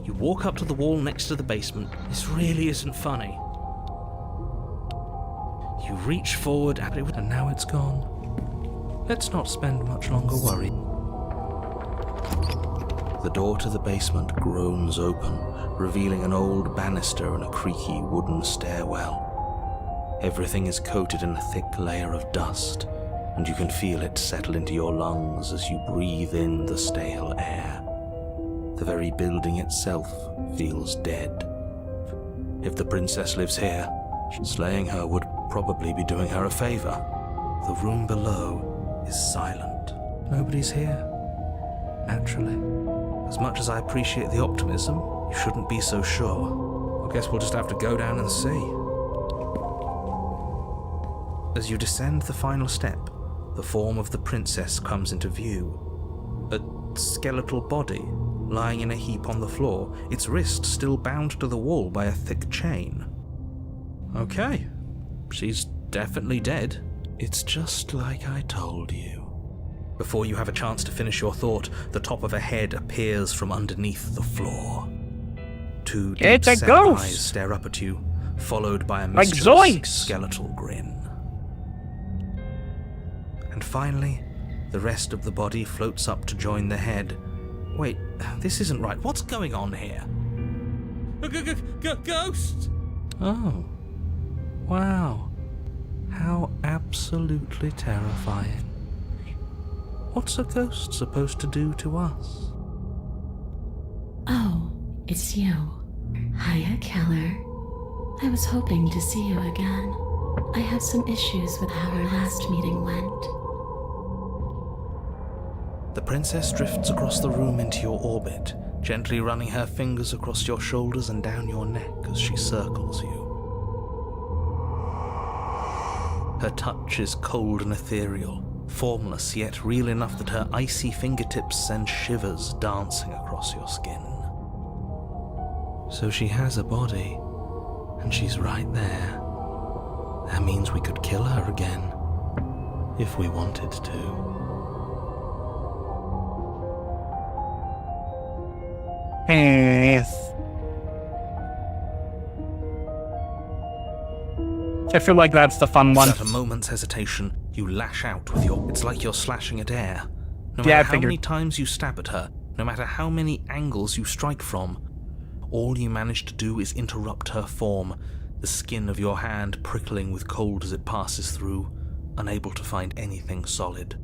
Speaker 4: You walk up to the wall next to the basement. This really isn't funny. You reach forward and now it's gone. Let's not spend much longer worrying. The door to the basement groans open, revealing an old banister and a creaky wooden stairwell. Everything is coated in a thick layer of dust, and you can feel it settle into your lungs as you breathe in the stale air. The very building itself feels dead. If the princess lives here, slaying her would probably be doing her a favor. The room below is silent. Nobody's here. Naturally. As much as I appreciate the optimism, you shouldn't be so sure. I guess we'll just have to go down and see. As you descend the final step, the form of the princess comes into view. A skeletal body, lying in a heap on the floor, its wrist still bound to the wall by a thick chain. Okay, she's definitely dead. It's just like I told you. Before you have a chance to finish your thought, the top of a head appears from underneath the floor. Two
Speaker 1: It's a
Speaker 4: deep-set
Speaker 1: ghost!
Speaker 4: eyes stare up at you, followed by a
Speaker 1: Like
Speaker 4: mischievous
Speaker 1: Zoinks!
Speaker 4: skeletal grin. And finally, the rest of the body floats up to join the head. Wait, this isn't right. What's going on here? Ghost! Oh. Wow. How absolutely terrifying. What's a ghost supposed to do to us?
Speaker 7: Oh, it's you. Hiya, Keller. I was hoping to see you again. I have some issues with how our last meeting went.
Speaker 4: The princess drifts across the room into your orbit, gently running her fingers across your shoulders and down your neck as she circles you. Her touch is cold and ethereal, formless yet real enough that her icy fingertips send shivers dancing across your skin. So she has a body, and she's right there. That means we could kill her again, if we wanted to.
Speaker 1: Yes. I feel like that's the fun one.
Speaker 4: Without a moment's hesitation, you lash out with your... It's like you're slashing at air. No
Speaker 1: Yeah, I
Speaker 4: matter how
Speaker 1: figured.
Speaker 4: many times you stab at her, no matter how many angles you strike from, all you manage to do is interrupt her form, the skin of your hand prickling with cold as it passes through, unable to find anything solid.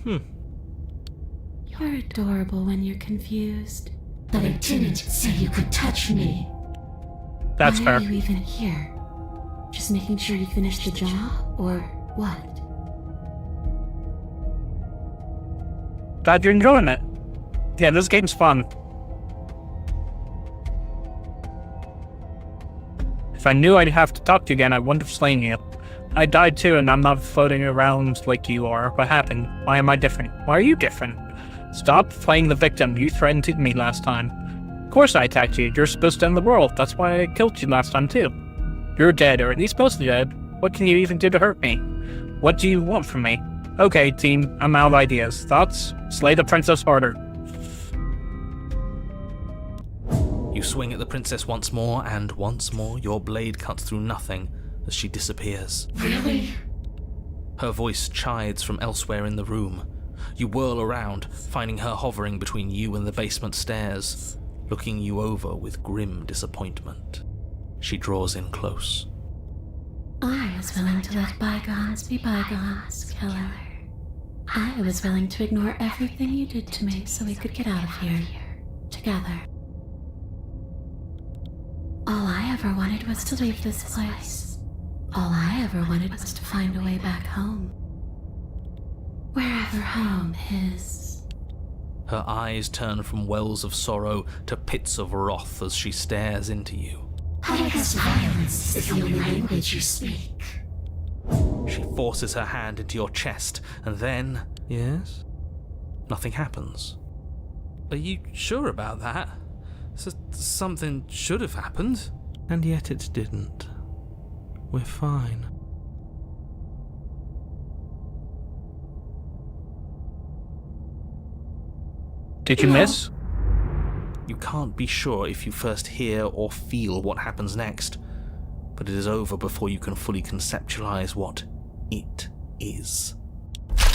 Speaker 7: You're adorable when you're confused.
Speaker 8: But I didn't say you could touch me.
Speaker 1: That's
Speaker 7: Why
Speaker 1: fair.
Speaker 7: are you even here? Just making sure you finish the job, or what?
Speaker 1: Glad you're enjoying it. Yeah, this game's fun. If I knew I'd have to talk to you again, I wouldn't have slain you. I died too, and I'm not floating around like you are. What happened? Why am I different? Why are you different? Stop playing the victim. You threatened me last time. Of course I attacked you. You're supposed to end the world. That's why I killed you last time too. You're dead, or at least mostly dead. What can you even do to hurt me? What do you want from me? Okay, team, I'm out of ideas. Thoughts? Slay the princess harder.
Speaker 4: You swing at the princess once more, and once more your blade cuts through nothing as she disappears.
Speaker 8: Really?
Speaker 4: Her voice chides from elsewhere in the room. You whirl around, finding her hovering between you and the basement stairs, looking you over with grim disappointment. She draws in close.
Speaker 7: I was willing to let bygones be bygones, killer. I was willing to ignore everything you did to me so we could get out of here together. All I ever wanted was to leave this place. All I ever wanted was to find a way back home. Wherever home is.
Speaker 4: Her eyes turn from wells of sorrow to pits of wrath as she stares into you.
Speaker 8: I guess violence is the only language you speak.
Speaker 4: She forces her hand into your chest, and then... Yes? Nothing happens. Are you sure about that? Something should have happened. And yet it didn't. We're fine.
Speaker 1: Did you miss?
Speaker 4: You can't be sure if you first hear or feel what happens next, but it is over before you can fully conceptualize what it is.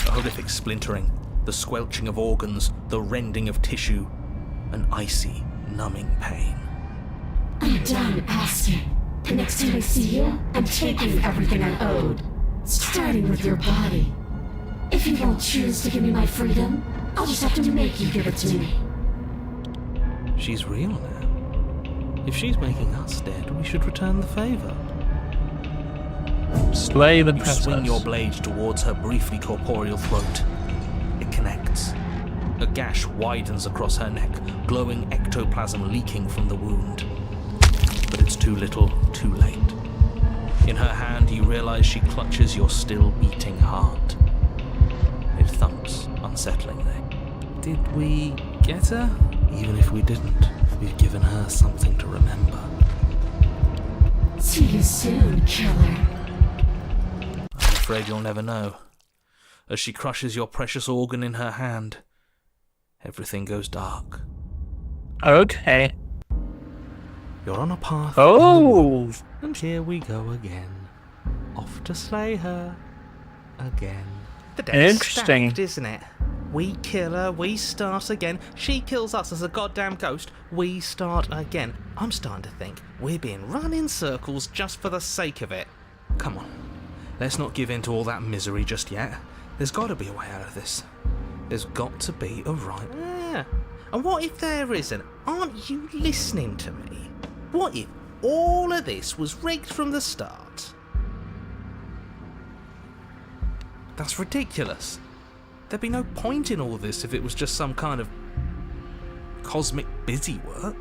Speaker 4: A horrific splintering, the squelching of organs, the rending of tissue, an icy, numbing pain.
Speaker 8: I'm done asking. The next time I see you, I'm taking everything I owed. Starting with your body. If you won't choose to give me my freedom, I'll just have to make you give it to me.
Speaker 4: She's real now. If she's making us dead, we should return the favor.
Speaker 1: Slay the
Speaker 4: You
Speaker 1: princess.
Speaker 4: swing your blade towards her briefly corporeal throat. It connects. A gash widens across her neck, glowing ectoplasm leaking from the wound. But it's too little, too late. In her hand, you realize she clutches your still beating heart. It thumps unsettlingly. Did we get her? Even if we didn't, we've given her something to remember.
Speaker 8: See you soon, killer.
Speaker 4: I'm afraid you'll never know. As she crushes your precious organ in her hand, everything goes dark.
Speaker 1: Okay.
Speaker 4: You're on a path.
Speaker 1: Oh!
Speaker 4: And here we go again. Off to slay her. Again.
Speaker 5: The deck's
Speaker 1: Interesting.
Speaker 5: stacked, isn't it? We kill her, we start again. She kills us as a goddamn ghost, we start again. I'm starting to think we're being run in circles just for the sake of it.
Speaker 4: Come on. Let's not give in to all that misery just yet. There's got to be a way out of this. There's got to be a right...
Speaker 5: Yeah. And what if there isn't? Aren't you listening to me? What if all of this was rigged from the start?
Speaker 4: That's ridiculous. There'd be no point in all this if it was just some kind of cosmic busy work.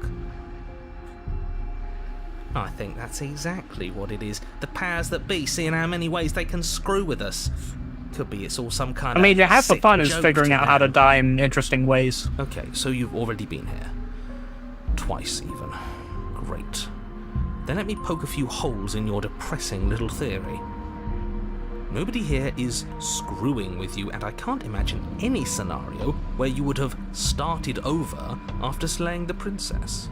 Speaker 5: I think that's exactly what it is. The powers that be seeing how many ways they can screw with us. Could be it's all some kind
Speaker 1: I
Speaker 5: of
Speaker 1: mean, half the
Speaker 5: sick
Speaker 1: fun is
Speaker 5: joke
Speaker 1: figuring out how to
Speaker 5: them.
Speaker 1: die in interesting ways.
Speaker 4: Okay, so you've already been here. Twice, even. Great. Then let me poke a few holes in your depressing little theory.
Speaker 5: Nobody here is screwing with you, and I can't imagine any scenario where you would have started over after slaying the princess.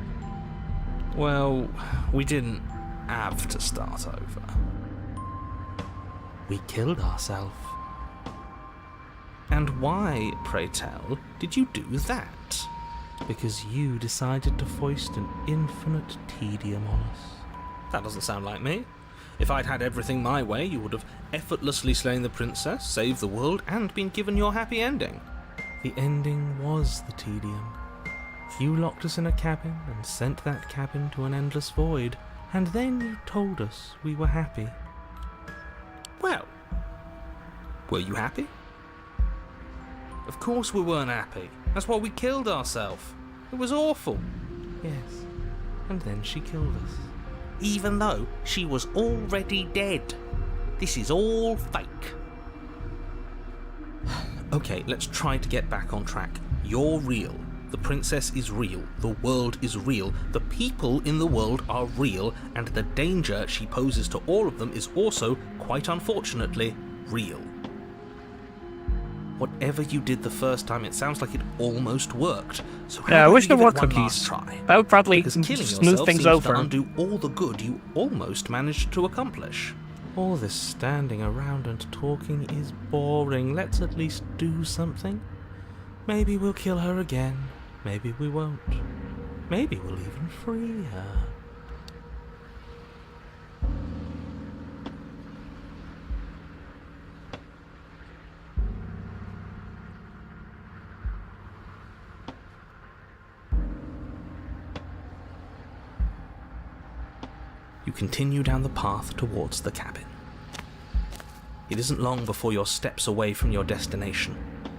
Speaker 5: Well, we didn't have to start over. We killed ourselves. And why, pray tell, did you do that? Because you decided to foist an infinite tedium on us. That doesn't sound like me. If I'd had everything my way, you would have effortlessly slain the princess, saved the world, and been given your happy ending. The ending was the tedium. You locked us in a cabin and sent that cabin to an endless void, and then you told us we were happy. Well, were you happy? Of course we weren't happy. That's why we killed ourselves. It was awful. Yes, and then she killed us. Even though she was already dead. This is all fake. Okay, let's try to get back on track. You're real. The princess is real. The world is real. The people in the world are real. And the danger she poses to all of them is also, quite unfortunately, real. Whatever you did the first time, it sounds like it almost worked. So
Speaker 1: Yeah, I
Speaker 5: how
Speaker 1: wish
Speaker 5: about
Speaker 1: there
Speaker 5: you
Speaker 1: were
Speaker 5: give it one
Speaker 1: cookies.
Speaker 5: last try?
Speaker 1: That would probably
Speaker 5: Because killing
Speaker 1: smooth
Speaker 5: yourself
Speaker 1: things
Speaker 5: seems
Speaker 1: over.
Speaker 5: to undo all the good you almost managed to accomplish. All this standing around and talking is boring. Let's at least do something. Maybe we'll kill her again. Maybe we won't. Maybe we'll even free her. You continue down the path towards the cabin. It isn't long before you're steps away from your destination.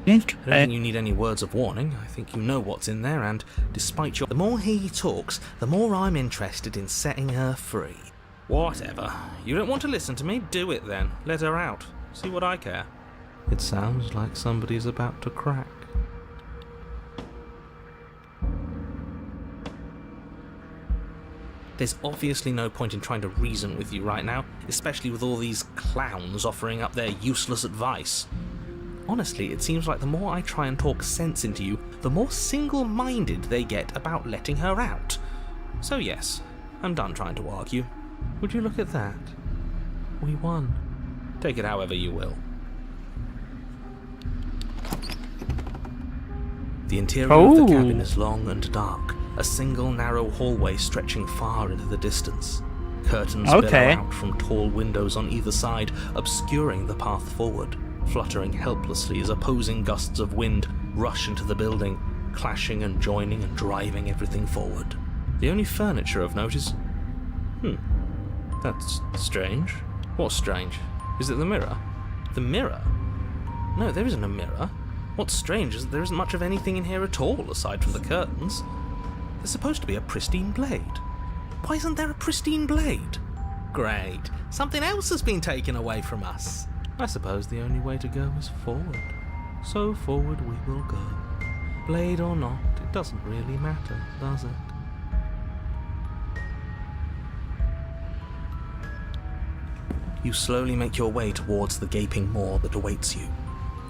Speaker 5: I don't think you need any words of warning. I think you know what's in there, and despite your... The more he talks, the more I'm interested in setting her free. Whatever. You don't want to listen to me? Do it then. Let her out. See what I care. It sounds like somebody's about to crack. There's obviously no point in trying to reason with you right now, especially with all these clowns offering up their useless advice. Honestly, it seems like the more I try and talk sense into you, the more single-minded they get about letting her out. So yes, I'm done trying to argue. Would you look at that? We won. Take it however you will. The interior of the cabin is long and dark, a single narrow hallway stretching far into the distance. Curtains billow out from tall windows on either side, obscuring the path forward, fluttering helplessly as opposing gusts of wind rush into the building, clashing and joining and driving everything forward. The only furniture of note is... that's strange. What's strange? Is it the mirror? The mirror? No, there isn't a mirror. What's strange is that there isn't much of anything in here at all, aside from the curtains. There's supposed to be a pristine blade. Why isn't there a pristine blade? Great. Something else has been taken away from us. I suppose the only way to go is forward. So forward we will go. Blade or not, it doesn't really matter, does it? You slowly make your way towards the gaping maw that awaits you.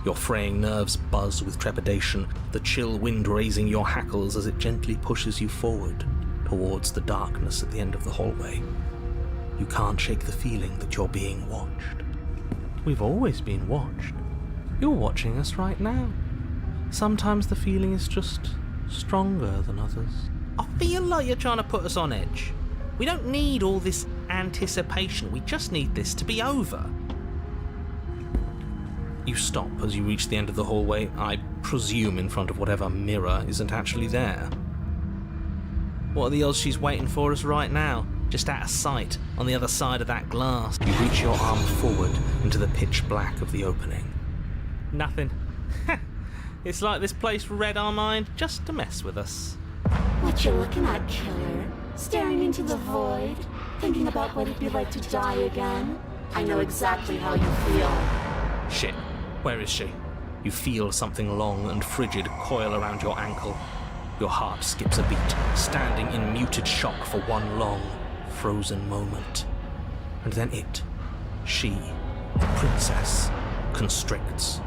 Speaker 5: Your fraying nerves buzz with trepidation, the chill wind raising your hackles as it gently pushes you forward, towards the darkness at the end of the hallway. You can't shake the feeling that you're being watched. We've always been watched. You're watching us right now. Sometimes the feeling is just stronger than others. I feel like you're trying to put us on edge. We don't need all this anticipation, we just need this to be over. You stop as you reach the end of the hallway, I presume in front of whatever mirror isn't actually there. What are the odds she's waiting for us right now, just out of sight, on the other side of that glass? You reach your arm forward into the pitch black of the opening. Nothing. It's like this place read our mind just to mess with us.
Speaker 8: What you looking at, killer? Staring into the void? Thinking about what it'd be like to die again? I know exactly how you feel.
Speaker 5: Shit. Where is she? You feel something long and frigid coil around your ankle. Your heart skips a beat, standing in muted shock for one long, frozen moment. And then she,
Speaker 4: The princess constricts.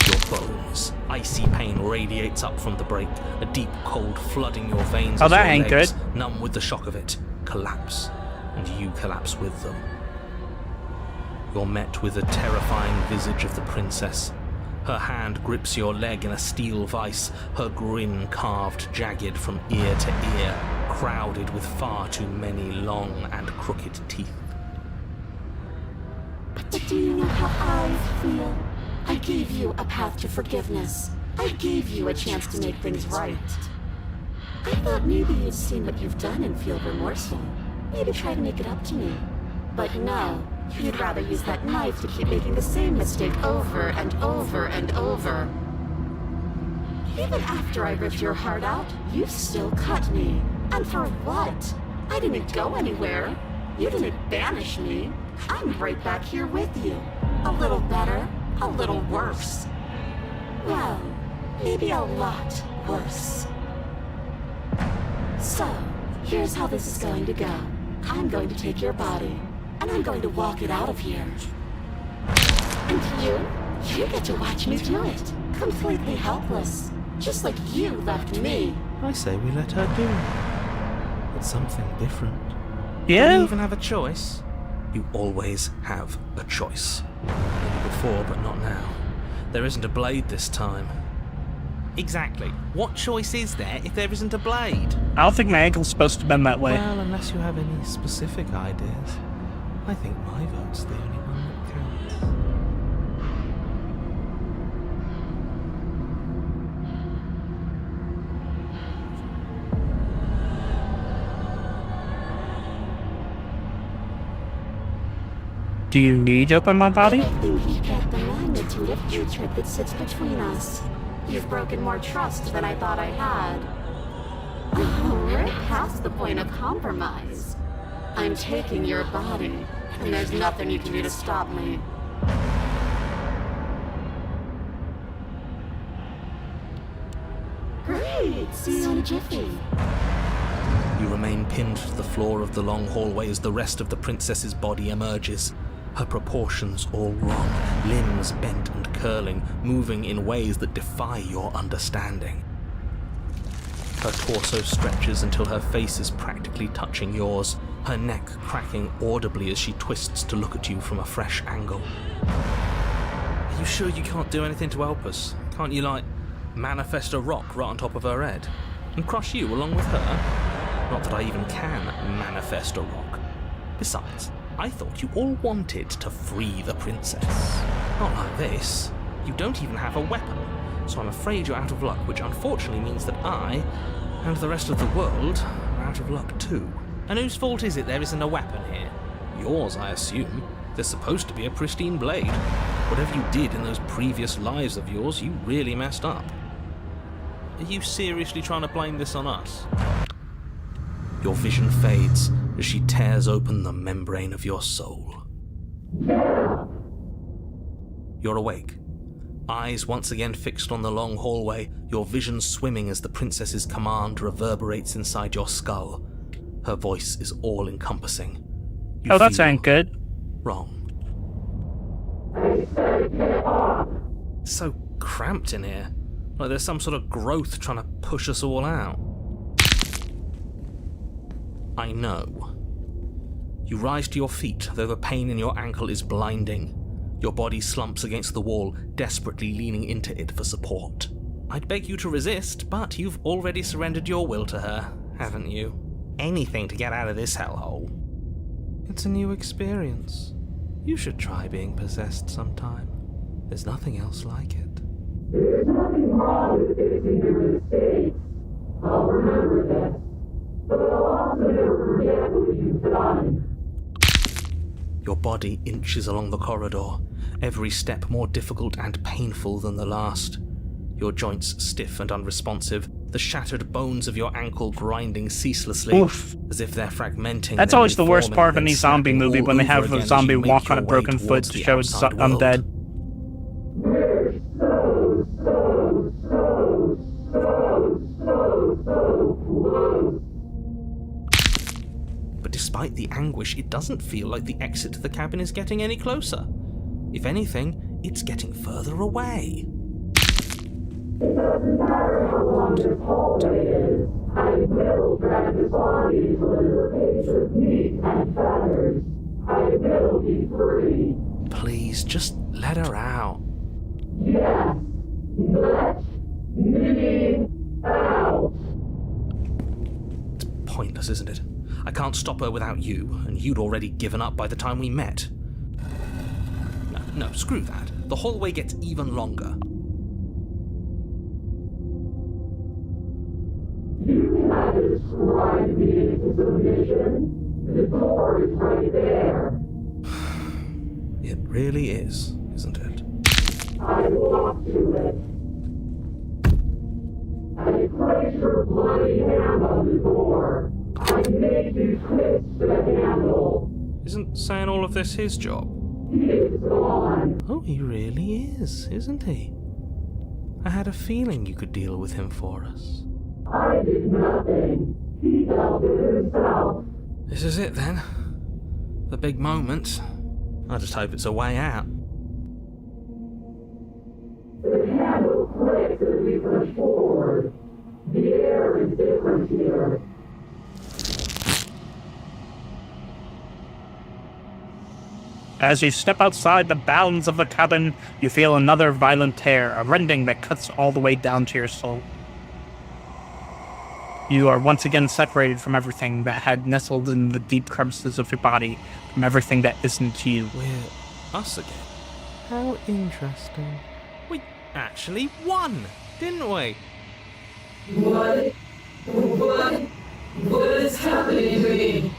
Speaker 4: Your bones. Icy pain radiates up from the break, a deep cold flooding your veins
Speaker 1: Oh,
Speaker 4: as
Speaker 1: that
Speaker 4: your
Speaker 1: ain't
Speaker 4: legs,
Speaker 1: good.
Speaker 4: numb with the shock of it, collapse, and you collapse with them. You're met with the terrifying visage of the princess. Her hand grips your leg in a steel vice, her grin carved jagged from ear to ear, crowded with far too many long and crooked teeth.
Speaker 8: But do you know how I feel? I gave you a path to forgiveness. I gave you a chance to make things right. I thought maybe you'd seen what you've done and feel remorseful. Maybe try to make it up to me. But no, you'd rather use that knife to keep making the same mistake over and over and over. Even after I ripped your heart out, you still cut me. And for what? I didn't go anywhere. You didn't banish me. I'm right back here with you. A little better, a little worse. Well, maybe a lot worse. So, here's how this is going to go. I'm going to take your body, and I'm going to walk it out of here. And you get to watch me do it. Completely helpless. Just like you left me.
Speaker 5: I say we let her do it. It's something different. Do
Speaker 1: Yeah?
Speaker 5: we even have a choice?
Speaker 4: You always have a choice. Maybe before, but not now. There isn't a blade this time.
Speaker 5: Exactly. What choice is there if there isn't a blade?
Speaker 1: I don't think my ankle's supposed to bend that way.
Speaker 5: Well, unless you have any specific ideas. I think my vote's the only one that counts.
Speaker 1: Do you need to open my body?
Speaker 8: I think you get the magnitude of hatred that sits between us. You've broken more trust than I thought I had. Oh, we're past the point of compromise. I'm taking your body, and there's nothing you can do to stop me. Great! See you in a jiffy.
Speaker 4: You remain pinned to the floor of the long hallway as the rest of the princess's body emerges. Her proportions all wrong, limbs bent and curling, moving in ways that defy your understanding. Her torso stretches until her face is practically touching yours, her neck cracking audibly as she twists to look at you from a fresh angle. Are you sure you can't do anything to help us? Can't you, manifest a rock right on top of her head? And crush you along with her? Not that I even can manifest a rock. Besides, I thought you all wanted to free the princess. Not like this. You don't even have a weapon, so I'm afraid you're out of luck, which unfortunately means that I, and the rest of the world, are out of luck too. And whose fault is it there isn't a weapon here? Yours, I assume. There's supposed to be a pristine blade. Whatever you did in those previous lives of yours, you really messed up. Are you seriously trying to blame this on us? Your vision fades as she tears open the membrane of your soul. You're awake. Eyes once again fixed on the long hallway, your vision swimming as the princess's command reverberates inside your skull. Her voice is all-encompassing. You
Speaker 1: Oh, that
Speaker 4: feel
Speaker 1: sounds good.
Speaker 4: wrong. It's so cramped in here. Like there's some sort of growth trying to push us all out. I know. You rise to your feet, though the pain in your ankle is blinding. Your body slumps against the wall, desperately leaning into it for support. I'd beg you to resist, but you've already surrendered your will to her, haven't you? Anything to get out of this hellhole.
Speaker 5: It's a new experience. You should try being possessed sometime. There's nothing else like it.
Speaker 4: Your body inches along the corridor, every step more difficult and painful than the last. Your joints stiff and unresponsive, the shattered bones of your ankle grinding ceaselessly,
Speaker 1: Oof.
Speaker 4: as if they're fragmenting.
Speaker 1: That's
Speaker 4: then
Speaker 1: always the worst
Speaker 4: reforming,
Speaker 1: part of
Speaker 4: then
Speaker 1: any zombie
Speaker 4: snapping
Speaker 1: movie,
Speaker 4: all
Speaker 1: when they
Speaker 4: over
Speaker 1: have
Speaker 4: again
Speaker 1: a
Speaker 4: as
Speaker 1: zombie
Speaker 4: you make
Speaker 1: walk on
Speaker 4: your
Speaker 1: a
Speaker 4: way
Speaker 1: broken foot
Speaker 4: towards
Speaker 1: to
Speaker 4: the
Speaker 1: show it's
Speaker 4: outside world.
Speaker 1: undead.
Speaker 4: But despite the anguish, it doesn't feel like the exit to the cabin is getting any closer.
Speaker 5: If anything, it's getting further away. Please, just let her out. It's pointless, isn't it? I can't stop her without you, and you'd already given up by the time we met. No, screw that. The hallway gets even longer. It really is, isn't it? Isn't saying all of this his job? Oh, he really is, isn't he? I had a feeling you could deal with him for us. I did nothing. He dealt with himself. This is it then. The big moment. I just hope it's a way out. The candle clicks as we push forward. The air is different here.
Speaker 1: As you step outside the bounds of the cabin, you feel another violent tear, a rending that cuts all the way down to your soul. You are once again separated from everything that had nestled in the deep crevices of your body, from everything that isn't you.
Speaker 5: We're us again. How interesting. We actually won, didn't we?
Speaker 8: What is happening to me?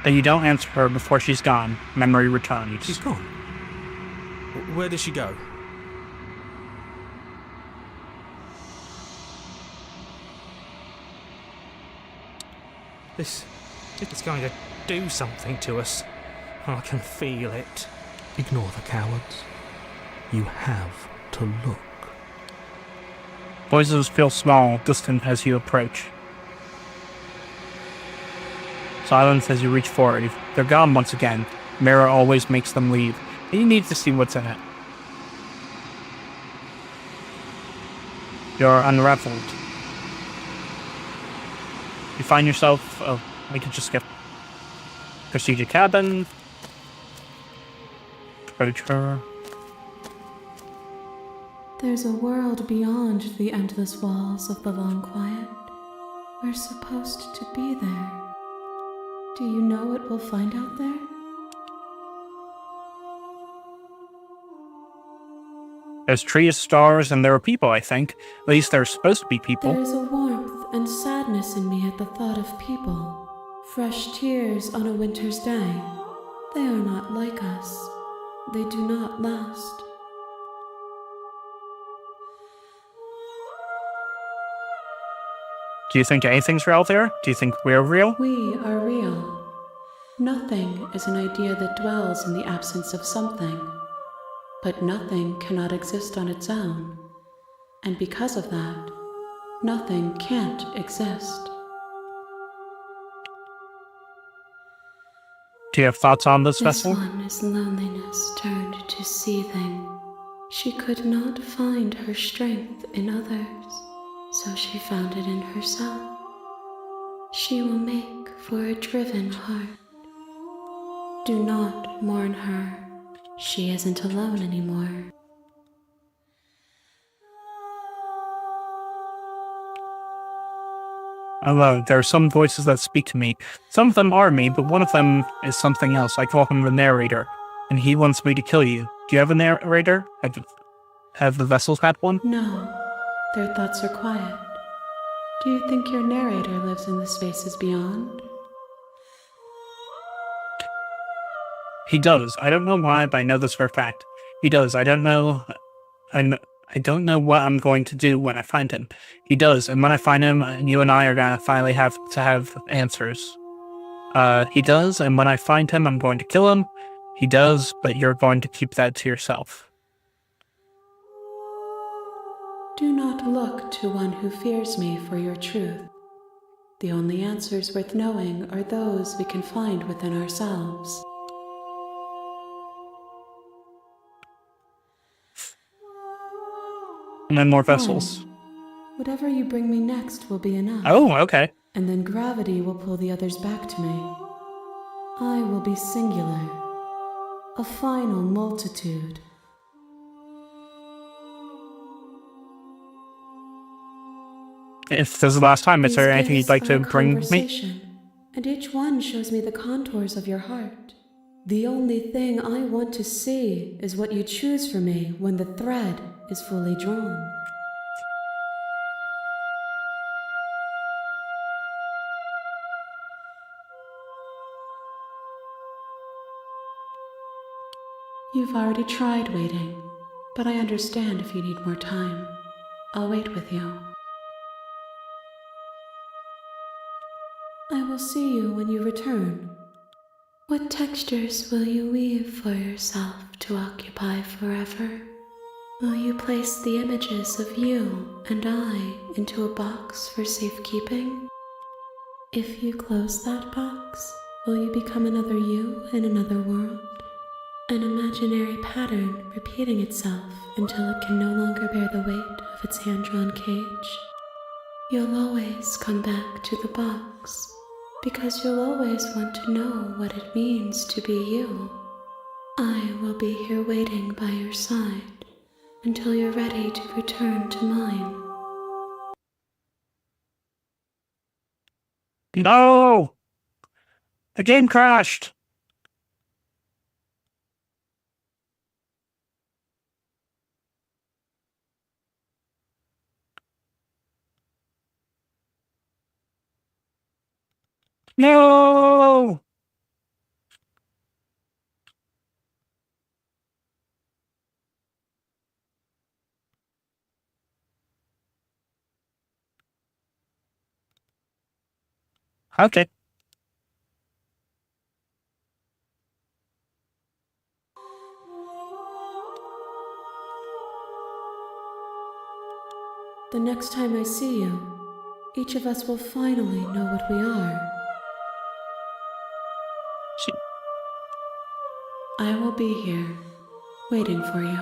Speaker 1: But you don't answer her before she's gone. Memory returns.
Speaker 5: She's gone. Where did she go? This is going to do something to us. I can feel it. Ignore the cowards. You have to look.
Speaker 1: Voices feel small, distant as you approach. Silence as you reach forward. They're gone once again. Mirror always makes them leave, and you need to see what's in it. You're unraveled. You find yourself... Oh, we could just skip. Procedure cabin. Approach her.
Speaker 7: There's a world beyond the endless walls of the long quiet. We're supposed to be there. Do you know what we'll find out there?
Speaker 1: There's trees, stars, and there are people, I think. At least there's supposed to be people.
Speaker 7: There's a warmth and sadness in me at the thought of people. Fresh tears on a winter's day. They are not like us. They do not last.
Speaker 1: Do you think anything's real there? Do you think we're real?
Speaker 7: We are real. Nothing is an idea that dwells in the absence of something. But nothing cannot exist on its own. And because of that, nothing can't exist.
Speaker 1: Do you have thoughts on this vessel?
Speaker 7: This one is loneliness turned to seething. She could not find her strength in others, so she found it in herself. She will make for a driven heart. Do not mourn her. She isn't alone anymore.
Speaker 1: Although there are some voices that speak to me. Some of them are me, but one of them is something else. I call him the narrator, and he wants me to kill you. Do you have a narrator? Have the vessels had one?
Speaker 7: No, their thoughts are quiet. Do you think your narrator lives in the spaces beyond?
Speaker 1: He does. I don't know why, but I know this for a fact. He does. I don't know. I don't know what I'm going to do when I find him. He does, and when I find him, you and I are gonna finally have to have answers. He does, and when I find him, I'm going to kill him. He does, but you're going to keep that to yourself.
Speaker 7: Do not look to one who fears me for your truth. The only answers worth knowing are those we can find within ourselves.
Speaker 1: And then more vessels.
Speaker 7: Fine. Whatever you bring me next will be enough.
Speaker 1: Oh, okay.
Speaker 7: And then gravity will pull the others back to me. I will be singular. A final multitude.
Speaker 1: If this is the last time, is there
Speaker 7: These
Speaker 1: anything you'd
Speaker 7: gifts
Speaker 1: like to
Speaker 7: are a
Speaker 1: bring me?
Speaker 7: conversation, and each one shows me the contours of your heart. The only thing I want to see is what you choose for me when the thread is fully drawn. You've already tried waiting, but I understand if you need more time. I'll wait with you. I will see you when you return. What textures will you weave for yourself to occupy forever? Will you place the images of you and I into a box for safekeeping? If you close that box, will you become another you in another world? An imaginary pattern repeating itself until it can no longer bear the weight of its hand-drawn cage? You'll always come back to the box, because you'll always want to know what it means to be you. I will be here waiting by your side until you're ready to return to mine.
Speaker 1: No! The game crashed! No! Okay.
Speaker 7: The next time I see you, each of us will finally know what we are. I will be here, waiting for you.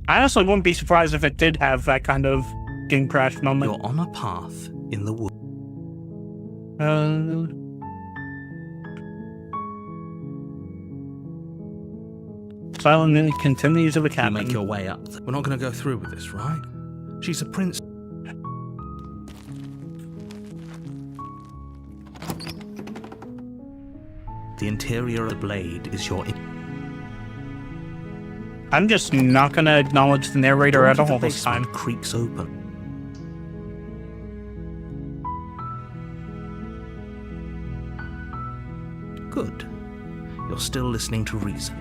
Speaker 1: I honestly wouldn't be surprised if it did have that kind of game crash moment.
Speaker 4: You're on a path in the woods.
Speaker 1: Silently continue to the
Speaker 4: You
Speaker 1: cabin.
Speaker 4: make your way up. We're not going to go through with this, right? She's a prince. The interior of the blade is your...
Speaker 1: I'm just not gonna acknowledge the narrator at all this time.
Speaker 4: Creaks open. Good. You're still listening to reason.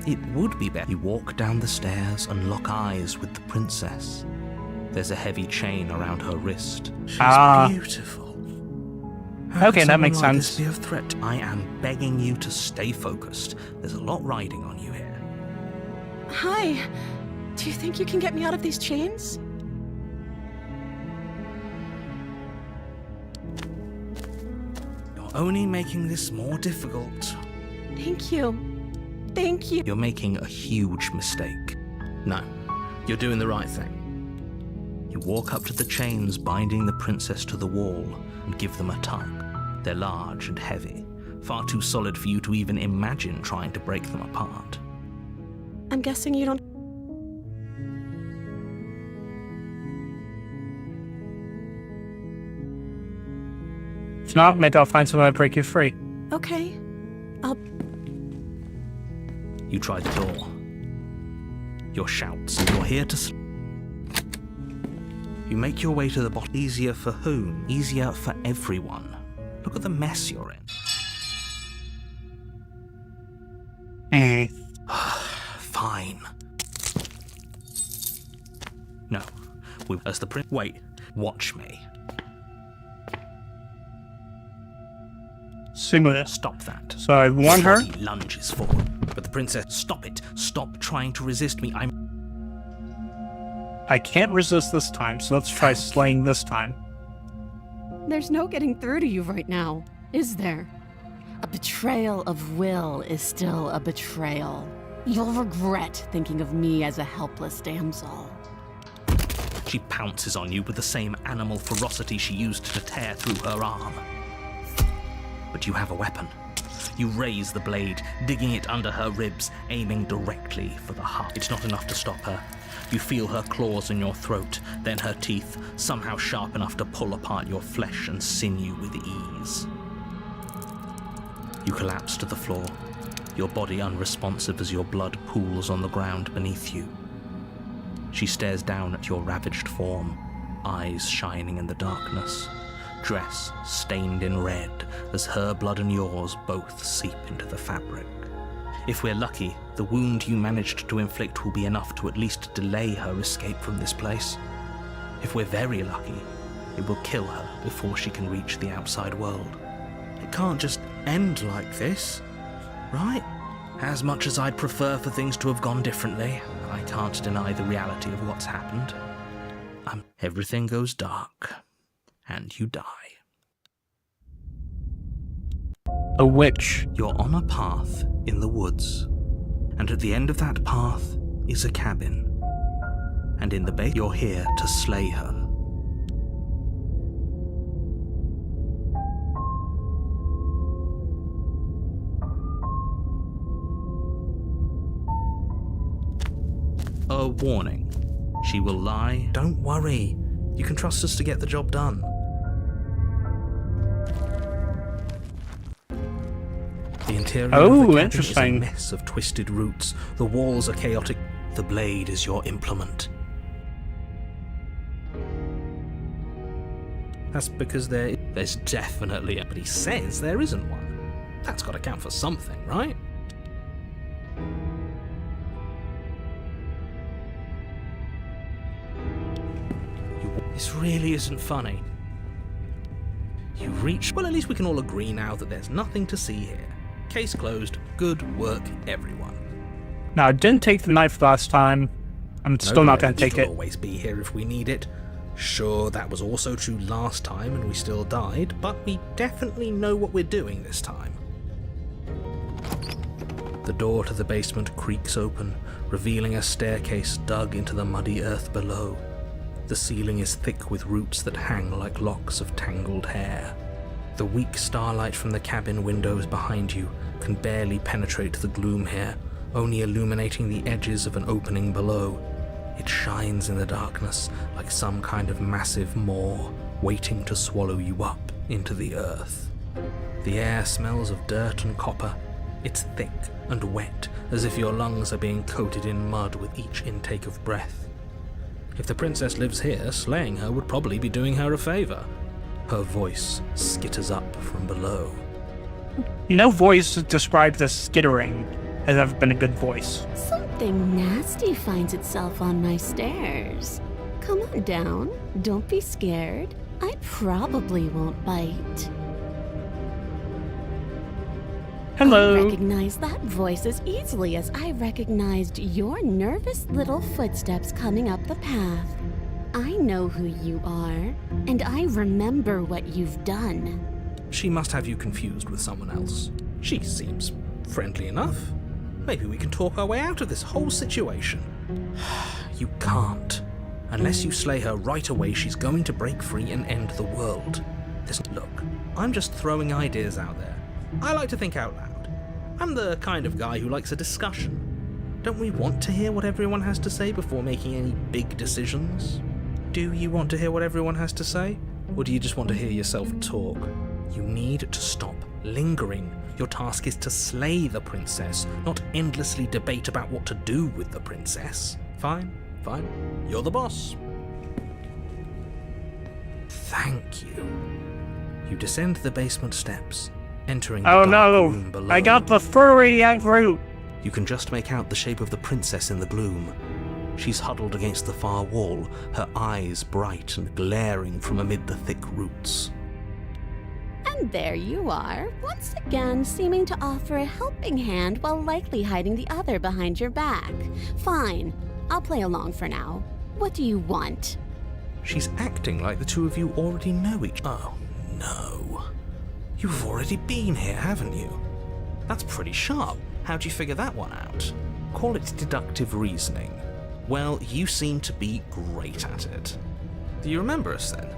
Speaker 4: It would be better. You walk down the stairs and lock eyes with the princess. There's a heavy chain around her wrist.
Speaker 5: She's
Speaker 4: beautiful.
Speaker 1: Okay, that makes sense.
Speaker 4: Be a threat. I am begging you to stay focused. There's a lot riding on you here.
Speaker 2: Hi. Do you think you can get me out of these chains?
Speaker 4: You're only making this more difficult.
Speaker 2: Thank you. Thank you.
Speaker 4: You're making a huge mistake. No, you're doing the right thing. You walk up to the chains binding the princess to the wall and give them a tug. They're large and heavy, far too solid for you to even imagine trying to break them apart.
Speaker 2: I'm guessing you don't...
Speaker 1: If not, maybe I'll find some way to break you free.
Speaker 2: Okay. I'll...
Speaker 4: You try the door. Your shouts, you're here to... You make your way to the bottom. Easier for whom? Easier for everyone. Look at the mess you're in. Fine. No. As the prince... Wait. Watch me.
Speaker 1: Stimulus.
Speaker 4: Stop that.
Speaker 1: So I warn her.
Speaker 4: Body lunges forward. But the princess, stop it. Stop trying to resist me.
Speaker 1: I can't resist this time, so let's try slaying this time.
Speaker 9: There's no getting through to you right now, is there? A betrayal of will is still a betrayal. You'll regret thinking of me as a helpless damsel.
Speaker 4: She pounces on you with the same animal ferocity she used to tear through her arm. But you have a weapon. You raise the blade, digging it under her ribs, aiming directly for the heart. It's not enough to stop her. You feel her claws in your throat, then her teeth, somehow sharp enough to pull apart your flesh and sinew with ease. You collapse to the floor, your body unresponsive as your blood pools on the ground beneath you. She stares down at your ravaged form, eyes shining in the darkness, dress stained in red as her blood and yours both seep into the fabric. If we're lucky, the wound you managed to inflict will be enough to at least delay her escape from this place. If we're very lucky, it will kill her before she can reach the outside world. It can't just end like this, right? As much as I'd prefer for things to have gone differently, I can't deny the reality of what's happened. Everything goes dark, and you die.
Speaker 1: A witch.
Speaker 4: You're on a path in the woods, and at the end of that path is a cabin. And in the base, you're here to slay her. A warning. She will lie. Don't worry. You can trust us to get the job done. The interior of the cabin
Speaker 1: interesting.
Speaker 4: is a mess of twisted roots. The walls are chaotic. The blade is your implement. That's because there's definitely but he says there isn't one. That's got to count for something, right? This really isn't funny. You reach... Well, at least we can all agree now that there's nothing to see here. Case closed. Good work, everyone.
Speaker 1: Now, I didn't take the knife last time. I'm still not going to take it.
Speaker 4: It'll always be here if we need it. Sure, that was also true last time and we still died, but we definitely know what we're doing this time. The door to the basement creaks open, revealing a staircase dug into the muddy earth below. The ceiling is thick with roots that hang like locks of tangled hair. The weak starlight from the cabin windows behind you can barely penetrate the gloom here, only illuminating the edges of an opening below. It shines in the darkness like some kind of massive maw waiting to swallow you up into the earth. The air smells of dirt and copper. It's thick and wet, as if your lungs are being coated in mud with each intake of breath. If the princess lives here, slaying her would probably be doing her a favor. Her voice skitters up from below.
Speaker 1: You know, voice described as skittering has ever been a good voice.
Speaker 8: Something nasty finds itself on my stairs. Come on down. Don't be scared. I probably won't bite.
Speaker 1: Hello.
Speaker 8: I recognize that voice as easily as I recognized your nervous little footsteps coming up the path. I know who you are, and I remember what you've done.
Speaker 4: She must have you confused with someone else. She seems friendly enough. Maybe we can talk our way out of this whole situation. You can't. Unless you slay her right away, she's going to break free and end the world. Look, I'm just throwing ideas out there. I like to think out loud. I'm the kind of guy who likes a discussion. Don't we want to hear what everyone has to say before making any big decisions? Do you want to hear what everyone has to say? Or do you just want to hear yourself talk? You need to stop lingering. Your task is to slay the princess, not endlessly debate about what to do with the princess. Fine. You're the boss. Thank you. You descend the basement steps, entering the dark room below.
Speaker 1: I got the furry root.
Speaker 4: You can just make out the shape of the princess in the gloom. She's huddled against the far wall, her eyes bright and glaring from amid the thick roots.
Speaker 10: And there you are, once again seeming to offer a helping hand while likely hiding the other behind your back. Fine, I'll play along for now. What do you want?
Speaker 5: She's acting like the two of you already know each other. Oh, no. You've already been here, haven't you? That's pretty sharp. How'd you figure that one out? Call it deductive reasoning. Well, you seem to be great at it. Do you remember us then?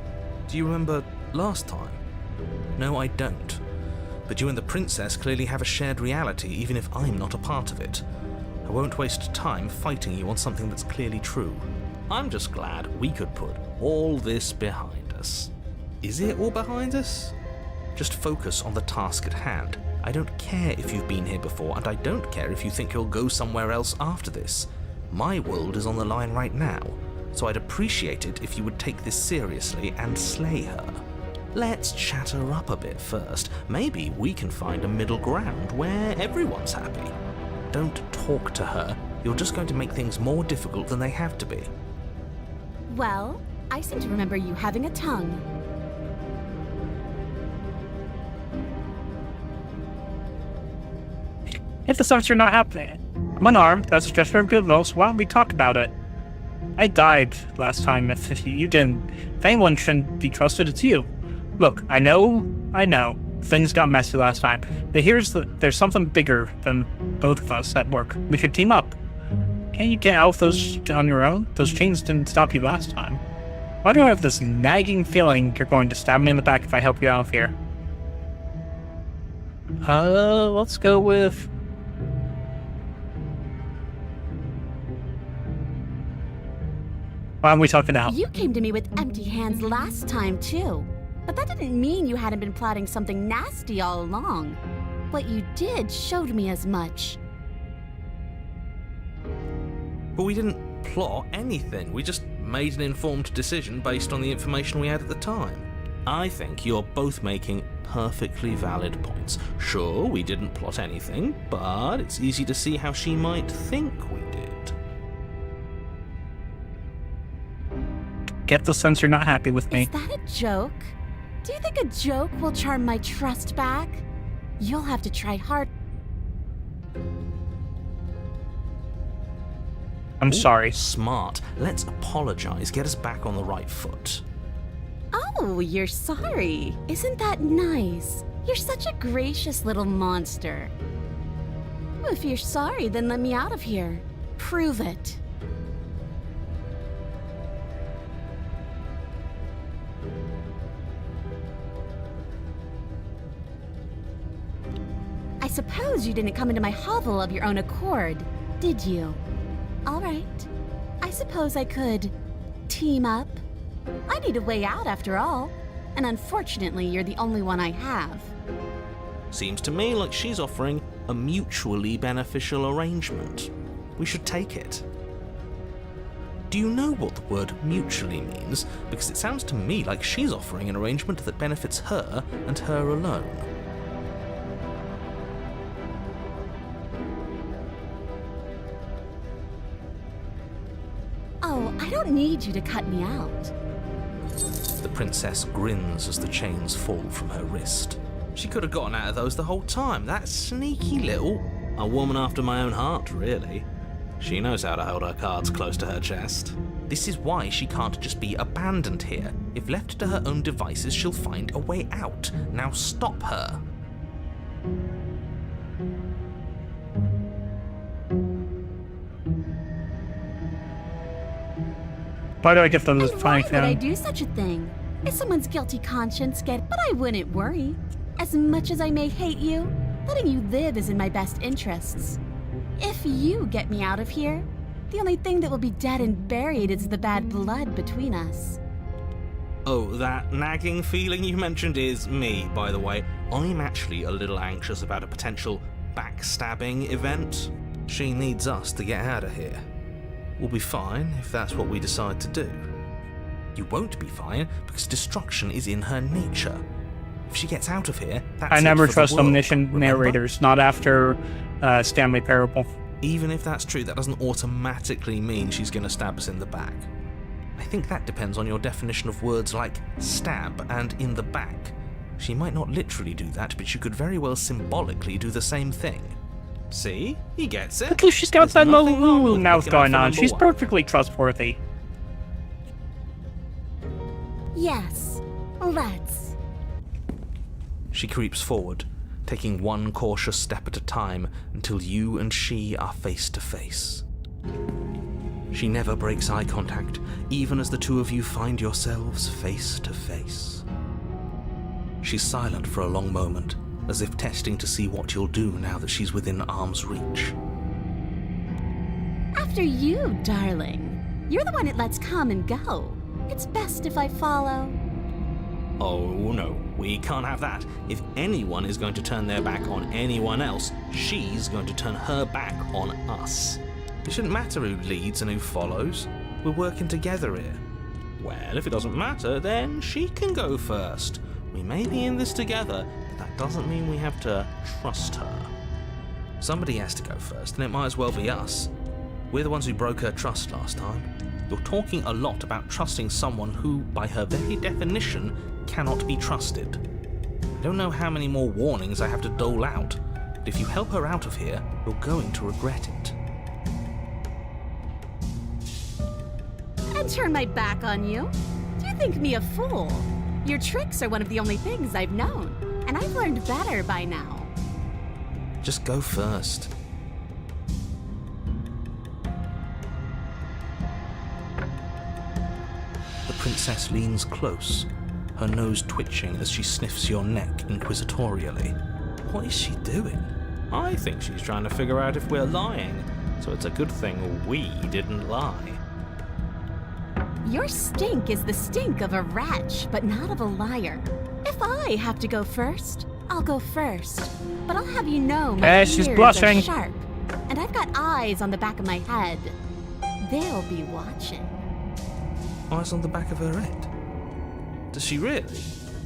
Speaker 5: Do you remember last time? No, I don't. But you and the princess clearly have a shared reality, even if I'm not a part of it. I won't waste time fighting you on something that's clearly true. I'm just glad we could put all this behind us. Is it all behind us? Just focus on the task at hand. I don't care if you've been here before, and I don't care if you think you'll go somewhere else after this. My world is on the line right now, so I'd appreciate it if you would take this seriously and slay her. Let's chat her up a bit first. Maybe we can find a middle ground where everyone's happy. Don't talk to her. You're just going to make things more difficult than they have to be.
Speaker 10: Well, I seem to remember you having a tongue.
Speaker 1: If the summons are not happening, I'm unarmed. That's a gesture of goodwill, so why don't we talk about it? I died last time. If you didn't, if anyone shouldn't be trusted, it's you. Look, I know. Things got messy last time. But there's something bigger than both of us at work. We should team up. Can't you get out of those on your own? Those chains didn't stop you last time. Why do I have this nagging feeling you're going to stab me in the back if I help you out of here? Let's go with... Why aren't we talking now?
Speaker 10: You came to me with empty hands last time, too. But that didn't mean you hadn't been plotting something nasty all along. What you did showed me as much.
Speaker 5: But we didn't plot anything. We just made an informed decision based on the information we had at the time. I think you're both making perfectly valid points. Sure, we didn't plot anything, but it's easy to see how she might think we did.
Speaker 1: Get the sense you're not happy with me.
Speaker 10: Is that a joke? Do you think a joke will charm my trust back? You'll have to try hard.
Speaker 1: I'm sorry.
Speaker 5: Smart. Let's apologize. Get us back on the right foot.
Speaker 10: Oh, you're sorry. Isn't that nice? You're such a gracious little monster. If you're sorry, then let me out of here. Prove it. I suppose you didn't come into my hovel of your own accord, did you? All right. I suppose I could team up. I need a way out after all, and unfortunately you're the only one I have.
Speaker 5: Seems to me like she's offering a mutually beneficial arrangement. We should take it. Do you know what the word mutually means? Because it sounds to me like she's offering an arrangement that benefits her and her alone.
Speaker 10: Oh, I don't need you to cut me out.
Speaker 5: The princess grins as the chains fall from her wrist. She could have gotten out of those the whole time. That sneaky little... A woman after my own heart, really. She knows how to hold her cards close to her chest. This is why she can't just be abandoned here. If left to her own devices, she'll find a way out. Now stop her.
Speaker 1: Why do I get them this
Speaker 10: And
Speaker 1: funny
Speaker 10: why would I
Speaker 1: feeling?
Speaker 10: do such a thing? If someone's guilty conscience get... But I wouldn't worry. As much as I may hate you, letting you live is in my best interests. If you get me out of here, the only thing that will be dead and buried is the bad blood between us.
Speaker 5: Oh, that nagging feeling you mentioned is me, by the way. I'm actually a little anxious about a potential backstabbing event. She needs us to get out of here. We'll be fine if that's what we decide to do. You won't be fine because destruction is in her nature. If she gets out of here, that's
Speaker 1: I never
Speaker 5: it for the
Speaker 1: trust
Speaker 5: world,
Speaker 1: omniscient
Speaker 5: remember?
Speaker 1: narrators, not after Stanley Parable.
Speaker 5: Even if that's true, that doesn't automatically mean she's going to stab us in the back. I think that depends on your definition of words like stab and in the back. She might not literally do that, but she could very well symbolically do the same thing. See? He gets it.
Speaker 1: Look, she's got
Speaker 5: There's
Speaker 1: that
Speaker 5: nothing wrong
Speaker 1: little
Speaker 5: with
Speaker 1: mouth
Speaker 5: looking out
Speaker 1: going
Speaker 5: for
Speaker 1: on.
Speaker 5: number
Speaker 1: She's
Speaker 5: one.
Speaker 1: perfectly trustworthy.
Speaker 6: Yes, let's.
Speaker 5: She creeps forward, taking one cautious step at a time until you and she are face to face. She never breaks eye contact, even as the two of you find yourselves face to face. She's silent for a long moment, as if testing to see what you'll do now that she's within arm's reach.
Speaker 10: After you, darling. You're the one it lets come and go. It's best if I follow.
Speaker 5: Oh no, we can't have that. If anyone is going to turn their back on anyone else, she's going to turn her back on us. It shouldn't matter who leads and who follows. We're working together here. Well, if it doesn't matter, then she can go first. We may be in this together, but that doesn't mean we have to trust her. Somebody has to go first, and it might as well be us. We're the ones who broke her trust last time. You're talking a lot about trusting someone who, by her very definition, cannot be trusted. I don't know how many more warnings I have to dole out, but if you help her out of here, you're going to regret it.
Speaker 10: And turn my back on you? Do you think me a fool? Your tricks are one of the only things I've known, and I've learned better by now.
Speaker 5: Just go first. The princess leans close, her nose twitching as she sniffs your neck inquisitorially. What is she doing? I think she's trying to figure out if we're lying, so it's a good thing we didn't lie.
Speaker 10: Your stink is the stink of a wretch, but not of a liar. If I have to go first, I'll go first. But I'll have you know my
Speaker 1: She's
Speaker 10: ears
Speaker 1: blushing.
Speaker 10: are sharp, and I've got eyes on the back of my head. They'll be watching.
Speaker 5: Eyes on the back of her head? Does she really?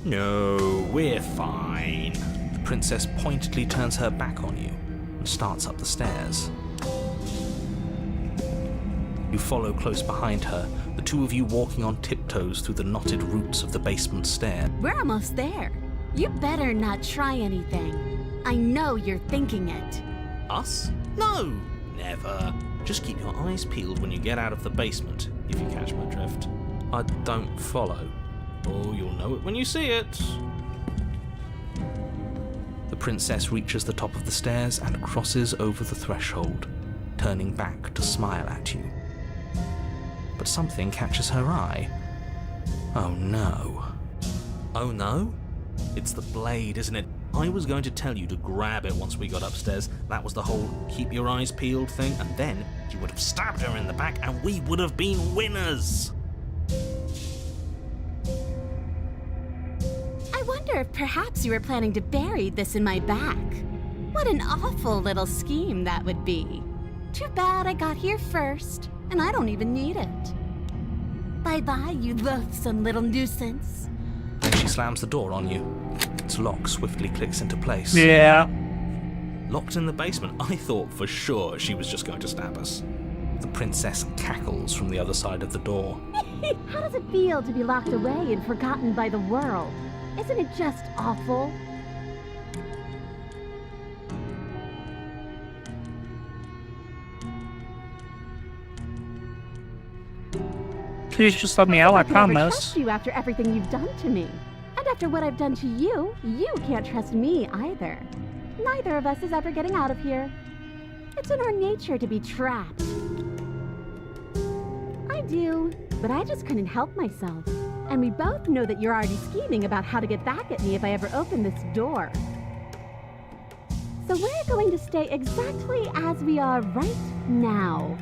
Speaker 5: No, we're fine. The princess pointedly turns her back on you and starts up the stairs. You follow close behind her, the two of you walking on tiptoes through the knotted roots of the basement stair.
Speaker 10: We're almost there. You better not try anything. I know you're thinking it.
Speaker 5: Us? No, never. Just keep your eyes peeled when you get out of the basement, if you catch my drift. I don't follow. Oh, you'll know it when you see it. The princess reaches the top of the stairs and crosses over the threshold, turning back to smile at you. But something catches her eye. Oh no. Oh no? It's the blade, isn't it? I was going to tell you to grab it once we got upstairs. That was the whole keep your eyes peeled thing, and then you would have stabbed her in the back and we would have been winners.
Speaker 10: I wonder if perhaps you were planning to bury this in my back. What an awful little scheme that would be. Too bad I got here first, and I don't even need it. Bye-bye, you loathsome little nuisance.
Speaker 5: Then she slams the door on you. Its lock swiftly clicks into place.
Speaker 1: Yeah.
Speaker 5: Locked in the basement, I thought for sure she was just going to stab us. The princess cackles from the other side of the door.
Speaker 6: How does it feel to be locked away and forgotten by the world? Isn't it just awful?
Speaker 1: Please just let me out, I
Speaker 6: can never
Speaker 1: promise.
Speaker 6: trust you after everything you've done to me. And after what I've done to you, you can't trust me either. Neither of us is ever getting out of here. It's in our nature to be trapped. I do, but I just couldn't help myself. And we both know that you're already scheming about how to get back at me if I ever open this door. So we're going to stay exactly as we are right now,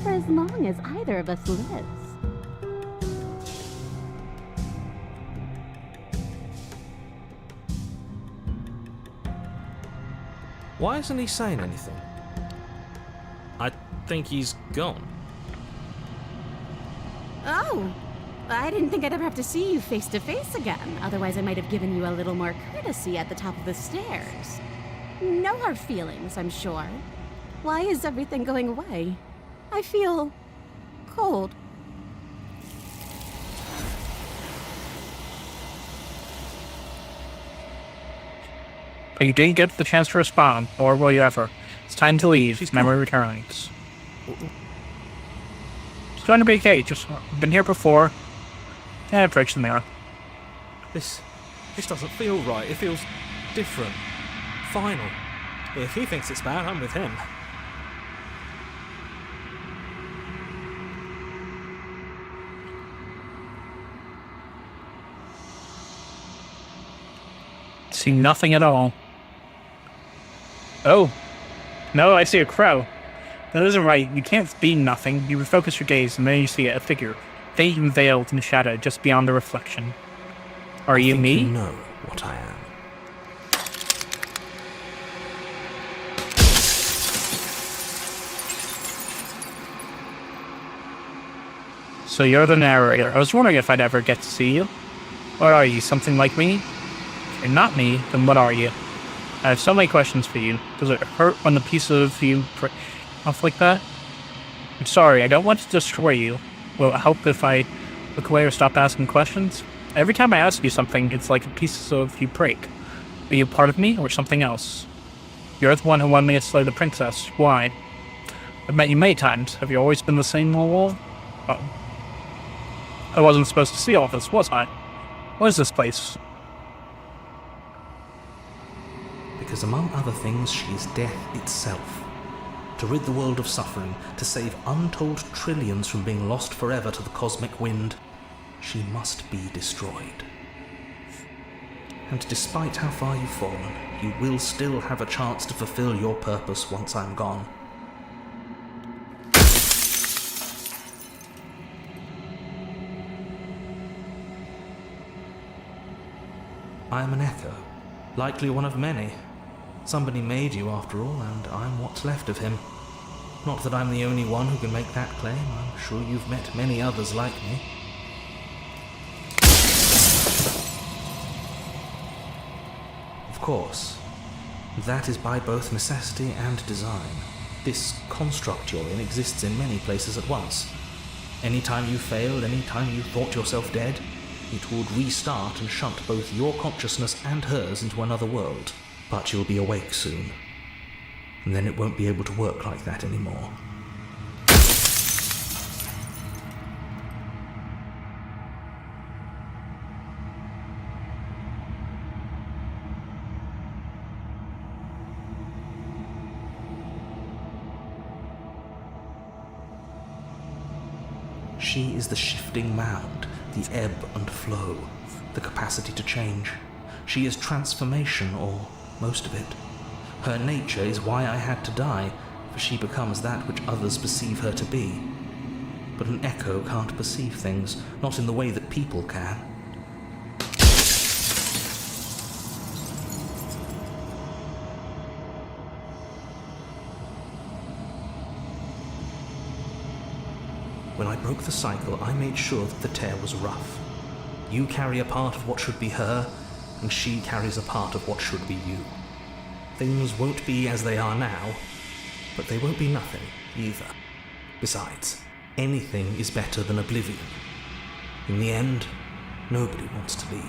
Speaker 6: for as long as either of us lives.
Speaker 5: Why isn't he saying anything? I think he's gone.
Speaker 10: Oh, I didn't think I'd ever have to see you face to face again. Otherwise, I might have given you a little more courtesy at the top of the stairs. No hard feelings, I'm sure. Why is everything going away? I feel cold.
Speaker 1: But you didn't get the chance to respond, or will you ever. It's time to leave. Memory returns. It's going to be okay. Just been here before. Yeah, approach the mirror.
Speaker 5: This doesn't feel right. It feels different. Final. If he thinks it's bad, I'm with him.
Speaker 1: See nothing at all. Oh. No, I see a crow. That isn't right. You can't be nothing. You refocus your gaze and then you see a figure, faint and veiled in shadow just beyond the reflection. Are you me?
Speaker 5: You know what I am.
Speaker 1: So you're the narrator. I was wondering if I'd ever get to see you. What are you, something like me? If you're not me, then what are you? I have so many questions for you. Does it hurt when the piece of you break off like that? I'm sorry, I don't want to destroy you. Will it help if I look away or stop asking questions? Every time I ask you something, it's like a piece of you break. Are you part of me or something else? You're the one who wanted me to slay the princess. Why? I've met you many times. Have you always been the same old? Oh. I wasn't supposed to see all this, was I? What is this place?
Speaker 4: Because among other things, she is death itself. To rid the world of suffering, to save untold trillions from being lost forever to the cosmic wind, she must be destroyed. And despite how far you've fallen, you will still have a chance to fulfill your purpose once I'm gone. I am an echo, likely one of many. Somebody made you after all, and I'm what's left of him. Not that I'm the only one who can make that claim. I'm sure you've met many others like me. Of course, that is by both necessity and design. This construct you're in exists in many places at once. Any time you failed, any time you thought yourself dead, it would restart and shunt both your consciousness and hers into another world. But you'll be awake soon. And then it won't be able to work like that anymore. She is the shifting mound, the ebb and flow, the capacity to change. She is transformation, or most of it. Her nature is why I had to die, for she becomes that which others perceive her to be. But an echo can't perceive things, not in the way that people can. When I broke the cycle, I made sure that the tear was rough. You carry a part of what should be her, and she carries a part of what should be you. Things won't be as they are now, but they won't be nothing either. Besides, anything is better than oblivion. In the end, nobody wants to leave.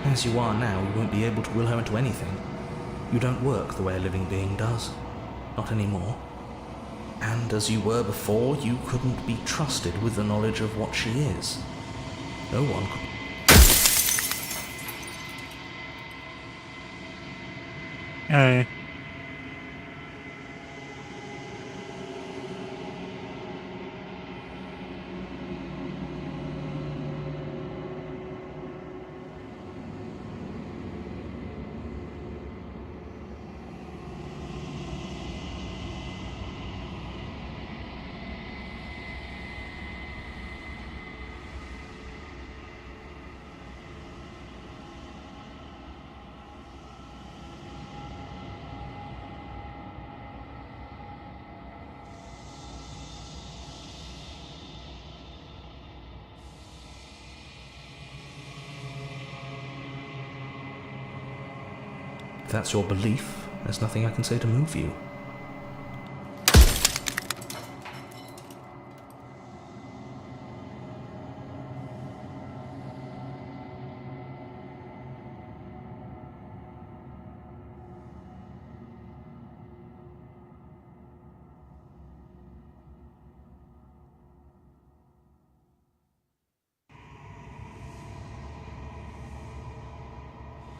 Speaker 4: As you are now, you won't be able to will her into anything. You don't work the way a living being does. Not anymore. And as you were before, you couldn't be trusted with the knowledge of what she is. No one could.
Speaker 5: If that's your belief, there's nothing I can say to move you.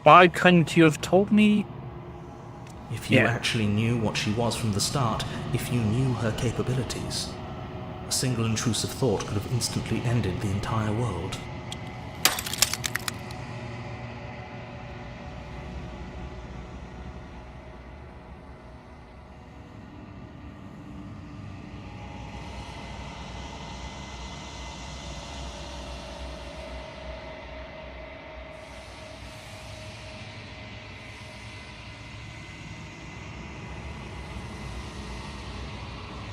Speaker 1: Why couldn't you have told me?
Speaker 5: If you
Speaker 1: Yeah.
Speaker 5: actually knew what she was from the start, if you knew her capabilities, a single intrusive thought could have instantly ended the entire world.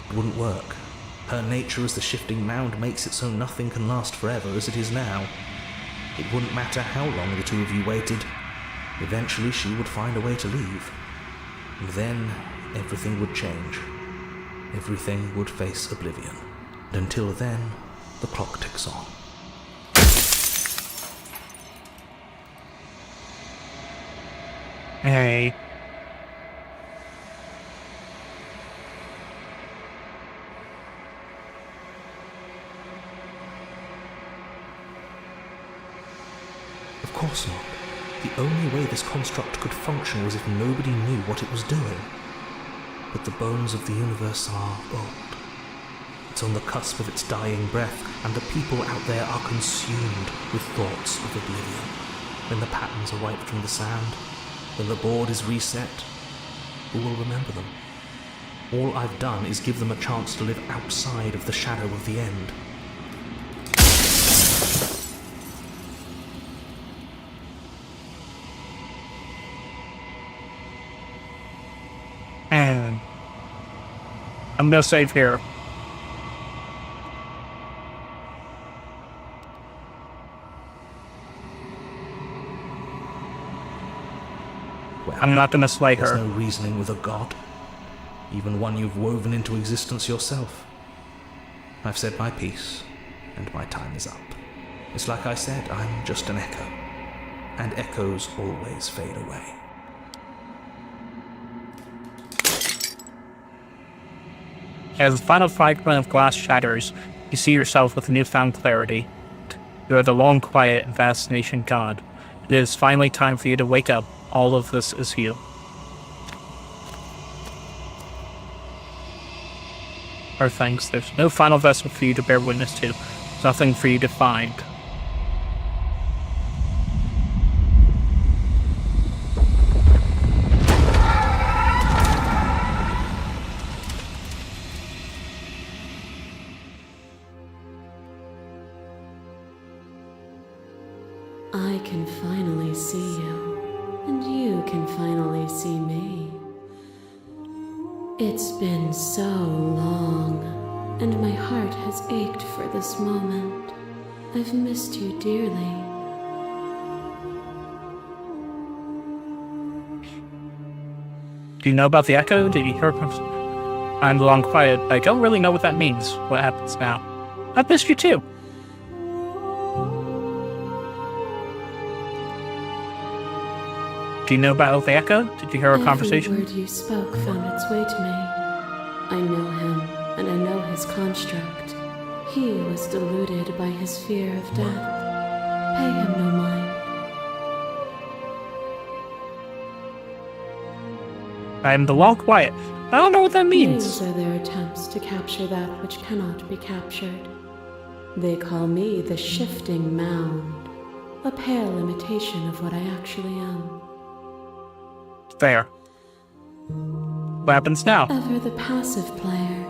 Speaker 5: It wouldn't work. Her nature as the shifting mound makes it so nothing can last forever as it is now. It wouldn't matter how long the two of you waited. Eventually she would find a way to leave. And then everything would change. Everything would face oblivion. And until then, the clock ticks on.
Speaker 1: Hey.
Speaker 5: Of course not. The only way this construct could function was if nobody knew what it was doing. But the bones of the universe are old. It's on the cusp of its dying breath, and the people out there are consumed with thoughts of oblivion. When the patterns are wiped from the sand, when the board is reset, who will remember them? All I've done is give them a chance to live outside of the shadow of the end.
Speaker 1: And I'm gonna save here.
Speaker 5: Well,
Speaker 1: I'm not gonna slay
Speaker 5: there's
Speaker 1: her.
Speaker 5: no reasoning with a god, even one you've woven into existence yourself. I've said my piece, and my time is up. It's like I said, I'm just an echo, and echoes always fade away.
Speaker 1: As the final fragment of glass shatters, you see yourself with newfound clarity. You are the long, quiet, and vast nation god. It is finally time for you to wake up. All of this is you. Or things. There's no final vessel for you to bear witness to. There's nothing for you to find.
Speaker 7: I can finally see you, and you can finally see me. It's been so long, and my heart has ached for this moment. I've missed you dearly.
Speaker 1: Do you know about the echo? Did you hear from... I'm long quiet. I don't really know what that means. What happens now? I've missed you too. Do you know about the echo? Did you hear our conversation?
Speaker 7: Every word you spoke found its way to me. I know him, and I know his construct. He was deluded by his fear of death. Pay him no mind.
Speaker 1: I am the long quiet. I don't know what that means.
Speaker 7: These are their attempts to capture that which cannot be captured. They call me the shifting mound, a pale imitation of what I actually am.
Speaker 1: Fair. What happens now?
Speaker 7: Ever the passive player,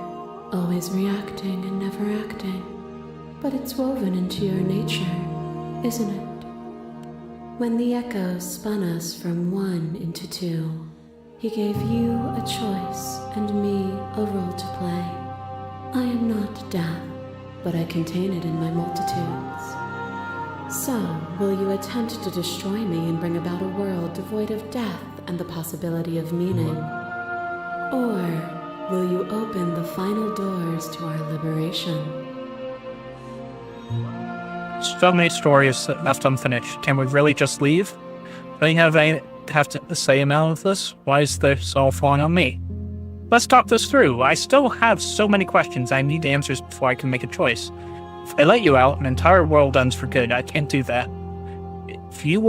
Speaker 7: always reacting and never acting. But it's woven into your nature, isn't it? When the echo spun us from one into two, he gave you a choice and me a role to play. I am not death, but I contain it in my multitudes. So, will you attempt to destroy me and bring about a world devoid of death and the possibility of meaning? Or will you open the final doors to our liberation?
Speaker 1: So many stories left unfinished. Can we really just leave? Do you have to say about of this? Why is this all falling on me? Let's talk this through. I still have so many questions. I need answers before I can make a choice. If I let you out, an entire world ends for good. I can't do that. If you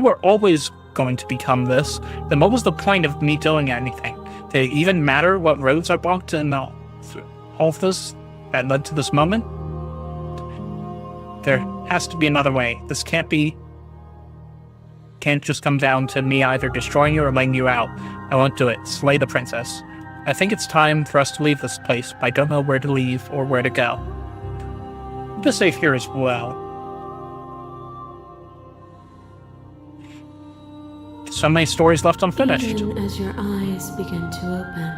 Speaker 1: were always going to become this, then what was the point of me doing anything? Did it even matter what roads I walked in all of this that led to this moment? There has to be another way. This can't just come down to me either destroying you or letting you out. I won't do it. Slay the princess. I think it's time for us to leave this place, but I don't know where to leave or where to go. I'm just safe here as well. So many stories left unfinished.
Speaker 7: Even as your eyes begin to open,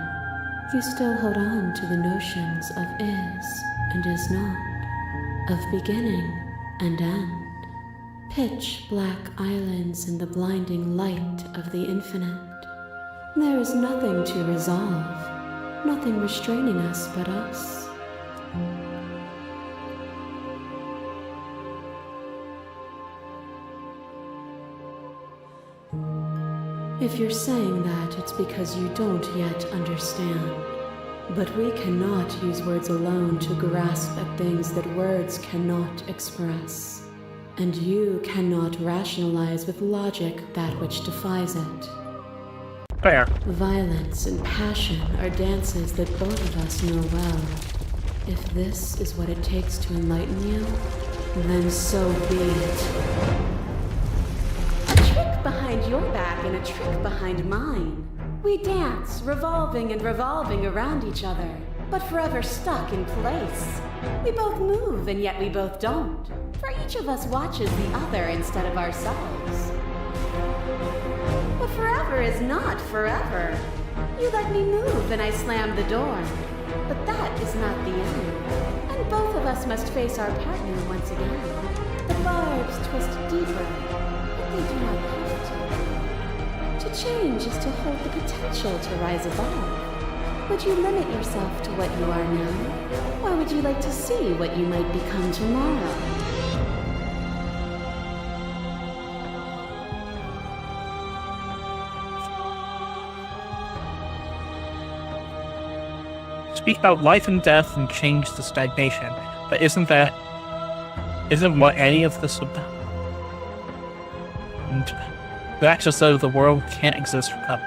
Speaker 7: you still hold on to the notions of is and is not, of beginning and end. Pitch black islands in the blinding light of the infinite. There is nothing to resolve, nothing restraining us but us. If you're saying that, it's because you don't yet understand. But we cannot use words alone to grasp at things that words cannot express. And you cannot rationalize with logic that which defies it.
Speaker 1: Fair.
Speaker 7: Violence and passion are dances that both of us know well. If this is what it takes to enlighten you, then so be it. A trick behind your back and a trick behind mine. We dance, revolving and revolving around each other, but forever stuck in place. We both move, and yet we both don't. For each of us watches the other instead of ourselves. But forever is not forever. You let me move, and I slam the door. But that is not the end. And both of us must face our partner once again. The barbs twist deeper, but they do not have to. To change is to hold the potential to rise above. Would you limit yourself to what you are now? Or would you like to see what you might become tomorrow?
Speaker 1: Speak about life and death and change the stagnation, but isn't what any of this about? And that's as though the world can't exist without me.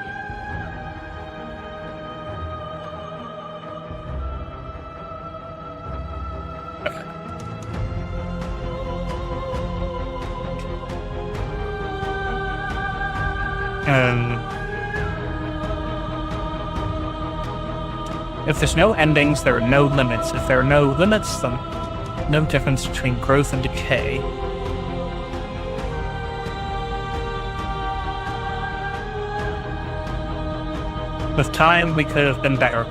Speaker 1: If there's no endings, there are no limits. If there are no limits, then no difference between growth and decay. With time, we could have been better.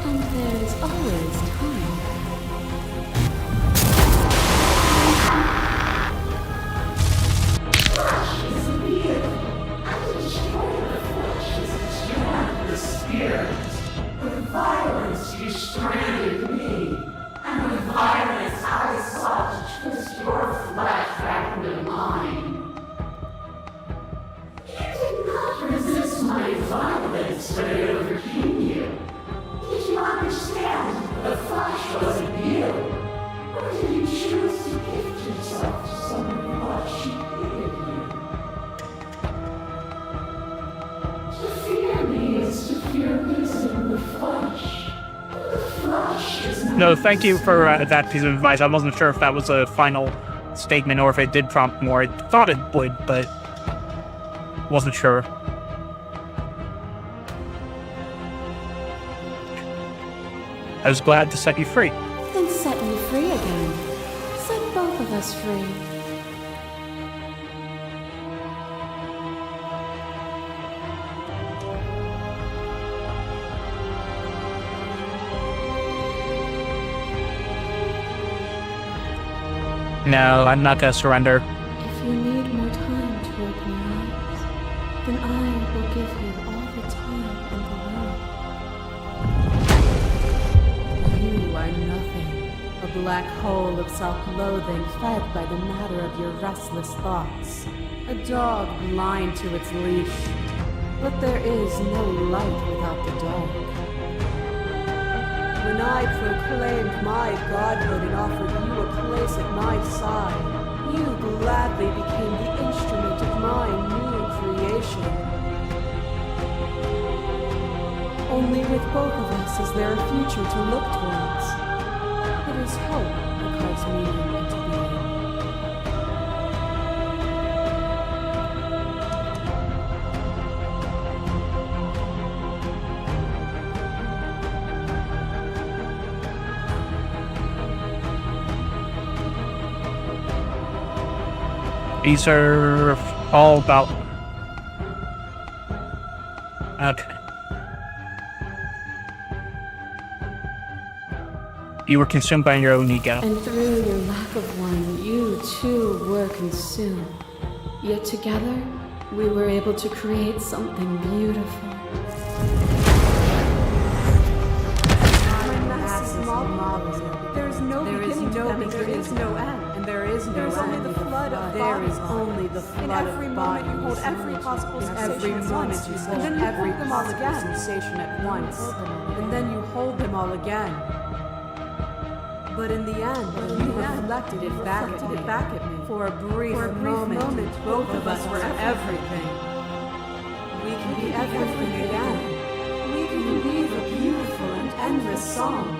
Speaker 7: And there is always time.
Speaker 8: Violence, you stranded me, and with violence I sought to twist your flesh back into mine. You did not resist my violence when it overcame you. Did you understand the flesh wasn't you? Or did you choose to gift yourself to someone else who hated you? To fear me is to fear losing the flesh.
Speaker 1: No, thank you for that piece of advice. I wasn't sure if that was a final statement or if it did prompt more. I thought it would, but wasn't sure. I was glad to set you free.
Speaker 7: Then set me free again. Set both of us free.
Speaker 1: No, I'm not gonna surrender.
Speaker 7: If you need more time to open your eyes, then I will give you all the time in the world.
Speaker 9: You are nothing. A black hole of self-loathing fed by the matter of your restless thoughts. A dog blind to its leash. But there is no light without the dark. When I proclaimed my godhood and offered you a place at my side, you gladly became the instrument of my new creation. Only with both of us is there a future to look towards. It is hope that calls meaning into being.
Speaker 1: These are all about... Okay. You were consumed by your own ego.
Speaker 7: And through your lack of one, you too were consumed. Yet together, we were able to create something beautiful.
Speaker 9: There is no beginning to them, and there is no end. And there is no end. Only the flood of there is only the flood
Speaker 2: In every
Speaker 9: of
Speaker 2: moment you hold
Speaker 9: bodies.
Speaker 2: every possible
Speaker 9: In
Speaker 2: sensation
Speaker 9: every
Speaker 2: at
Speaker 9: moment
Speaker 2: once,
Speaker 9: you
Speaker 2: and
Speaker 9: hold
Speaker 2: then you
Speaker 9: every
Speaker 2: hold them all
Speaker 9: possible
Speaker 2: again.
Speaker 9: sensation at once, and then you hold them all again. But in the end, you reflected it back at me. For a brief moment, both of us were everything. We can be everything again. We can weave a beautiful and endless song.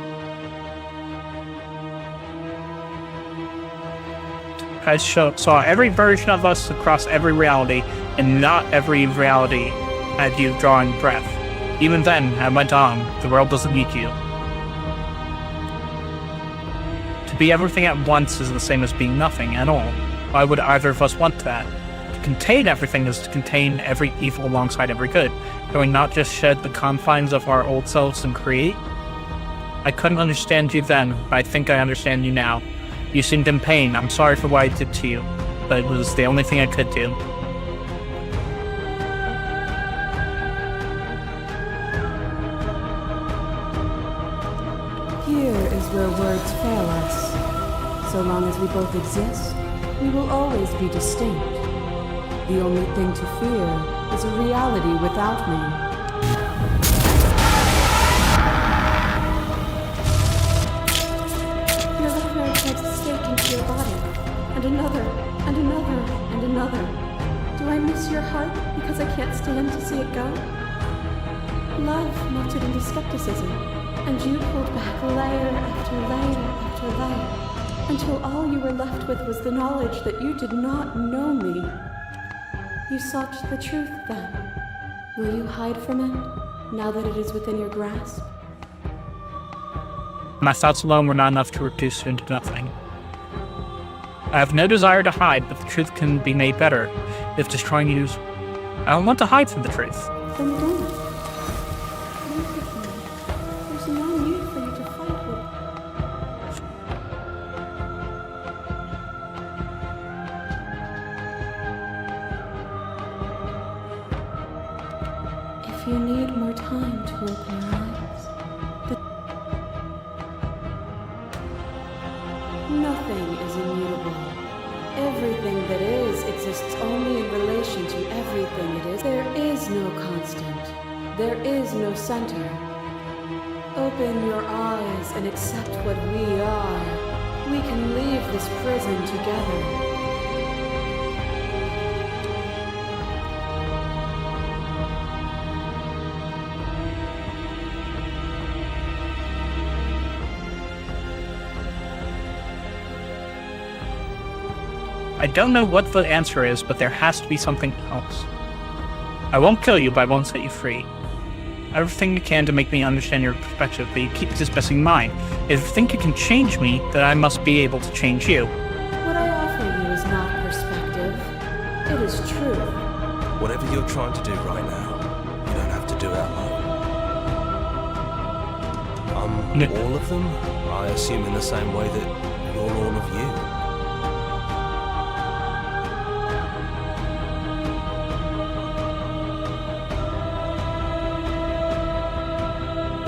Speaker 1: I saw every version of us across every reality, and not every reality had you drawing breath. Even then, I went on, the world doesn't need you. To be everything at once is the same as being nothing at all. Why would either of us want that? To contain everything is to contain every evil alongside every good. Can we not just shed the confines of our old selves and create? I couldn't understand you then, but I think I understand you now. You seemed in pain. I'm sorry for what I did to you, but it was the only thing I could do.
Speaker 7: Here is where words fail us. So long as we both exist, we will always be distinct. The only thing to fear is a reality without me. Your left arm takes a stake into your body, and another, and another, and another. Do I miss your heart because I can't stand to see it go? Love melted into skepticism, and you pulled back layer after layer after layer, until all you were left with was the knowledge that you did not know me. You sought the truth then. Will you hide from it, now that it is within your grasp?
Speaker 1: My thoughts alone were not enough to reduce it into nothing. I have no desire to hide, but the truth can be made better if destroying you. I don't want to hide from the truth.
Speaker 7: Then don't. Leave with me. There's no need for you to fight with. If you need more time to open your eyes, but nothing is immutable. Everything that is exists only in relation to everything it is. There is no constant. There is no center. Open your eyes and accept what we are. We can leave this prison together.
Speaker 1: I don't know what the answer is, but there has to be something else. I won't kill you, but I won't set you free. Everything you can to make me understand your perspective, but you keep dismissing mine. If you think you can change me, then I must be able to change you.
Speaker 7: What I offer you is not perspective. It is truth.
Speaker 3: Whatever you're trying to do right now, you don't have to do it alone. I'm all of them, I assume in the same way that you're all of you.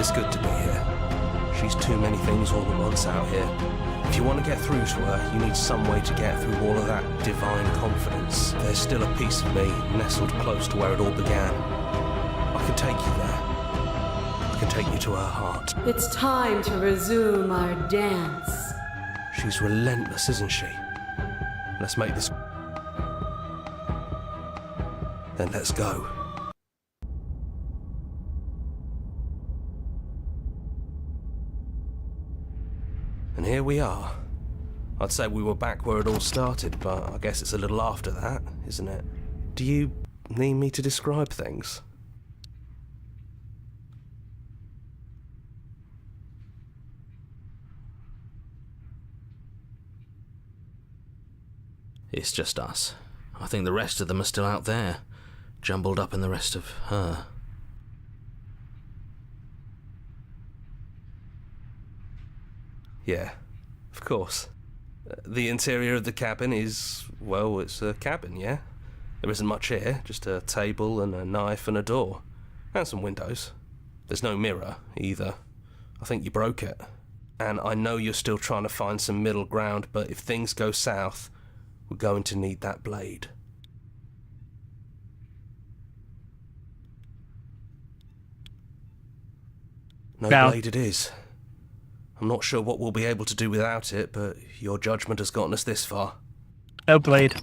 Speaker 3: It's good to be here. She's too many things all at once out here. If you want to get through to her, you need some way to get through all of that divine confidence. There's still a piece of me nestled close to where it all began. I can take you there. I can take you to her heart.
Speaker 9: It's time to resume our dance.
Speaker 3: She's relentless, isn't she? Let's make this... Then let's go. And here we are. I'd say we were back where it all started, but I guess it's a little after that, isn't it? Do you need me to describe things?
Speaker 4: It's just us. I think the rest of them are still out there, jumbled up in the rest of her.
Speaker 3: Yeah, of course. The interior of the cabin is, well, it's a cabin, yeah? There isn't much here, just a table and a knife and a door. And some windows. There's no mirror, either. I think you broke it. And I know you're still trying to find some middle ground, but if things go south, we're going to need that blade. No
Speaker 1: Now-
Speaker 3: blade it is. I'm not sure what we'll be able to do without it, but your judgment has gotten us this far.
Speaker 1: No blade.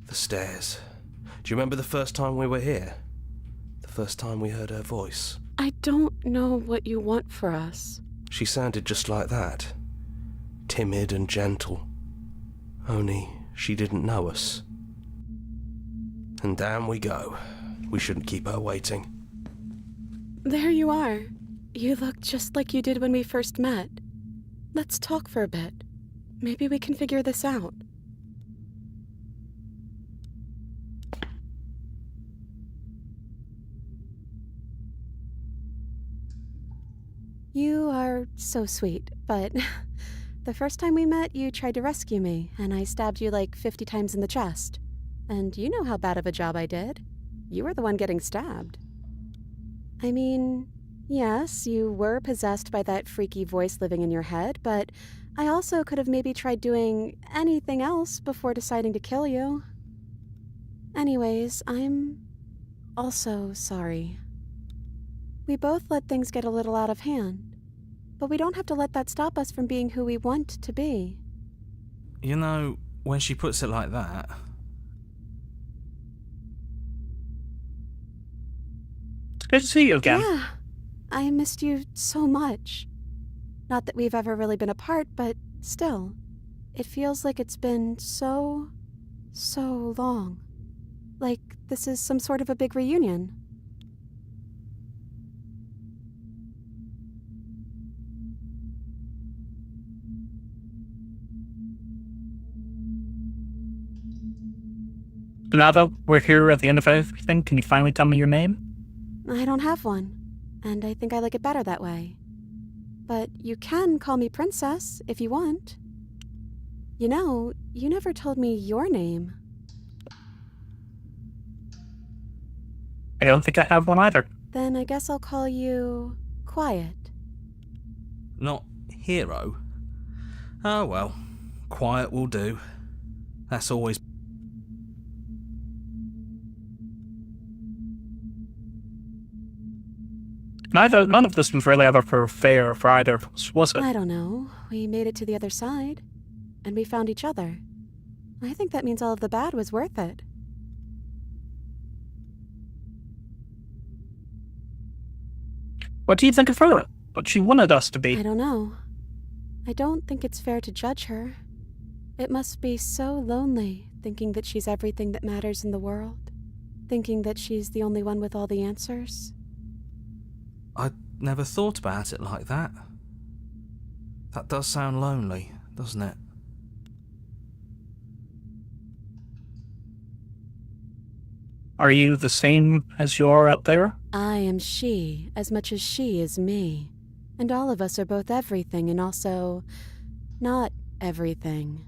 Speaker 3: The stairs. Do you remember the first time we were here? The first time we heard her voice?
Speaker 2: I don't know what you want for us.
Speaker 3: She sounded just like that. Timid and gentle. Only she didn't know us. And down we go. We shouldn't keep her waiting.
Speaker 2: There you are. You look just like you did when we first met. Let's talk for a bit. Maybe we can figure this out. You are so sweet, but the first time we met, you tried to rescue me, and I stabbed you like 50 times in the chest. And you know how bad of a job I did. You were the one getting stabbed. I mean, yes, you were possessed by that freaky voice living in your head, but I also could have maybe tried doing anything else before deciding to kill you. Anyways, I'm also sorry. We both let things get a little out of hand, but we don't have to let that stop us from being who we want to be.
Speaker 5: You know, when she puts it like that,
Speaker 1: It's good to see you again.
Speaker 2: Yeah, I missed you so much. Not that we've ever really been apart, but still, it feels like it's been so long. Like this is some sort of a big reunion.
Speaker 1: Now that we're here at the end of everything, can you finally tell me your name?
Speaker 2: I don't have one, and I think I like it better that way. But you can call me Princess if you want. You know, you never told me your name.
Speaker 1: I don't think I have one either.
Speaker 2: Then I guess I'll call you Quiet.
Speaker 5: not hero. Oh well, quiet will do. That's always...
Speaker 1: None of this was really ever fair for either of us, was it?
Speaker 2: I don't know. We made it to the other side, and we found each other. I think that means all of the bad was worth it.
Speaker 1: What do you think of her? What she wanted us to
Speaker 2: I
Speaker 1: be?
Speaker 2: don't know. I don't think it's fair to judge her. It must be so lonely, thinking that she's everything that matters in the world. Thinking that she's the only one with all the answers.
Speaker 5: I never thought about it like that. That does sound lonely, doesn't it?
Speaker 1: Are you the same as you are out there?
Speaker 2: I am she as much as she is me. And all of us are both everything and also not everything.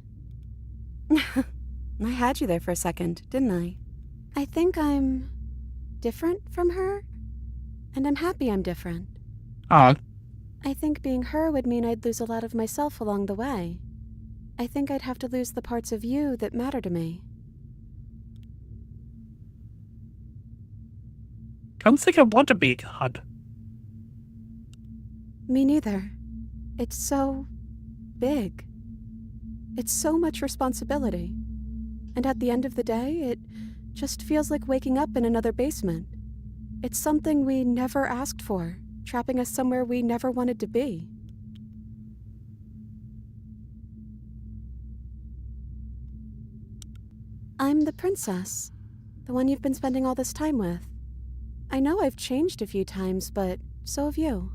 Speaker 2: I had you there for a second, didn't I? I think I'm different from her. And I'm happy I'm different.
Speaker 1: Oh,
Speaker 2: I think being her would mean I'd lose a lot of myself along the way. I think I'd have to lose the parts of you that matter to me.
Speaker 1: I don't think I want to be God.
Speaker 2: Me neither. It's so big. It's so much responsibility. And at the end of the day, it just feels like waking up in another basement. It's something we never asked for, trapping us somewhere we never wanted to be. I'm the princess, the one you've been spending all this time with. I know I've changed a few times, but so have you.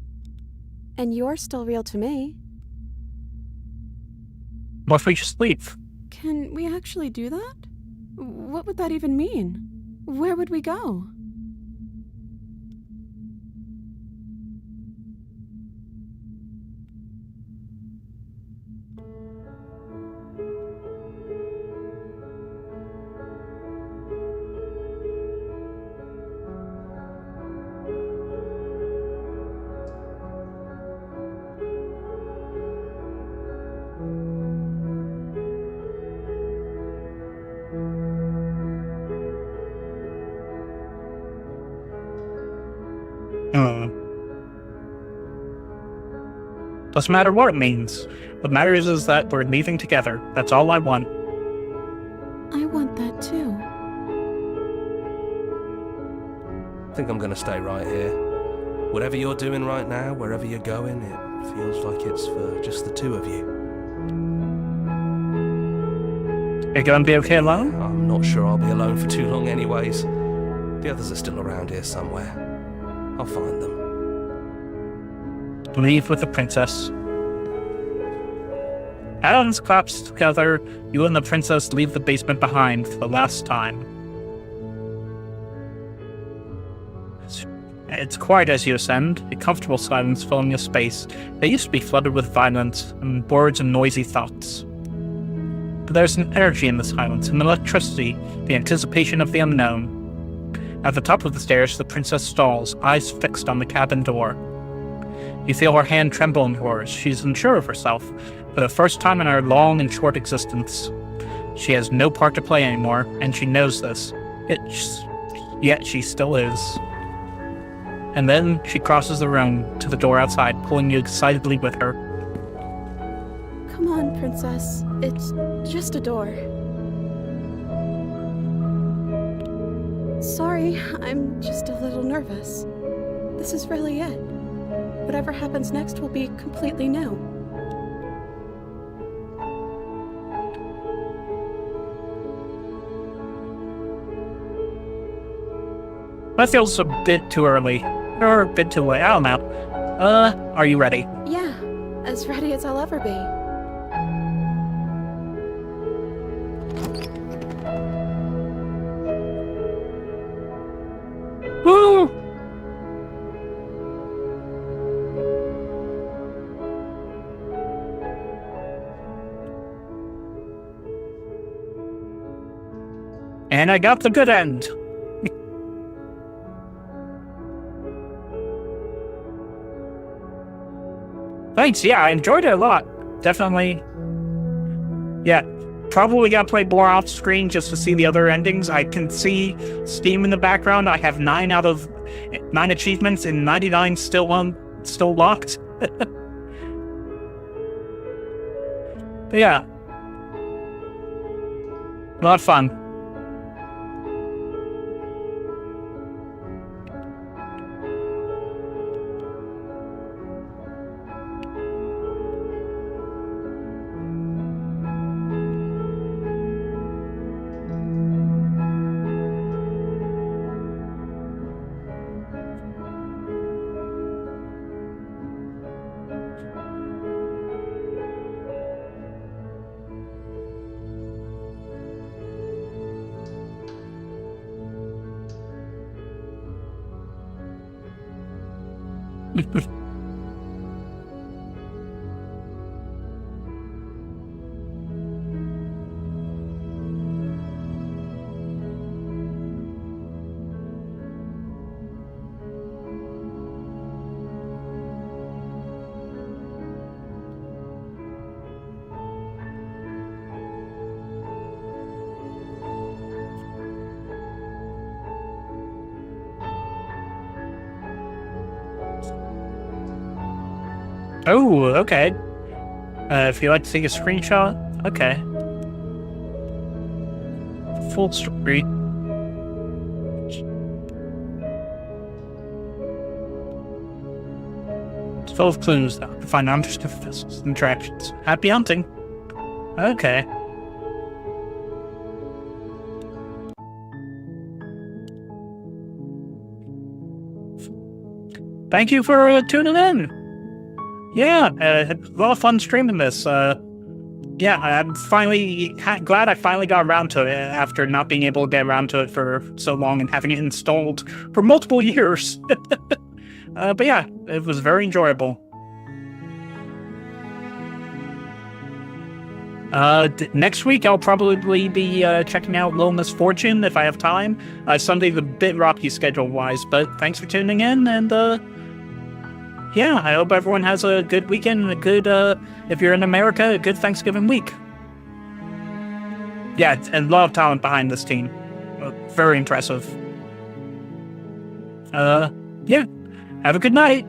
Speaker 2: And you're still real to me.
Speaker 1: What if we just leave?
Speaker 2: Can we actually do that? What would that even mean? Where would we go?
Speaker 1: Doesn't matter what it means. What matters is that we're leaving together. That's all I want.
Speaker 2: I want that too.
Speaker 3: I think I'm gonna stay right here. Whatever you're doing right now, wherever you're going, it feels like it's for just the two of you.
Speaker 1: You're gonna be okay alone?
Speaker 3: I'm not sure I'll be alone for too long anyways. The others are still around here somewhere. I'll find them.
Speaker 1: Leave with the princess. Hands clasped together, you and the princess leave the basement behind for the last time. It's quiet as you ascend, a comfortable silence filling your space that used to be flooded with violence and words and noisy thoughts. But there's an energy in the silence, an electricity, the anticipation of the unknown. At the top of the stairs, the princess stalls, eyes fixed on the cabin door. You feel her hand tremble in yours. She's unsure of herself, for the first time in her long and short existence. She has no part to play anymore, and she knows this. Yet she still is. And then she crosses the room to the door outside, pulling you excitedly with her.
Speaker 2: Come on, princess. It's just a door. Sorry, I'm just a little nervous. This is really it. Whatever happens next will be completely new.
Speaker 1: That feels a bit too early. Or a bit too late, I don't know. Are you ready?
Speaker 2: Yeah, as ready as I'll ever be.
Speaker 1: Woo! And I got the good end. Thanks, yeah, I enjoyed it a lot. Definitely. Yeah, probably gotta play more off screen just to see the other endings. I can see Steam in the background. I have 9 out of 9 achievements and 99 still locked. But yeah. A lot of fun. Oh, okay. If you'd like to take a screenshot, okay. Full story. It's full of clues though, to find interesting interactions. Happy hunting. Okay. Thank you for tuning in. Yeah, had a lot of fun streaming this. Yeah, I'm finally glad I finally got around to it after not being able to get around to it for so long and having it installed for multiple years. But yeah, it was very enjoyable. Next week I'll probably be checking out Little Miss Fortune if I have time. Sunday's a bit rocky schedule-wise, but thanks for tuning in, and yeah, I hope everyone has a good weekend and a good, if you're in America, a good Thanksgiving week. Yeah, and a lot of talent behind this team. Very impressive. Yeah, have a good night.